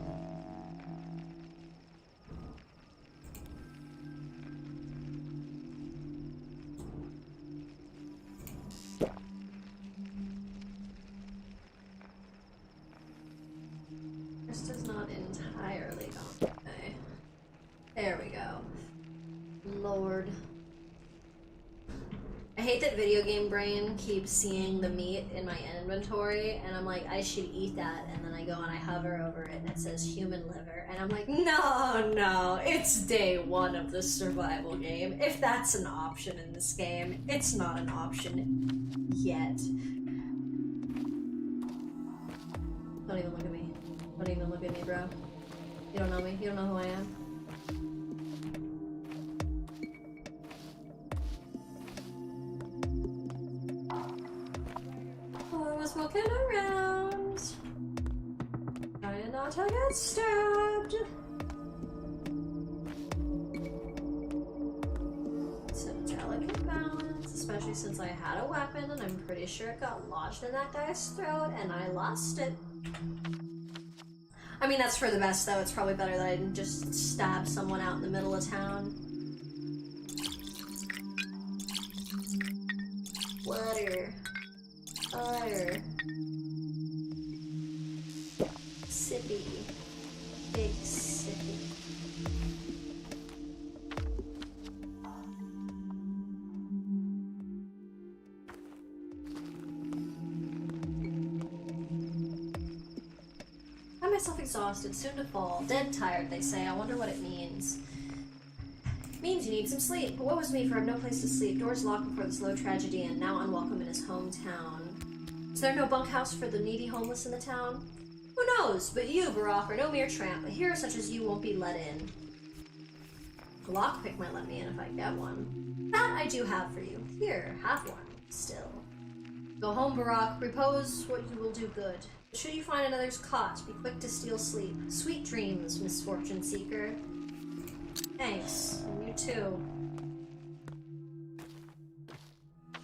This does not entirely go. Okay. There we go. Lord. I hate that video game brain keeps seeing the meat in my inventory, and I'm like, I should eat that, and then I go and I hover over it, and it says human liver, and I'm like, no, it's day one of the survival game. If that's an option in this game, it's not an option yet. Don't even look at me. Don't even look at me, bro. You don't know me. You don't know who I am. Oh, I was walking around. not get stabbed. It's a delicate balance, especially since I had a weapon and I'm pretty sure it got lodged in that guy's throat and I lost it. I mean, that's for the best though. It's probably better that I didn't just stab someone out in the middle of town. Water. Fire. Sippy. Big sippy. Find myself exhausted, soon to fall. Dead tired, they say. I wonder what it means. Means you need some sleep. But woe is me, for I have no place to sleep. Doors locked before this low tragedy, and now unwelcome in his hometown. Is there no bunkhouse for the needy homeless in the town? Who knows? But you, Barak, are no mere tramp. But here, such as you won't be let in. A lockpick might let me in if I get one. That I do have for you. Here, have one. Still. Go home, Barak. Repose what you will do good. Should you find another's cot, be quick to steal sleep. Sweet dreams, misfortune seeker. Thanks. And you too.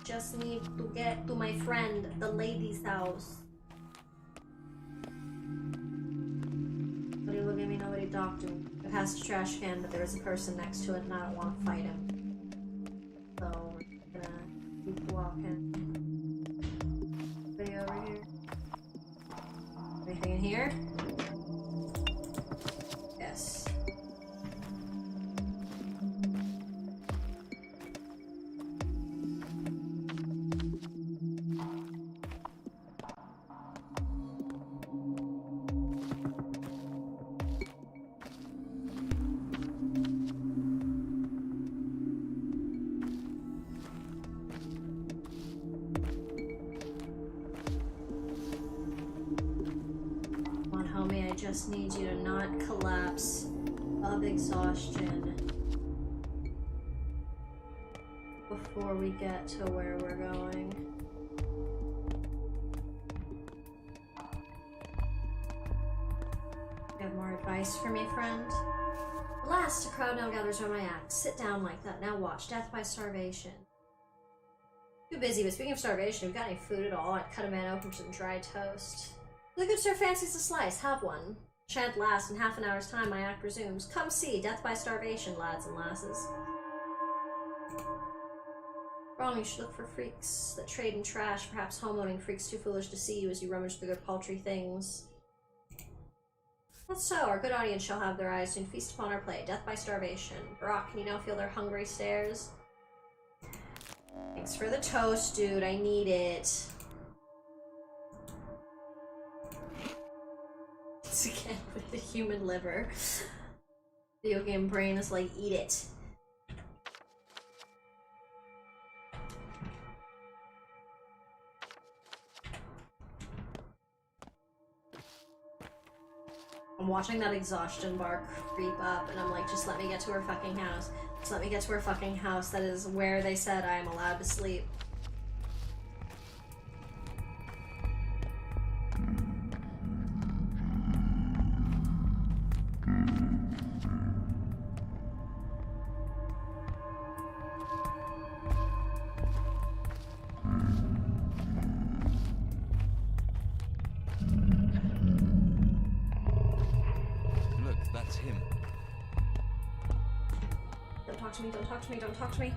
Just need to get to my friend, the lady's house. Nobody look at me, nobody talk to me. I passed a trash can, but there was a person next to it and I don't want to fight him. So, we're gonna keep walking. Anybody over here? Anything in here? Yes. Just need you to not collapse of exhaustion before we get to where we're going. You have more advice for me, friend? Alas, a crowd now gathers around my axe. Sit down like that. Now watch. Death by starvation. Too busy, but speaking of starvation, have you got any food at all? I'd cut a man open for some dry toast. The good sir fancies a slice. Have one. Shan't last. In half an hour's time, my act resumes. Come see. Death by starvation, lads and lasses. Wrong, you should look for freaks that trade in trash. Perhaps home-owning freaks too foolish to see you as you rummage through their paltry things. That's so. Our good audience shall have their eyes soon feast upon our play. Death by starvation. Brock, can you now feel their hungry stares? Thanks for the toast, dude. I need it. Again with the human liver. Video game brain is like, eat it. I'm watching that exhaustion bar creep up and I'm like, just let me get to her fucking house. Just let me get to her fucking house. That is where they said I am allowed to sleep. Don't talk to me, don't talk to me.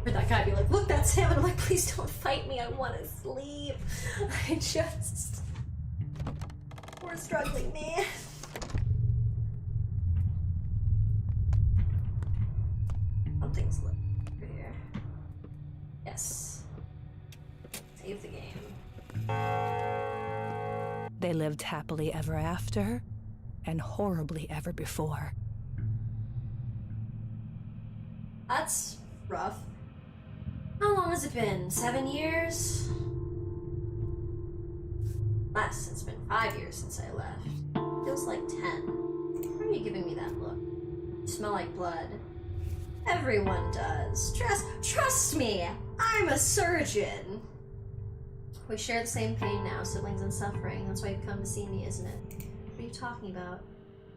Or that guy be like, look, that's him, and I'm like, please don't fight me, I want to sleep. Poor struggling man. Something's lit over here. Yes. Save the game. They lived happily ever after, and horribly ever before. That's rough. How long has it been? 7 years? Less. It's been 5 years since I left. Feels like 10. Why are you giving me that look? You smell like blood. Everyone does. Trust me, I'm a surgeon. We share the same pain now, siblings and suffering. That's why you've come to see me, isn't it? What are you talking about?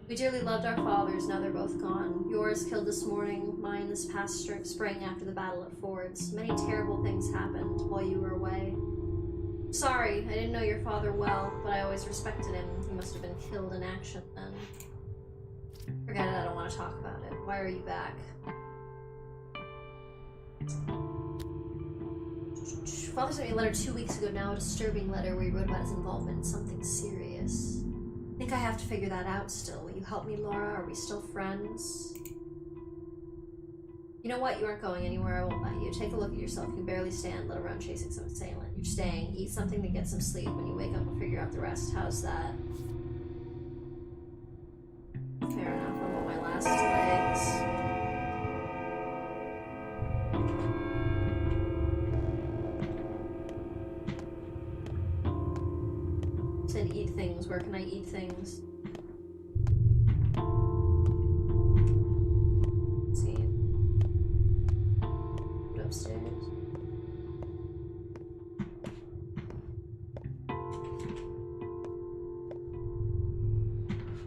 We dearly loved our fathers, now they're both gone. Yours killed this morning, mine this past spring after the battle at Ford's. Many terrible things happened while you were away. Sorry, I didn't know your father well, but I always respected him. He must have been killed in action then. Forget it, I don't want to talk about it. Why are you back? Father sent me a letter 2 weeks ago now, a disturbing letter where he wrote about his involvement in something serious. I think I have to figure that out still. Will you help me, Laura? Are we still friends? You know what? You aren't going anywhere. I won't let you. Take a look at yourself. You can barely stand, let alone chasing some assailant. You're staying. Eat something to get some sleep. When you wake up, we'll figure out the rest. How's that? Fair enough. I'm on my last legs. Said eat things. Where can I eat things? Let's see. Put upstairs.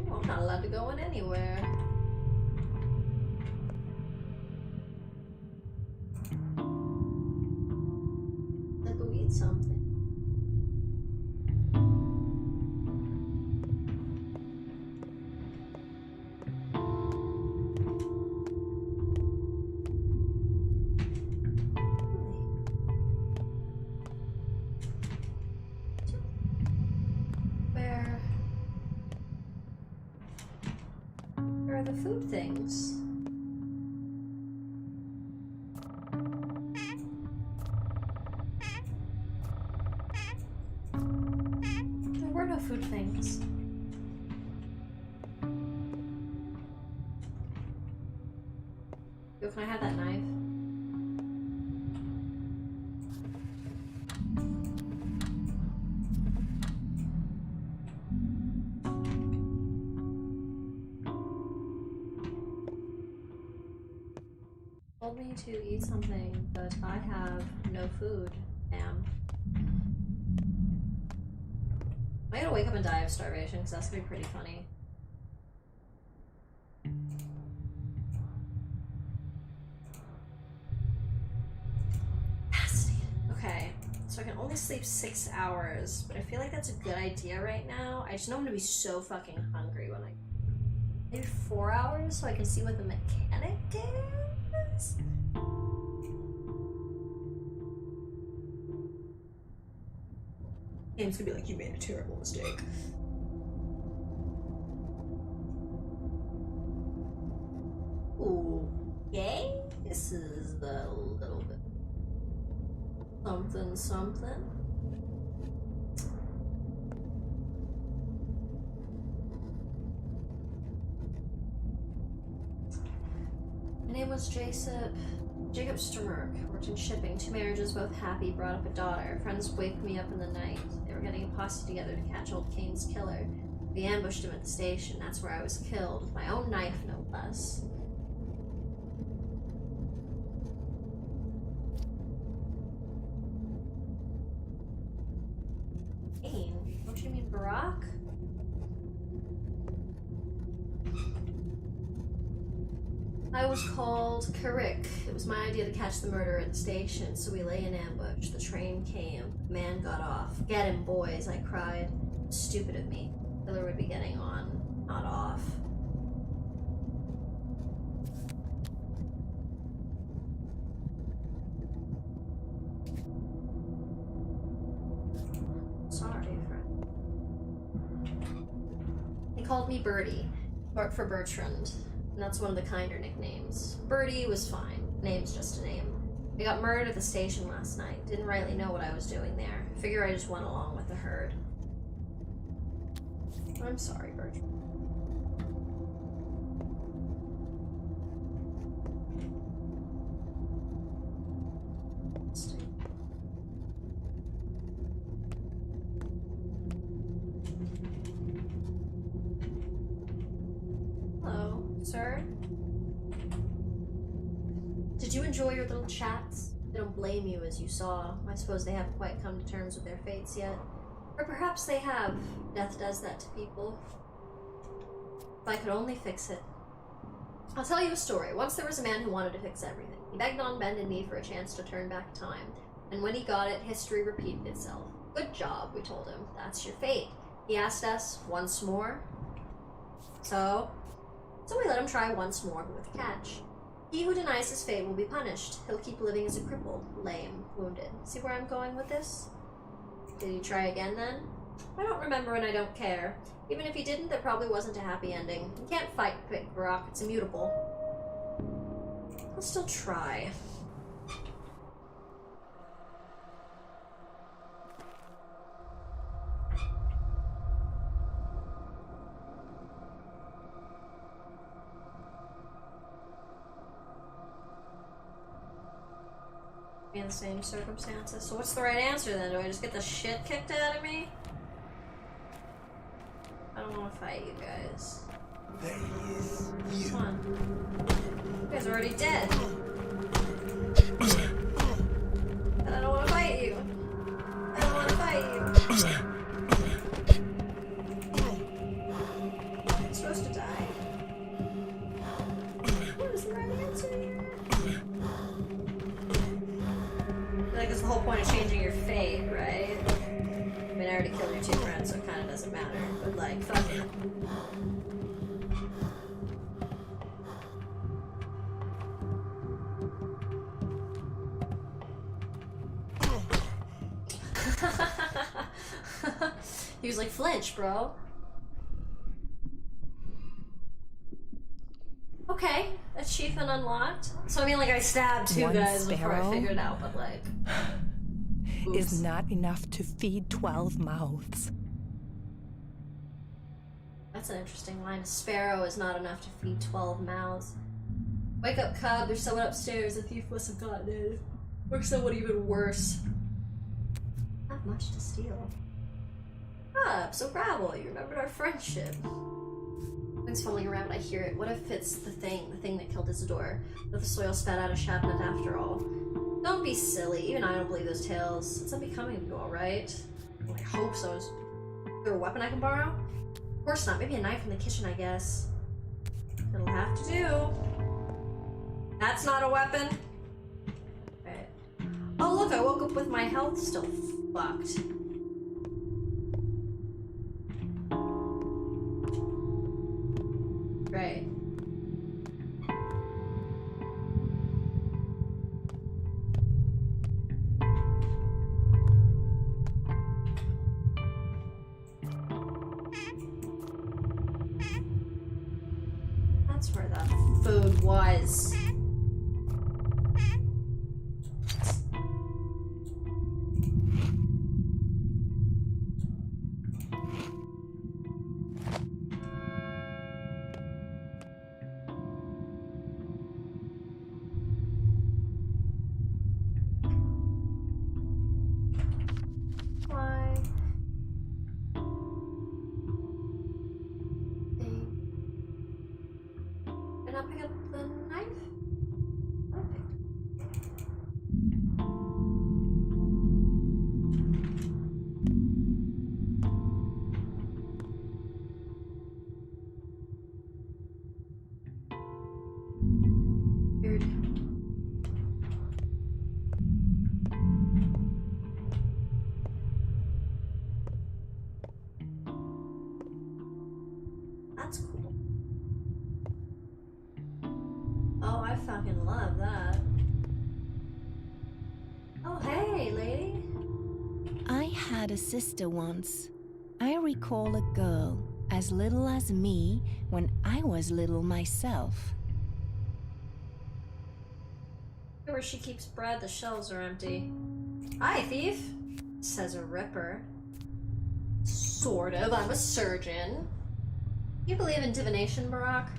Oh, I'm not allowed to go in anywhere. Let's go eat something. Where are the food things? There were no food things. Yo, can I have that knife? Told me to eat something, but I have no food, ma'am. I'm gonna wake up and die of starvation, because that's gonna be pretty funny. Fascinating. Okay, so I can only sleep 6 hours, but I feel like that's a good idea right now. I just know I'm gonna be so fucking hungry when I... Maybe 4 hours, so I can see what the mechanic is? Game's gonna be like, you made a terrible mistake. Ooh, okay. This is a little bit something something. My name was Jacob Sturmerk. Worked in shipping. 2 marriages, both happy. Brought up a daughter. Friends waked me up in the night. They were getting a posse together to catch old Kane's killer. We ambushed him at the station. That's where I was killed. With my own knife, no less. Kane? Don't you mean Barack? I was called Carrick. It was my idea to catch the murderer at the station, so we lay in ambush. The train came. The man got off. Get him, boys, I cried. Stupid of me. The killer would be getting on, not off. Sorry, friend. They called me Birdie, short for Bertrand. And that's one of the kinder nicknames. Birdie was fine. Name's just a name. I got murdered at the station last night. Didn't rightly know what I was doing there. Figure I just went along with the herd. I'm sorry, Bertrand. Hello, sir. Did you enjoy your little chats They don't blame you, as you saw. I suppose they haven't quite come to terms with their fates yet. Or perhaps they have. Death does that to people. If I could only fix it. I'll tell you a story. Once there was a man who wanted to fix everything. He begged on bended knee for a chance to turn back time. And when he got it, history repeated itself. Good job, we told him. That's your fate. He asked us once more. So we let him try once more, but with a catch. He who denies his fate will be punished. He'll keep living as a cripple, lame, wounded. See where I'm going with this? Did he try again then? I don't remember and I don't care. Even if he didn't, there probably wasn't a happy ending. You can't fight Quick Rock, it's immutable. I'll still try. In the same circumstances. So what's the right answer then? Do I just get the shit kicked out of me? I don't want to fight you guys. There he is. Come on. You guys are already dead. And I don't want to fight you. I don't want to fight you. I'm supposed to die. What is the right answer here? I feel like that's the whole point of changing your fate, right? I mean, I already killed your 2 friends, so it kind of doesn't matter. But, like, fuck it. He was like, flinch, bro. Okay, achievement unlocked. So I mean, like, I stabbed 2 guys before I figured it out, but like... is not enough to feed 12 mouths. That's an interesting line. A sparrow is not enough to feed 12 mouths. Wake up, cub. There's someone upstairs. The thief must have gotten in. Or someone even worse. Not much to steal. Ah, so gravel. You remembered our friendship. Things fumbling around, I hear it. What if it's the thing that killed Isidore? What if the soil spat out a Shabnut after all? Don't be silly. Even I don't believe those tales. It's unbecoming of you, alright? Well, I hope so. Is there a weapon I can borrow? Of course not. Maybe a knife in the kitchen, I guess. It'll have to do. That's not a weapon. Right. Oh, look, I woke up with my health still fucked. Right. That's where the food was. That's cool. Oh, I fucking love that. Oh, hey, lady. I had a sister once. I recall a girl as little as me when I was little myself. Where she keeps bread, the shelves are empty. Hi, thief, says a ripper. Sort of, I'm a surgeon. You believe in divination, Barack?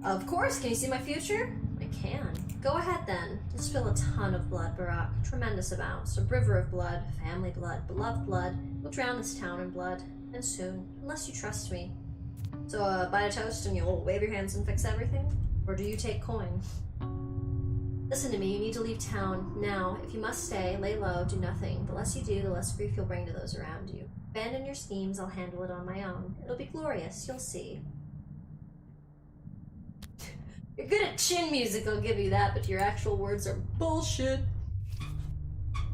Of course, can you see my future? I can. Go ahead then. Just spill a ton of blood, Barack. Tremendous amounts. A river of blood, family blood, beloved blood. We'll drown this town in blood. And soon. Unless you trust me. So, bite a toast and you'll wave your hands and fix everything? Or do you take coin? Listen to me, you need to leave town now. If you must stay, lay low, do nothing. The less you do, the less grief you'll bring to those around you. Abandon your schemes, I'll handle it on my own. It'll be glorious, you'll see. You're good at chin music, I'll give you that, but your actual words are bullshit.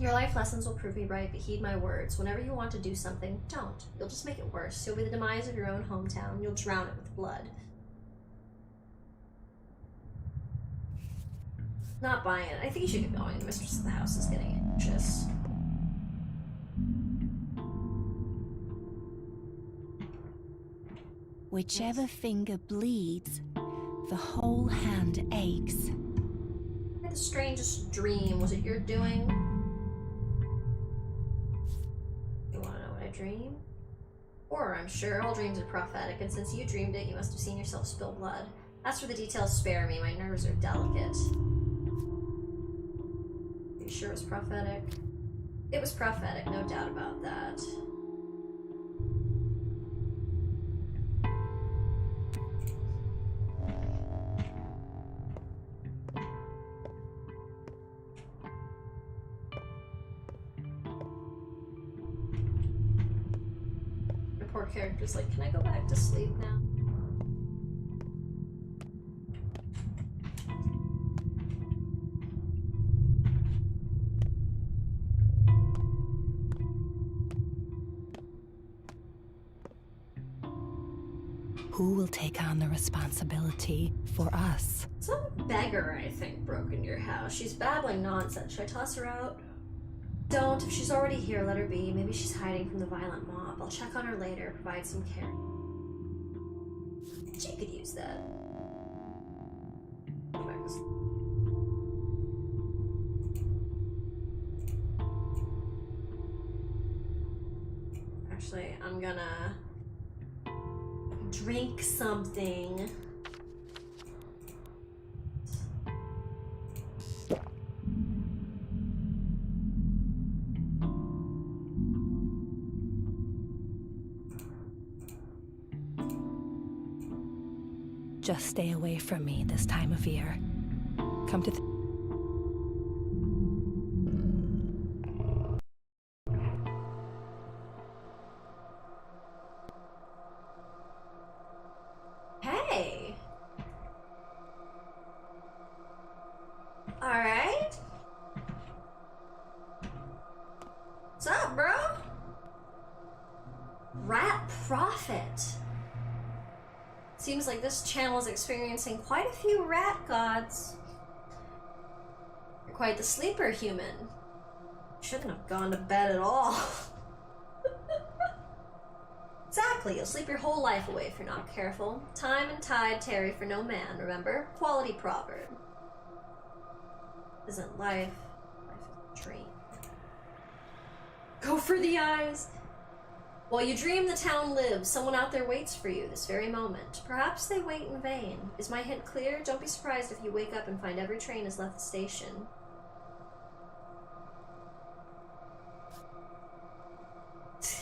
Your life lessons will prove me right, but heed my words. Whenever you want to do something, don't. You'll just make it worse. You'll be the demise of your own hometown. You'll drown it with blood. Not buying it. I think you should get going. The mistress of the house is getting anxious. Whichever finger bleeds, the whole hand aches. I had the strangest dream. Was it your doing? You want to know what I dreamed? Or I'm sure all dreams are prophetic, and since you dreamed it, you must have seen yourself spill blood. As for the details, spare me. My nerves are delicate. Are you sure it was prophetic? It was prophetic, no doubt about that. The poor character's like, can I go back to sleep now? Who will take on the responsibility for us? Some beggar, I think, broke into your house. She's babbling nonsense. Should I toss her out? Don't. If she's already here, let her be. Maybe she's hiding from the violent mob. I'll check on her later, provide some care. She could use that. Go back to sleep. Actually, I'm gonna drink something. Just stay away from me this time of year. Come to Hey! Alright. What's up, bro? Rat Prophet. Seems like this channel is experiencing quite a few rat gods. You're quite the sleeper, human. Shouldn't have gone to bed at all. Exactly, you'll sleep your whole life away if you're not careful. Time and tide tarry for no man, remember? Quality proverb. Isn't life? Life is a dream. Go for the eyes! While you dream, the town lives. Someone out there waits for you this very moment. Perhaps they wait in vain. Is my hint clear? Don't be surprised if you wake up and find every train has left the station.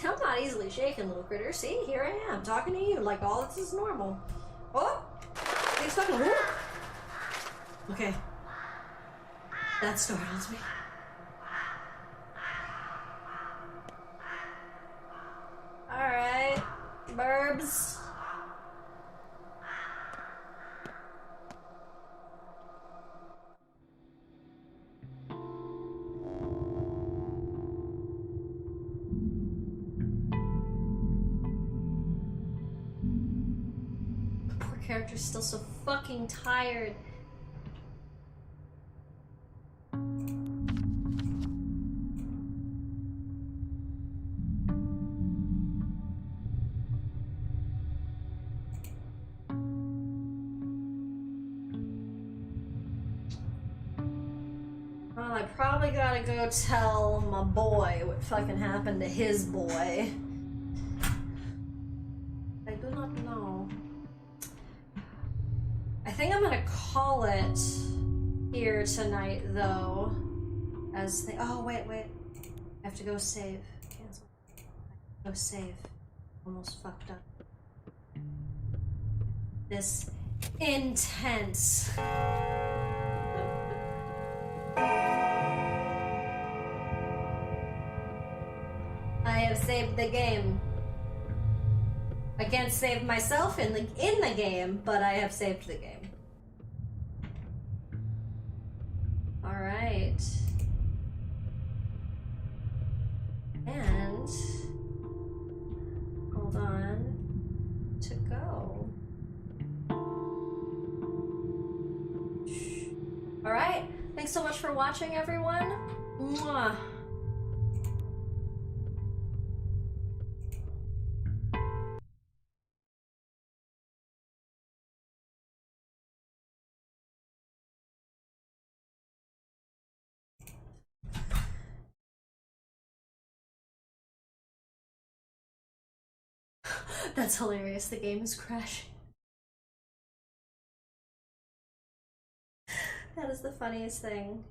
I'm not easily shaken, little critter. See, here I am, talking to you like all this is normal. Oh! He's fucking whoop! Okay. That startles me. Alright, burbs. Poor character's still so fucking tired. Well, I probably gotta go tell my boy what fucking happened to his boy. I do not know. I think I'm gonna call it here tonight, though. As they— oh, wait. I have to go save. Cancel. Go save. Almost fucked up. This intense saved the game. I can't save myself in the game, but I have saved the game. All right. And hold on to go. All right. Thanks so much for watching, everyone. Mwah. That's hilarious. The game is crashing. That is the funniest thing.